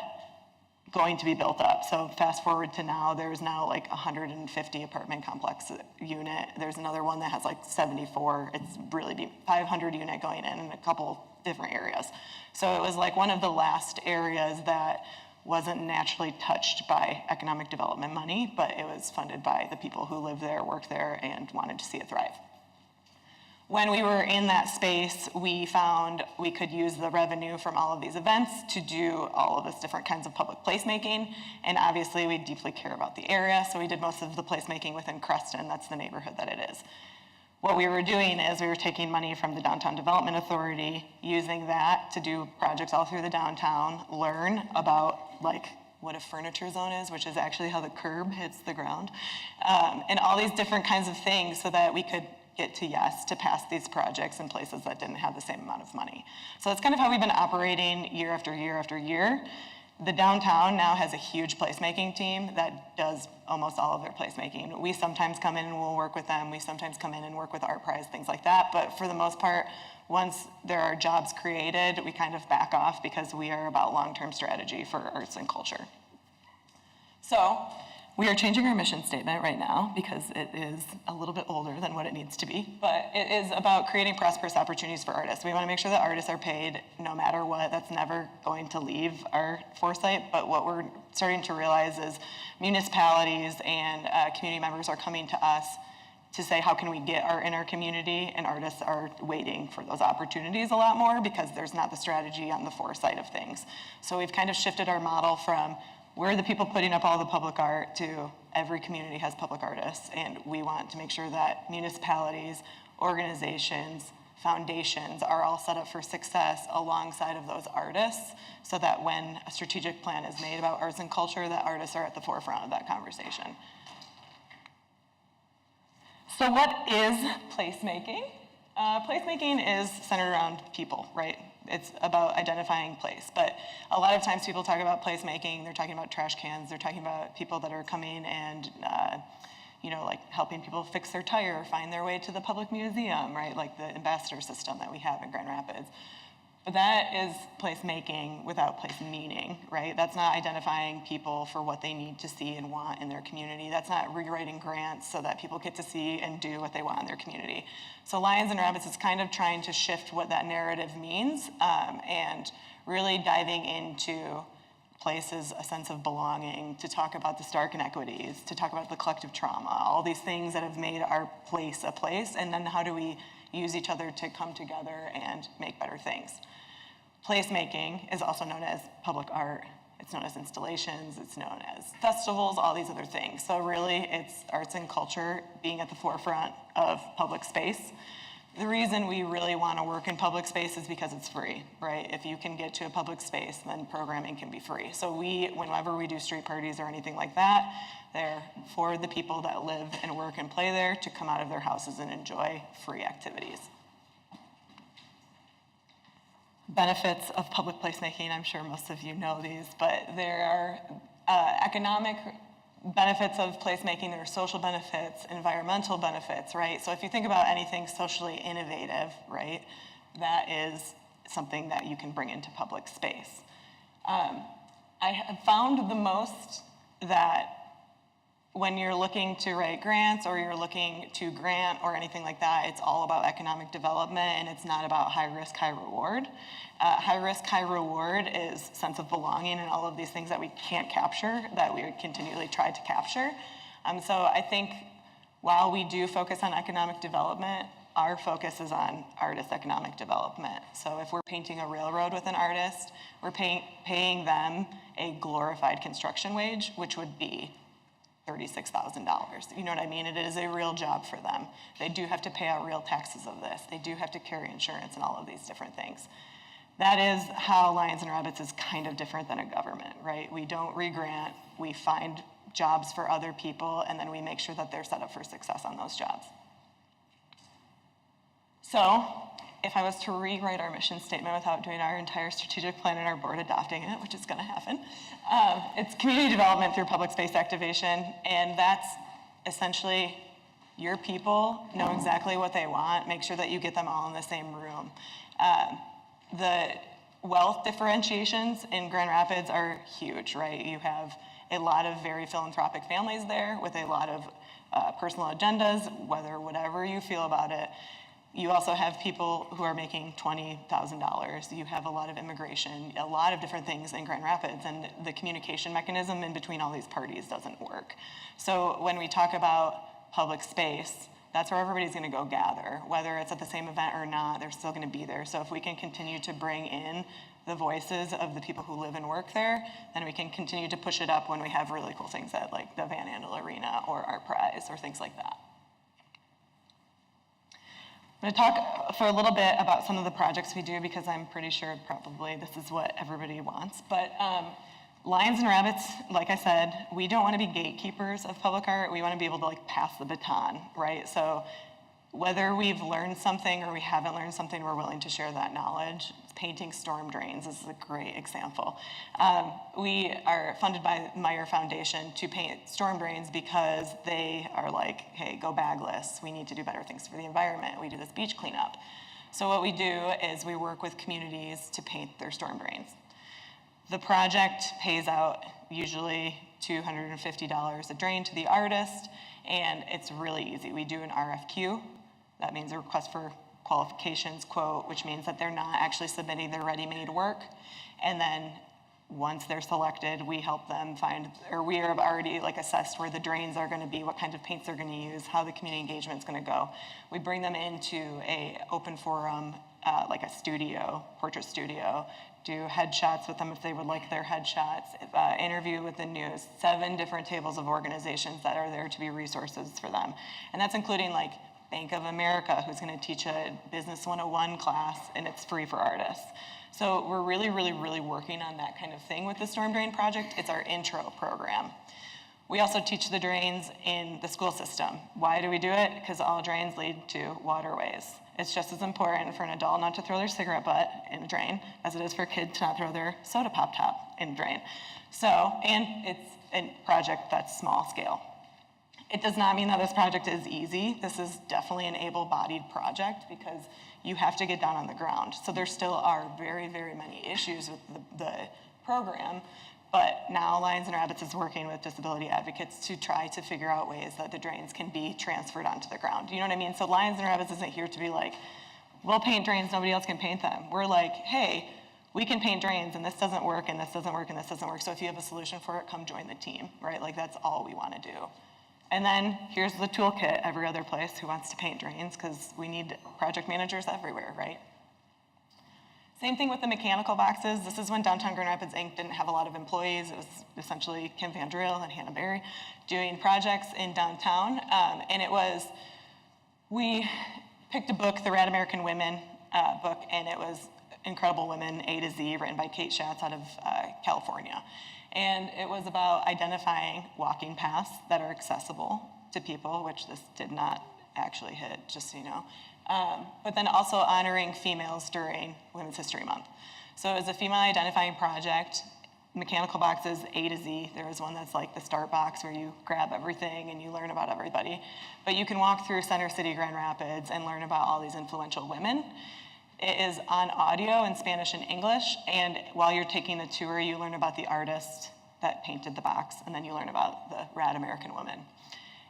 going to be built up. So fast forward to now, there's now like 150 apartment complex unit. There's another one that has like 74. It's really deep, 500 unit going in a couple different areas. So it was like one of the last areas that wasn't naturally touched by economic development money, but it was funded by the people who lived there, worked there, and wanted to see it thrive. When we were in that space, we found we could use the revenue from all of these events to do all of this different kinds of public placemaking. And obviously, we deeply care about the area, so we did most of the placemaking within Creston. That's the neighborhood that it is. What we were doing is we were taking money from the Downtown Development Authority, using that to do projects all through the downtown, learn about like what a furniture zone is, which is actually how the curb hits the ground, and all these different kinds of things so that we could get to yes to pass these projects in places that didn't have the same amount of money. So that's kind of how we've been operating year after year after year. The downtown now has a huge placemaking team that does almost all of their placemaking. We sometimes come in and we'll work with them. We sometimes come in and work with Art Prize, things like that. But for the most part, once there are jobs created, we kind of back off because we are about long-term strategy for arts and culture. So we are changing our mission statement right now because it is a little bit older than what it needs to be, but it is about creating prosperous opportunities for artists. We want to make sure that artists are paid no matter what. That's never going to leave our foresight, but what we're starting to realize is municipalities and community members are coming to us to say, how can we get art in our community? And artists are waiting for those opportunities a lot more because there's not the strategy on the foresight of things. So we've kind of shifted our model from we're the people putting up all the public art to every community has public artists, and we want to make sure that municipalities, organizations, foundations are all set up for success alongside of those artists so that when a strategic plan is made about arts and culture, that artists are at the forefront of that conversation. So what is placemaking? Placemaking is centered around people, right? It's about identifying place. But a lot of times people talk about placemaking, they're talking about trash cans, they're talking about people that are coming and, like helping people fix their tire or find their way to the public museum, right? Like the ambassador system that we have in Grand Rapids. But that is placemaking without place meaning, right? That's not identifying people for what they need to see and want in their community. That's not rewriting grants so that people get to see and do what they want in their community. So Lions and Rabbits is kind of trying to shift what that narrative means and really diving into places, a sense of belonging, to talk about the stark inequities, to talk about the collective trauma, all these things that have made our place a place, and then how do we use each other to come together and make better things. Placemaking is also known as public art. It's known as installations, it's known as festivals, all these other things. So really, it's arts and culture being at the forefront of public space. The reason we really want to work in public space is because it's free, right? If you can get to a public space, then programming can be free. So whenever we do street parties or anything like that, they're for the people that live and work and play there to come out of their houses and enjoy free activities. Benefits of public placemaking, I'm sure most of you know these, but there are economic benefits of placemaking, there are social benefits, environmental benefits, right? So if you think about anything socially innovative, right, that is something that you can bring into public space. I have found the most that when you're looking to write grants or you're looking to grant or anything like that, it's all about economic development and it's not about high risk, high reward. High risk, high reward is sense of belonging and all of these things that we can't capture, that we continually try to capture. So I think while we do focus on economic development, our focus is on artist economic development. So if we're painting a railroad with an artist, we're paying them a glorified construction wage, which would be $36,000. You know what I mean? It is a real job for them. They do have to pay out real taxes of this. They do have to carry insurance and all of these different things. That is how Lions and Rabbits is kind of different than a government, right? We don't re-grant, we find jobs for other people, and then we make sure that they're set up for success on those jobs. So, if I was to rewrite our mission statement without doing our entire strategic plan and our board adopting it, which is going to happen, it's community development through public space activation, and that's essentially your people know exactly what they want, make sure that you get them all in the same room. The wealth differentiations in Grand Rapids are huge, right? You have a lot of very philanthropic families there with a lot of personal agendas, whatever you feel about it. You also have people who are making $20,000. You have a lot of immigration, a lot of different things in Grand Rapids, and the communication mechanism in between all these parties doesn't work. So when we talk about public space, that's where everybody's going to go gather. Whether it's at the same event or not, they're still going to be there. So if we can continue to bring in the voices of the people who live and work there, then we can continue to push it up when we have really cool things at like the Van Andel Arena or Art Prize or things like that. I'm going to talk for a little bit about some of the projects we do because I'm pretty sure probably this is what everybody wants. But Lions and rabbits, like I said, we don't want to be gatekeepers of public art. We want to be able to like pass the baton, right? So whether we've learned something or we haven't learned something, we're willing to share that knowledge. Painting storm drains is a great example. We are funded by Meyer Foundation to paint storm drains because they are like, hey, go bagless. We need to do better things for the environment. We do this beach cleanup. So what we do is we work with communities to paint their storm drains. The project pays out usually $250 a drain to the artist, and it's really easy. We do an RFQ. That means a request for qualifications quote, which means that they're not actually submitting their ready-made work. And then once they're selected, we help them find, or we have already like assessed where the drains are going to be, what kind of paints they're going to use, how the community engagement is going to go. We bring them into a open forum, like a studio, portrait studio, do headshots with them if they would like their headshots, interview with the news, 7 different tables of organizations that are there to be resources for them. And that's including like Bank of America, who's going to teach a Business 101 class, and it's free for artists. So we're really, really, really working on that kind of thing with the Storm Drain Project. It's our intro program. We also teach the drains in the school system. Why do we do it? Because all drains lead to waterways. It's just as important for an adult not to throw their cigarette butt in a drain as it is for a kid to not throw their soda pop top in a drain. So, and it's a project that's small scale. It does not mean that this project is easy. This is definitely an able-bodied project because you have to get down on the ground. So there still are very, very many issues with the program, but now Lions and Rabbits is working with disability advocates to try to figure out ways that the drains can be transferred onto the ground. You know what I mean? So Lions and Rabbits isn't here to be like, we'll paint drains, nobody else can paint them. We're like, hey, we can paint drains and this doesn't work and this doesn't work and this doesn't work. So if you have a solution for it, come join the team, right? Like that's all we want to do. And then here's the toolkit every other place who wants to paint drains because we need project managers everywhere, right? Same thing with the mechanical boxes. This is when Downtown Grand Rapids Inc. didn't have a lot of employees. It was essentially Kim Van Drill and Hannah Berry doing projects in downtown. And it was, we picked a book, the Rad American Women book, and it was Incredible Women, A to Z, written by Kate Schatz out of California. And it was about identifying walking paths that are accessible to people, which this did not actually hit, just so you know. But then also honoring females during Women's History Month. So it was a female identifying project, mechanical boxes A to Z. There was one that's like the start box where you grab everything and you learn about everybody. But you can walk through Center City, Grand Rapids and learn about all these influential women. It is on audio in Spanish and English, and while you're taking the tour, you learn about the artist that painted the box, and then you learn about the Rad American Woman.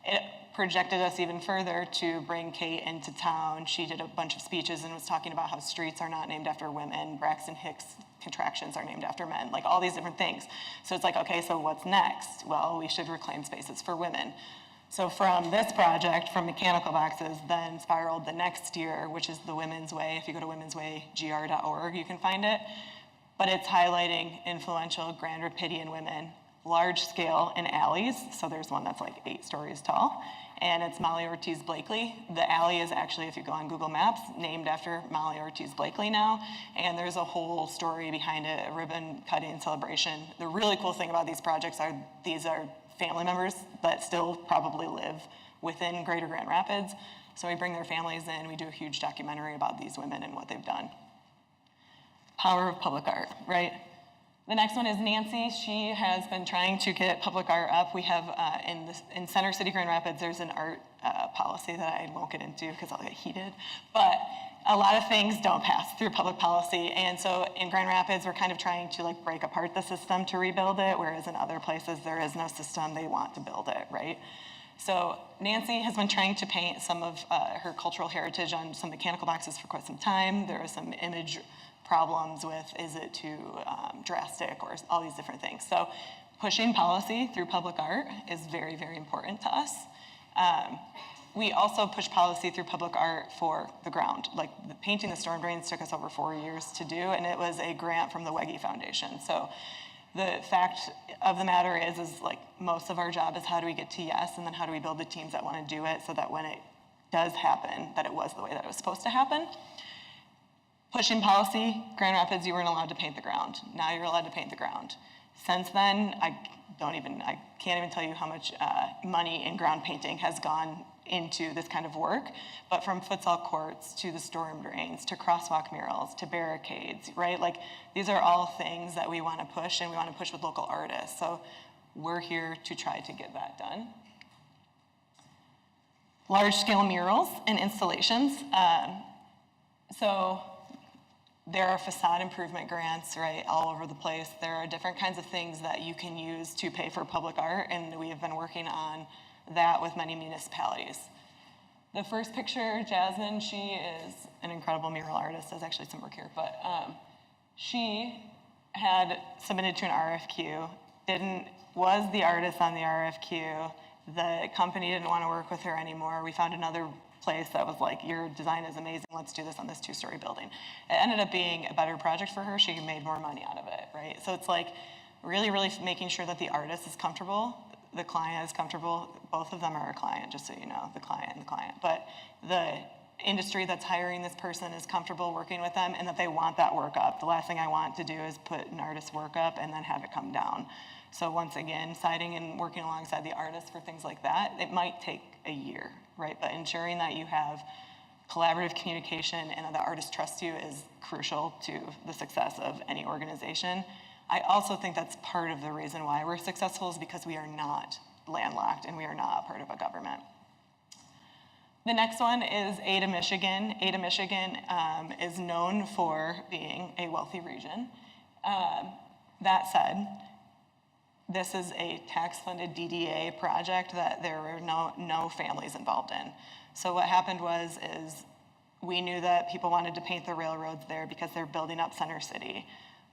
It projected us even further to bring Kate into town. She did a bunch of speeches and was talking about how streets are not named after women, Braxton Hicks contractions are named after men, like all these different things. So it's like, okay, so what's next? Well, we should reclaim spaces for women. So from this project, from mechanical boxes, then spiraled the next year, which is the Women's Way. If you go to womenswaygr.org, you can find it. But it's highlighting influential Grand Rapidian women, large scale in alleys. So there's one that's like 8 stories tall, and it's Molly Ortiz Blakely. The alley is actually, if you go on Google Maps, named after Molly Ortiz Blakely now. And there's a whole story behind it, a ribbon cutting celebration. The really cool thing about these projects are these are family members that still probably live within Greater Grand Rapids. So we bring their families in, we do a huge documentary about these women and what they've done. Power of public art, right? The next one is Nancy. She has been trying to get public art up. We have, in Center City, Grand Rapids, there's an art policy that I won't get into because I'll get heated. But a lot of things don't pass through public policy. And so in Grand Rapids, we're kind of trying to like break apart the system to rebuild it, whereas in other places, there is no system, they want to build it, right? So Nancy has been trying to paint some of her cultural heritage on some mechanical boxes for quite some time. There are some image problems with, is it too drastic, or all these different things. So pushing policy through public art is very, very important to us. We also push policy through public art for the ground. Like painting the storm drains took us over 4 years to do, and it was a grant from the Wegge Foundation. So the fact of the matter is like most of our job is how do we get to yes, and then how do we build the teams that want to do it so that when it does happen, that it was the way that it was supposed to happen. Pushing policy, Grand Rapids, you weren't allowed to paint the ground. Now you're allowed to paint the ground. Since then, I can't even tell you how much money in ground painting has gone into this kind of work, but from futsal courts to the storm drains to crosswalk murals to barricades, right? Like, these are all things that we want to push, and we want to push with local artists. So we're here to try to get that done. Large-scale murals and installations. So there are facade improvement grants, right, all over the place. There are different kinds of things that you can use to pay for public art, and we have been working on that with many municipalities. The first picture, Jasmine, she is an incredible mural artist. There's actually some work here, but she had submitted to an RFQ, was the artist on the RFQ. The company didn't want to work with her anymore. We found another place that was like, your design is amazing, let's do this on this 2-story building. It ended up being a better project for her. She made more money out of it, right? So it's like really, really making sure that the artist is comfortable, the client is comfortable. Both of them are a client, just so you know, the client and the client. But the industry that's hiring this person is comfortable working with them, and that they want that work up. The last thing I want to do is put an artist's work up and then have it come down. So once again, siding and working alongside the artist for things like that, it might take a year, right? But ensuring that you have collaborative communication and that the artist trusts you is crucial to the success of any organization. I also think that's part of the reason why we're successful, is because we are not landlocked and we are not part of a government. The next one is Ada, Michigan. Ada, Michigan is known for being a wealthy region. That said, this is a tax-funded DDA project that there were no families involved in. So what happened is we knew that people wanted to paint the railroads there because they're building up Center City.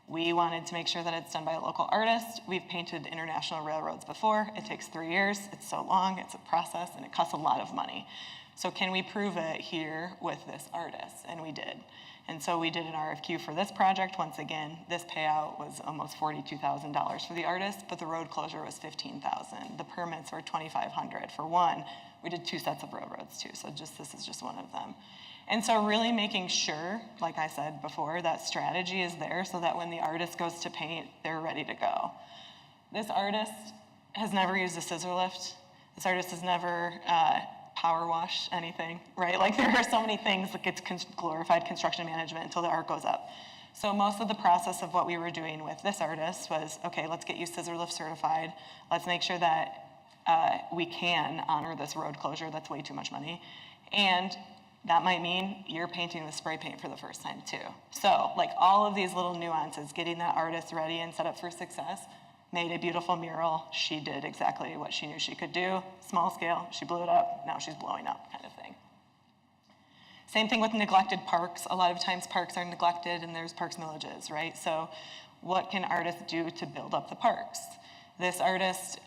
We wanted to make sure that it's done by a local artist. We've painted international railroads before. It takes 3 years. It's so long. It's a process, and it costs a lot of money. So can we prove it here with this artist? And we did. And so we did an RFQ for this project. Once again, this payout was almost $42,000 for the artist, but the road closure was $15,000. The permits were $2,500 for one. We did 2 sets of railroads too, so this is just one of them. And so really making sure, like I said before, that strategy is there so that when the artist goes to paint, they're ready to go. This artist has never used a scissor lift. This artist has never power wash anything, right? Like, there are so many things that gets glorified construction management until the art goes up. So most of the process of what we were doing with this artist was, okay, let's get you scissor lift certified. Let's make sure that we can honor this road closure. That's way too much money. And that might mean you're painting with spray paint for the first time too. So like all of these little nuances, getting that artist ready and set up for success, made a beautiful mural. She did exactly what she knew she could do. Small scale, she blew it up, now she's blowing up, kind of thing. Same thing with neglected parks. A lot of times parks are neglected and there's parks villages, right? So what can artists do to build up the parks? This artist,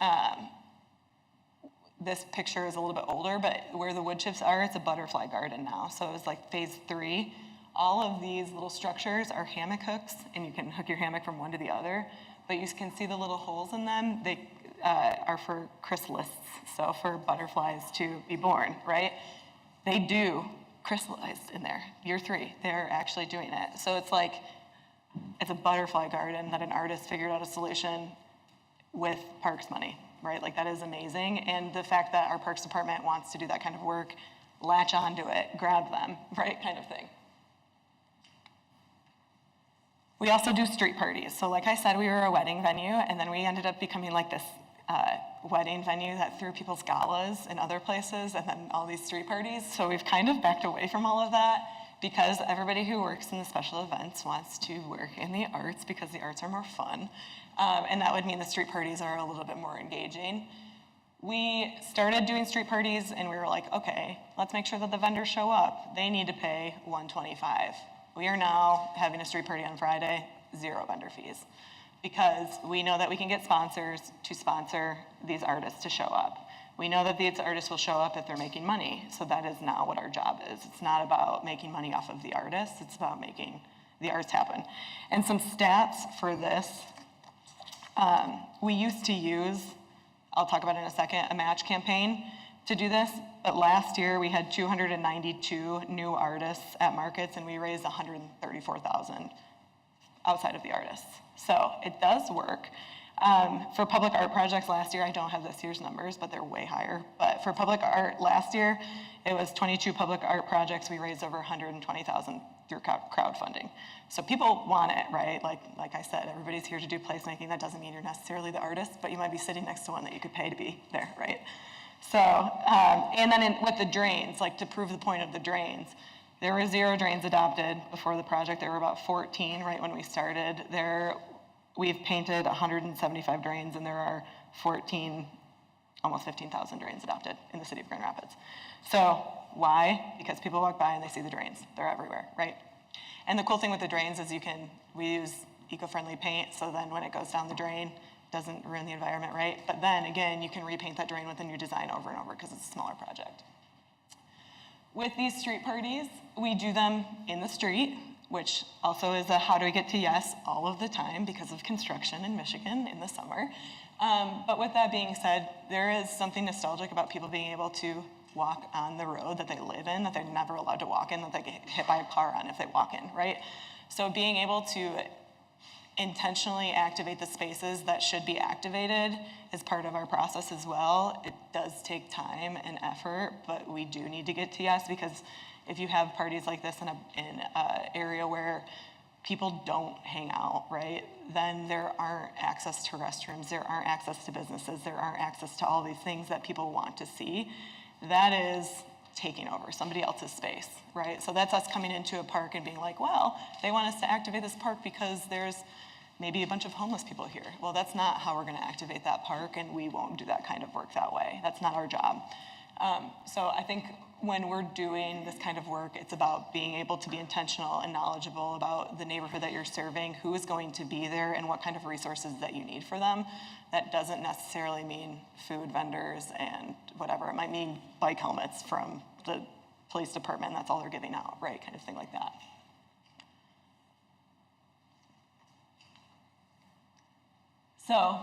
this picture is a little bit older, but where the wood chips are, it's a butterfly garden now. So it was like phase 3. All of these little structures are hammock hooks, and you can hook your hammock from one to the other, but you can see the little holes in them. They are for chrysalises, so for butterflies to be born, right? They do crystallize in there. Year 3, they're actually doing it. So it's like, it's a butterfly garden that an artist figured out a solution with parks money, right? Like, that is amazing. And the fact that our parks department wants to do that kind of work, latch onto it, grab them, right, kind of thing. We also do street parties. So like I said, we were a wedding venue, and then we ended up becoming like this wedding venue that threw people's galas in other places, and then all these street parties. So we've kind of backed away from all of that, because everybody who works in the special events wants to work in the arts, because the arts are more fun. And that would mean the street parties are a little bit more engaging. We started doing street parties, and we were like, okay, let's make sure that the vendors show up. They need to pay $125. We are now having a street party on Friday, 0 vendor fees, because we know that we can get sponsors to sponsor these artists to show up. We know that these artists will show up if they're making money, so that is not what our job is. It's not about making money off of the artists, it's about making the arts happen. And some stats for this, we used to use, I'll talk about it in a second, a match campaign to do this, but last year we had 292 new artists at markets, and we raised $134,000 outside of the artists. So it does work. For public art projects last year, I don't have this year's numbers, but they're way higher. But for public art last year, it was 22 public art projects. We raised over 120,000 through crowdfunding. So people want it, right? Like I said, everybody's here to do placemaking. That doesn't mean you're necessarily the artist, but you might be sitting next to one that you could pay to be there, right? So, and then with the drains, like to prove the point of the drains, there were 0 drains adopted before the project. There were about 14 right when we started. We've painted 175 drains, and there are 14, almost 15,000 drains adopted in the city of Grand Rapids. So why? Because people walk by and they see the drains. They're everywhere, right? And the cool thing with the drains is we use eco-friendly paint, so then when it goes down the drain, it doesn't ruin the environment, right? But then again, you can repaint that drain with a new design over and over because it's a smaller project. With these street parties, we do them in the street, which also is a how do we get to yes all of the time because of construction in Michigan in the summer. But with that being said, there is something nostalgic about people being able to walk on the road that they live in, that they're never allowed to walk in, that they get hit by a car on if they walk in, right? So being able to intentionally activate the spaces that should be activated is part of our process as well. It does take time and effort, but we do need to get to yes, because if you have parties like this in an area where people don't hang out, right, then there aren't access to restrooms, there aren't access to businesses, there aren't access to all these things that people want to see. That is taking over somebody else's space, right? So that's us coming into a park and being like, well, they want us to activate this park because there's maybe a bunch of homeless people here. Well, that's not how we're gonna activate that park, and we won't do that kind of work that way. That's not our job. So I think when we're doing this kind of work, it's about being able to be intentional and knowledgeable about the neighborhood that you're serving, who is going to be there, and what kind of resources that you need for them. That doesn't necessarily mean food vendors and whatever. It might mean bike helmets from the police department. That's all they're giving out, right? Kind of thing like that. So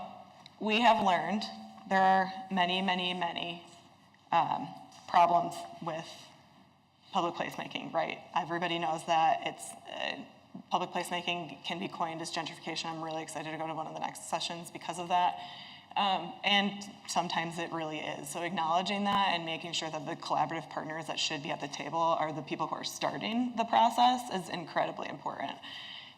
we have learned there are many, many, many problems with public placemaking, right? Everybody knows that it's public placemaking can be coined as gentrification. I'm really excited to go to one of the next sessions because of that. And sometimes it really is. So acknowledging that and making sure that the collaborative partners that should be at the table are the people who are starting the process is incredibly important.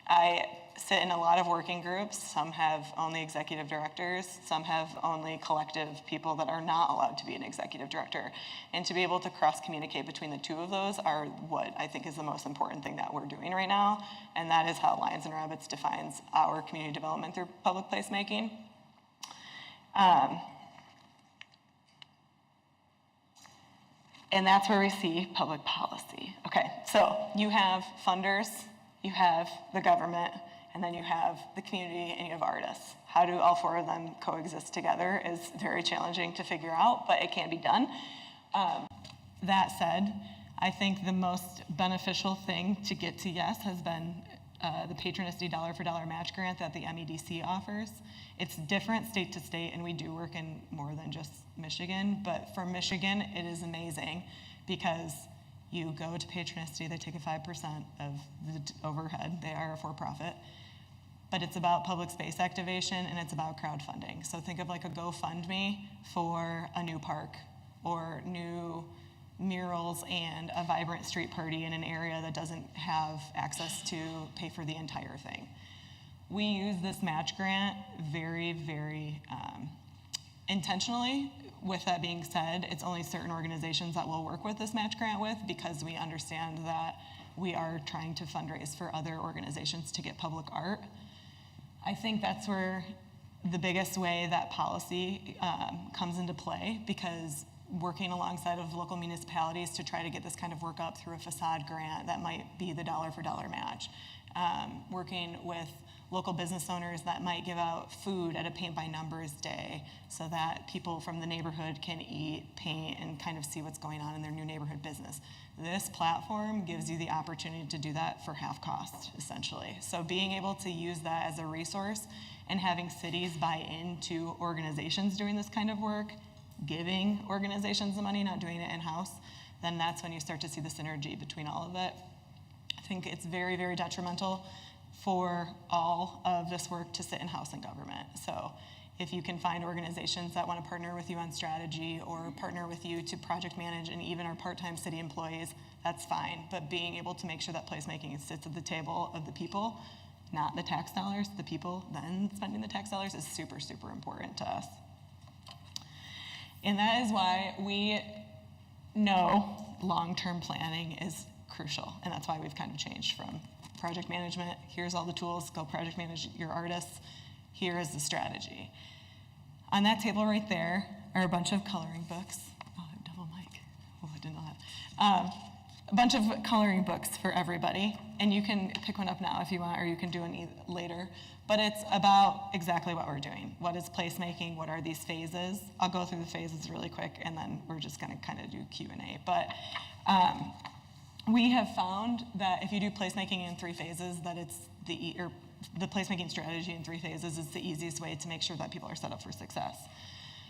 I sit in a lot of working groups. Some have only executive directors. Some have only collective people that are not allowed to be an executive director. And to be able to cross-communicate between the two of those are what I think is the most important thing that we're doing right now. And that is how Lions and Rabbits defines our community development through public placemaking. And that's where we see public policy. Okay, so you have funders, you have the government, and then you have the community and you have artists. How do all 4 of them coexist together is very challenging to figure out, but it can be done. That said, I think the most beneficial thing to get to yes has been the Patronicity dollar for dollar match grant that the MEDC offers. It's different state to state, and we do work in more than just Michigan, but for Michigan, it is amazing because you go to Patronicity, they take a 5% of the overhead, they are a for-profit, but it's about public space activation and it's about crowdfunding. So think of like a GoFundMe for a new park or new murals and a vibrant street party in an area that doesn't have access to pay for the entire thing. We use this match grant very, very intentionally. With that being said, it's only certain organizations that we'll work with this match grant with because we understand that we are trying to fundraise for other organizations to get public art. I think that's where the biggest way that policy comes into play, because working alongside of local municipalities to try to get this kind of work up through a facade grant that might be the dollar for dollar match. Working with local business owners that might give out food at a paint by numbers day so that people from the neighborhood can eat, paint, and kind of see what's going on in their new neighborhood business. This platform gives you the opportunity to do that for half cost, essentially. So being able to use that as a resource and having cities buy into organizations doing this kind of work, giving organizations the money, not doing it in-house, then that's when you start to see the synergy between all of it. I think it's very, very detrimental for all of this work to sit in House and government. So if you can find organizations that want to partner with you on strategy or partner with you to project manage and even our part-time city employees, that's fine. But being able to make sure that placemaking sits at the table of the people, not the tax dollars, the people then spending the tax dollars, is super, super important to us. And that is why we know long-term planning is crucial. And that's why we've kind of changed from project management, here's all the tools, go project manage your artists, here is the strategy. On that table right there are a bunch of coloring books. Oh, I have double mic. Oh, I didn't know that. A bunch of coloring books for everybody. And you can pick one up now if you want, or you can do one later. But it's about exactly what we're doing. What is placemaking? What are these phases? I'll go through the phases really quick, and then we're just going to kind of do Q&A. But we have found that if you do placemaking in 3 phases, that it's the placemaking strategy in 3 phases is the easiest way to make sure that people are set up for success.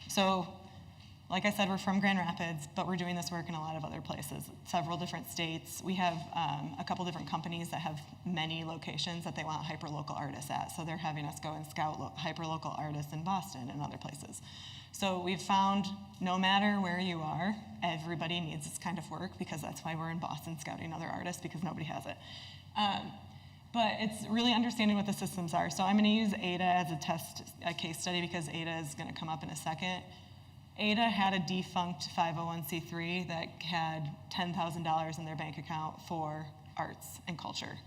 So, like I said, we're from Grand Rapids, but we're doing this work in a lot of other places, several different states. We have a couple different companies that have many locations that they want hyperlocal artists at. So they're having us go and scout hyperlocal artists in Boston and other places. So we've found no matter where you are, everybody needs this kind of work, because that's why we're in Boston scouting other artists, because nobody has it. But it's really understanding what the systems are. So I'm going to use ADA as a case study, because ADA is going to come up in a second. ADA had a defunct 501c3 that had $10,000 in their bank account for arts and culture.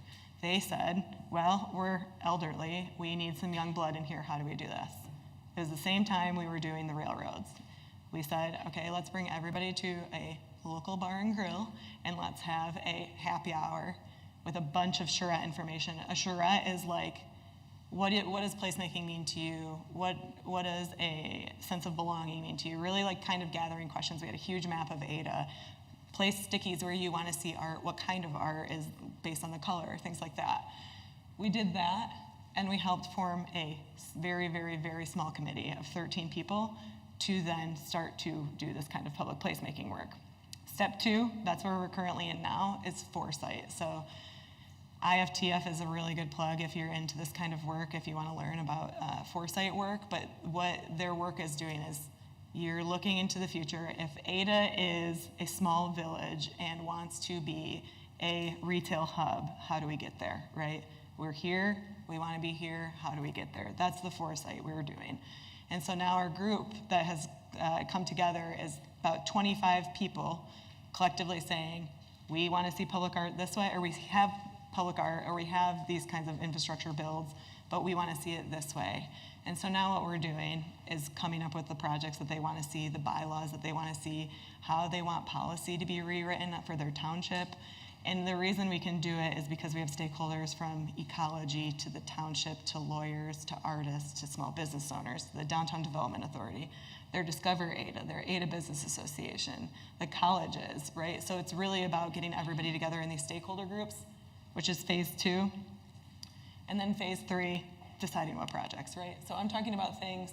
They said, well, we're elderly, we need some young blood in here, how do we do this? It was the same time we were doing the railroads. We said, okay, let's bring everybody to a local bar and grill, and let's have a happy hour with a bunch of charrette information. A charrette is like, what does placemaking mean to you? What does a sense of belonging mean to you? Really like kind of gathering questions. We had a huge map of ADA. Place stickies where you want to see art, what kind of art is based on the color, things like that. We did that, and we helped form a very, very, very small committee of 13 people to then start to do this kind of public placemaking work. Step 2, that's where we're currently in now, is foresight. So IFTF is a really good plug if you're into this kind of work, if you want to learn about foresight work. But what their work is doing is you're looking into the future. If Ada is a small village and wants to be a retail hub, how do we get there, right? We're here, we want to be here, how do we get there? That's the foresight we're doing. And so now our group that has come together is about 25 people collectively saying, we want to see public art this way, or we have public art, or we have these kinds of infrastructure builds, but we want to see it this way. And so now what we're doing is coming up with the projects that they want to see, the bylaws that they want to see, how they want policy to be rewritten for their township. And the reason we can do it is because we have stakeholders from ecology to the township to lawyers to artists to small business owners, the Downtown Development Authority, their Discover Ada, their Ada Business Association, the colleges, right? So it's really about getting everybody together in these stakeholder groups, which is phase 2. And then phase 3, deciding what projects, right? So I'm talking about things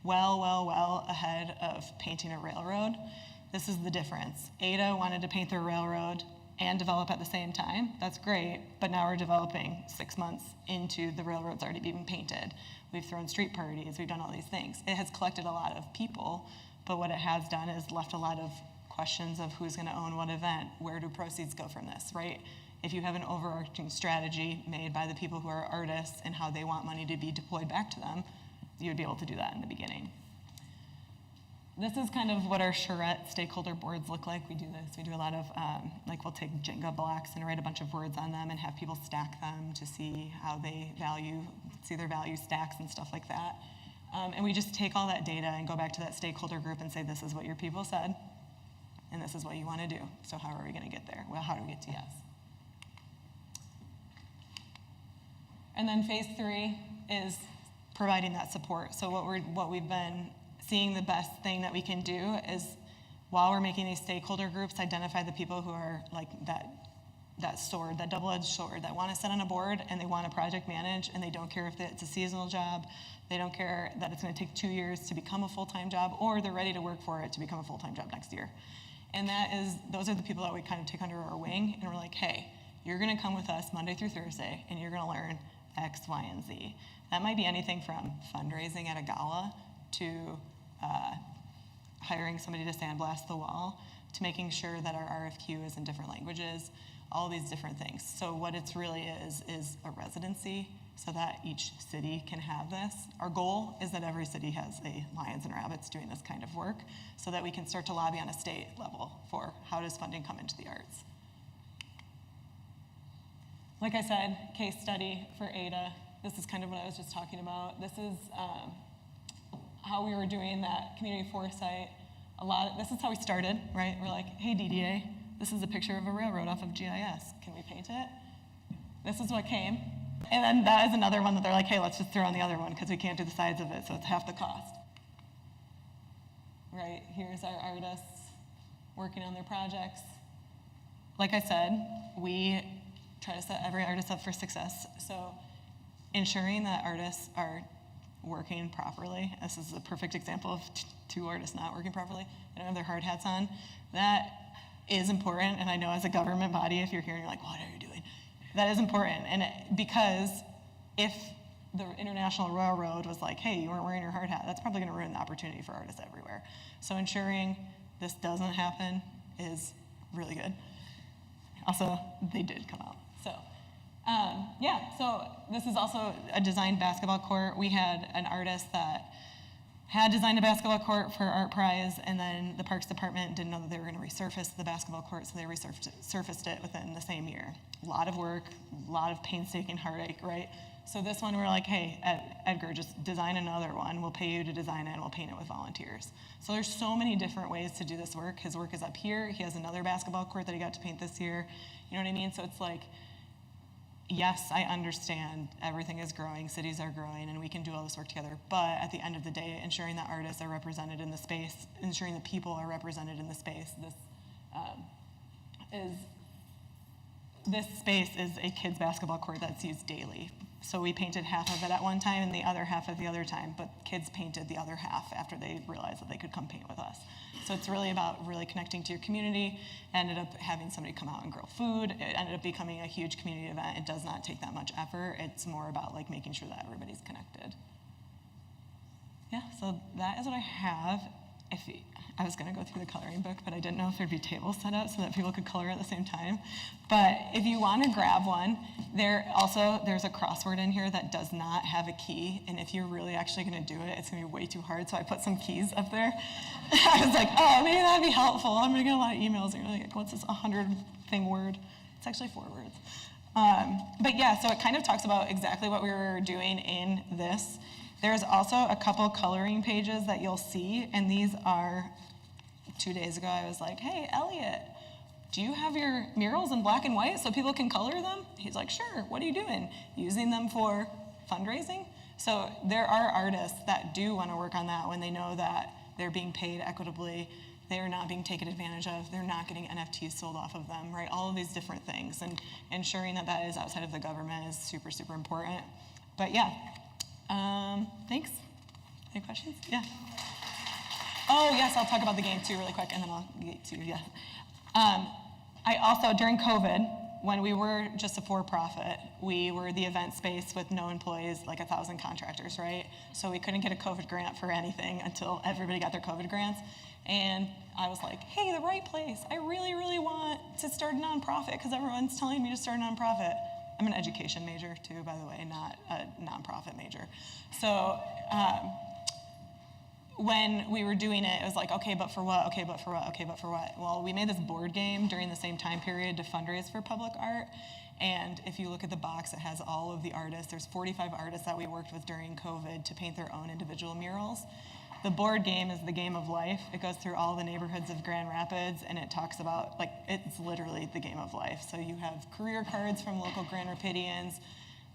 well ahead of painting a railroad. This is the difference. Ada wanted to paint their railroad and develop at the same time. That's great, but now we're developing 6 months into the railroad's already being painted. We've thrown street parties, we've done all these things. It has collected a lot of people, but what it has done is left a lot of questions of who's gonna own what event, where do proceeds go from this, right? If you have an overarching strategy made by the people who are artists and how they want money to be deployed back to them, you would be able to do that in the beginning. This is kind of what our charrette stakeholder boards look like. We do this. We do a lot of, like we'll take Jenga blocks and write a bunch of words on them and have people stack them to see how they see their value stacks and stuff like that. And we just take all that data and go back to that stakeholder group and say, this is what your people said, and this is what you want to do. So how are we going to get there? Well, how do we get to yes? And then phase 3 is providing that support. So what we've been seeing, the best thing that we can do is, while we're making these stakeholder groups, identify the people who are like that sword, that double-edged sword, that want to sit on a board and they want to project manage, and they don't care if it's a seasonal job, they don't care that it's going to take 2 years to become a full-time job, or they're ready to work for it to become a full-time job next year. And those are the people that we kind of take under our wing, and we're like, hey, you're going to come with us Monday through Thursday, and you're going to learn X, Y, and Z. That might be anything from fundraising at a gala to hiring somebody to sandblast the wall, to making sure that our RFQ is in different languages, all these different things. So what it's really is a residency so that each city can have this. Our goal is that every city has a Lions and Rabbits doing this kind of work so that we can start to lobby on a state level for how does funding come into the arts. Like I said, case study for Ada. This is kind of what I was just talking about. This is how we were doing that community foresight. This is how we started, right? We're like, hey, DDA, this is a picture of a railroad off of GIS. Can we paint it? This is what came. And then that is another one that they're like, hey, let's just throw on the other one because we can't do the sides of it, so it's half the cost. Right, here's our artists working on their projects. Like I said, we try to set every artist up for success. So ensuring that artists are working properly. This is a perfect example of two artists not working properly. They don't have their hard hats on. That is important, and I know as a government body, if you're here and you're like, what are you doing? That is important, and because if the International Railroad was like, hey, you weren't wearing your hard hat, that's probably gonna ruin the opportunity for artists everywhere. So ensuring this doesn't happen is really good. Also, they did come out, so. Yeah, so this is also a designed basketball court. We had an artist that had designed a basketball court for Art Prize, and then the Parks Department didn't know that they were going to resurface the basketball court, so they resurfaced it within the same year. A lot of work, a lot of painstaking heartache, right? So this one, we're like, hey, Edgar, just design another one. We'll pay you to design it, and we'll paint it with volunteers. So there's so many different ways to do this work. His work is up here. He has another basketball court that he got to paint this year. You know what I mean? So it's like, yes, I understand everything is growing, cities are growing, and we can do all this work together. But at the end of the day, ensuring that artists are represented in the space, ensuring that people are represented in the space, this space is a kids' basketball court that's used daily. So we painted half of it at one time and the other half at the other time, but kids painted the other half after they realized that they could come paint with us. So it's really about really connecting to your community. Ended up having somebody come out and grill food. It ended up becoming a huge community event. It does not take that much effort. It's more about like making sure that everybody's connected. Yeah, so that is what I have. I was gonna go through the coloring book, but I didn't know if there'd be tables set up so that people could color at the same time. But if you wanna grab one, there's a crossword in here that does not have a key, and if you're really actually gonna do it, it's gonna be way too hard, so I put some keys up there. I was like, oh, maybe that'd be helpful. I'm gonna get a lot of emails, and you're like, what's this 100-thing word? It's actually 4 words. But yeah, so it kind of talks about exactly what we were doing in this. There's also a couple coloring pages that you'll see, and these are, 2 days ago, I was like, hey, Elliot, do you have your murals in black and white so people can color them? He's like, sure, what are you doing? Using them for fundraising? So there are artists that do want to work on that when they know that they're being paid equitably, they are not being taken advantage of, they're not getting NFTs sold off of them, right? All of these different things, and ensuring that that is outside of the government is super, super important. But yeah, thanks. Any questions? Yeah. Oh, yes, I'll talk about the game too really quick, and then I'll get to, yeah. I also, during COVID, when we were just a for-profit, we were the event space with no employees, like 1,000 contractors, right? So we couldn't get a COVID grant for anything until everybody got their COVID grants. And I was like, hey, the right place. I really, really want to start a nonprofit because everyone's telling me to start a nonprofit. I'm an education major too, by the way, not a nonprofit major. So when we were doing it, it was like, okay, but for what? Okay, but for what? Okay, but for what? Well, we made this board game during the same time period to fundraise for public art. And if you look at the box, it has all of the artists. There's 45 artists that we worked with during COVID to paint their own individual murals. The board game is the game of life. It goes through all the neighborhoods of Grand Rapids, and it talks about, like, it's literally the game of life. So you have career cards from local Grand Rapidians.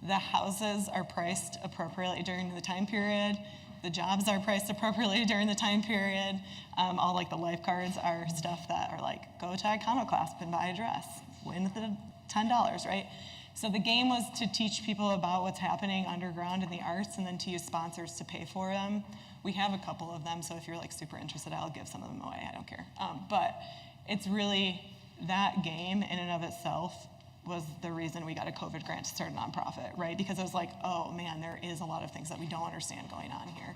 The houses are priced appropriately during the time period. The jobs are priced appropriately during the time period. All like the life cards are stuff that are like, go to Iconoclasp and buy a dress, win the $10, right? So the game was to teach people about what's happening underground in the arts and then to use sponsors to pay for them. We have a couple of them, so if you're like super interested, I'll give some of them away, I don't care. But it's really, that game in and of itself was the reason we got a COVID grant to start a nonprofit, right? Because it was like, oh man, there is a lot of things that we don't understand going on here.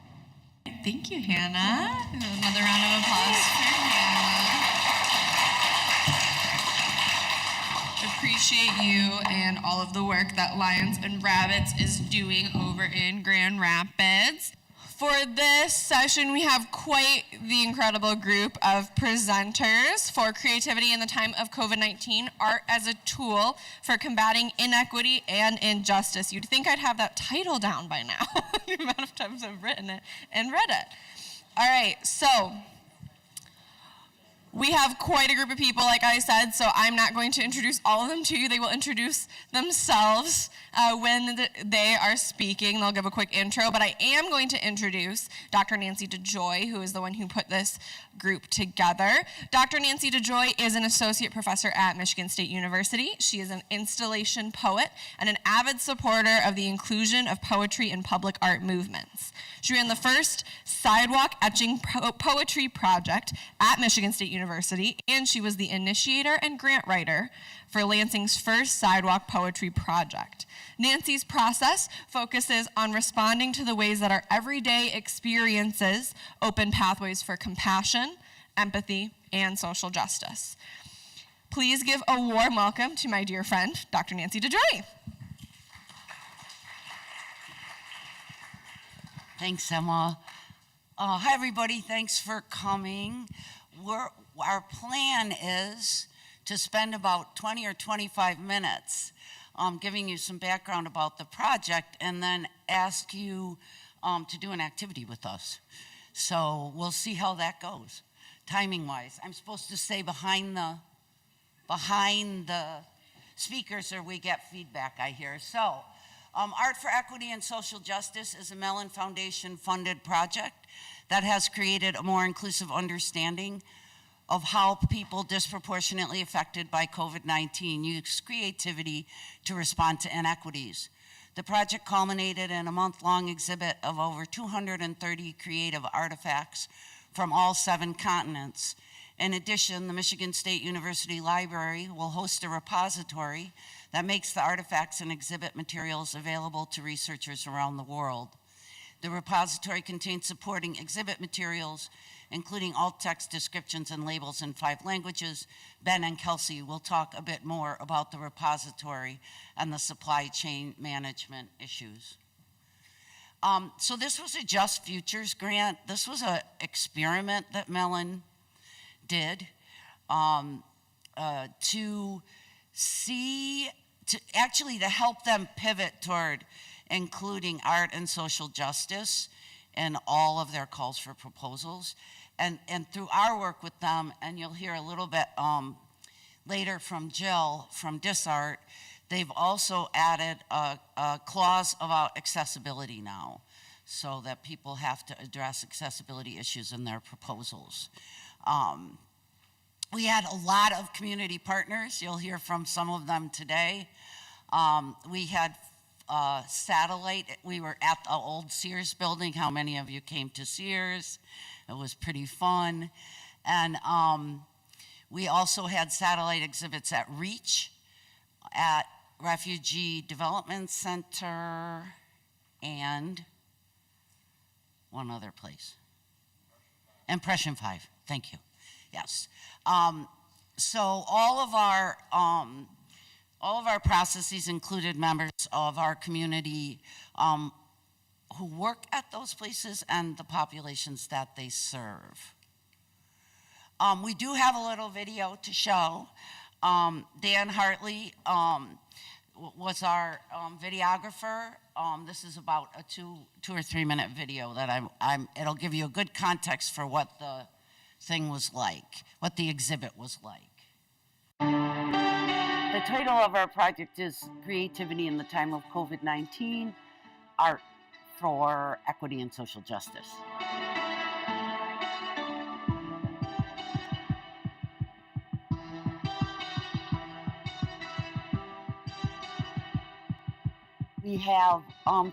Thank you, Hannah. Another round of applause for Hannah. Appreciate you and all of the work that Lions and Rabbits is doing over in Grand Rapids. For this session, we have quite the incredible group of presenters for creativity in the time of COVID-19, art as a tool for combating inequity and injustice. You'd think I'd have that title down by now, the amount of times I've written it and read it. All right, so we have quite a group of people, like I said, so I'm not going to introduce all of them to you. They will introduce themselves when they are speaking. They'll give a quick intro, but I am going to introduce Dr. Nancy DeJoy, who is the one who put this group together. Dr. Nancy DeJoy is an associate professor at Michigan State University. She is an installation poet and an avid supporter of the inclusion of poetry in public art movements. She ran the first sidewalk etching poetry project at Michigan State University, and she was the initiator and grant writer for Lansing's first sidewalk poetry project. Nancy's process focuses on responding to the ways that our everyday experiences open pathways for compassion, empathy, and social justice. Please give a warm welcome to my dear friend, Dr. Nancy DeJoy. Thanks, Emma. Hi, everybody. Thanks for coming. Our plan is to spend about 20 or 25 minutes giving you some background about the project and then ask you to do an activity with us. So we'll see how that goes, timing-wise. I'm supposed to stay behind the speakers or we get feedback, I hear. So. Art for Equity and Social Justice is a Mellon Foundation funded project that has created a more inclusive understanding of how people disproportionately affected by COVID-19 use creativity to respond to inequities. The project culminated in a month-long exhibit of over 230 creative artifacts from all 7 continents. In addition, the Michigan State University Library will host a repository that makes the artifacts and exhibit materials available to researchers around the world. The repository contains supporting exhibit materials, including alt text descriptions and labels in 5 languages. Ben and Kelsey will talk a bit more about the repository and the supply chain management issues. So this was a Just Futures grant. This was an experiment that Mellon did to help them pivot toward including art and social justice in all of their calls for proposals. And through our work with them, and you'll hear a little bit later from Jill from DisArt, they've also added a clause about accessibility now, so that people have to address accessibility issues in their proposals. We had a lot of community partners. You'll hear from some of them today. We had satellite. We were at the old Sears building. How many of you came to Sears? It was pretty fun. And we also had satellite exhibits at REACH, at Refugee Development Center, and one other place. Impression 5, thank you. Yes. So all of our processes included members of our community who work at those places and the populations that they serve. We do have a little video to show. Dan Hartley was our videographer. This is about a 2 or 3 minute video that it'll give you a good context for what the thing was like, what the exhibit was like. The title of our project is Creativity in the Time of COVID-19, Art for Equity and Social Justice. We have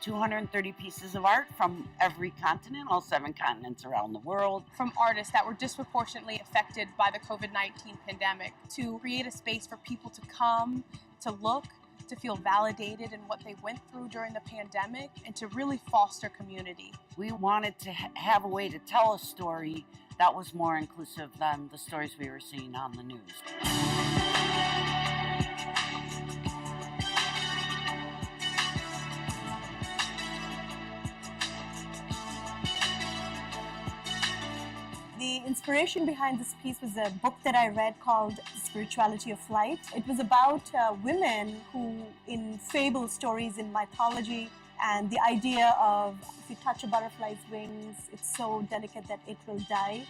230 pieces of art from every continent, all 7 continents around the world. From artists that were disproportionately affected by the COVID-19 pandemic to create a space for people to come, to look, to feel validated in what they went through during the pandemic, and to really foster community. We wanted to have a way to tell a story that was more inclusive than the stories we were seeing on the news. The inspiration behind this piece was a book that I read called The Spirituality of Flight. It was about women who, in fable stories, in mythology, and the idea of if you touch a butterfly's wings, it's so delicate that it will die.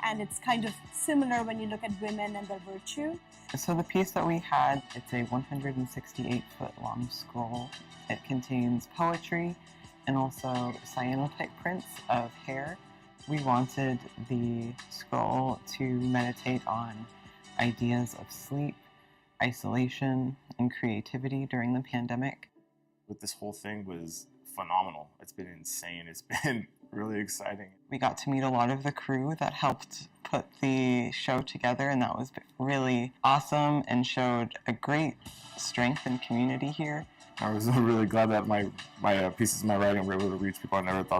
And it's kind of similar when you look at women and their virtue. So the piece that we had, it's a 168-foot long scroll. It contains poetry and also cyanotype prints of hair. We wanted the scroll to meditate on ideas of sleep, isolation, and creativity during the pandemic. This whole thing was phenomenal. It's been insane. It's been really exciting. We got to meet a lot of the crew that helped put the show together, and that was really awesome and showed a great strength and community here. I was really glad that my pieces of my writing were able to reach people I never thought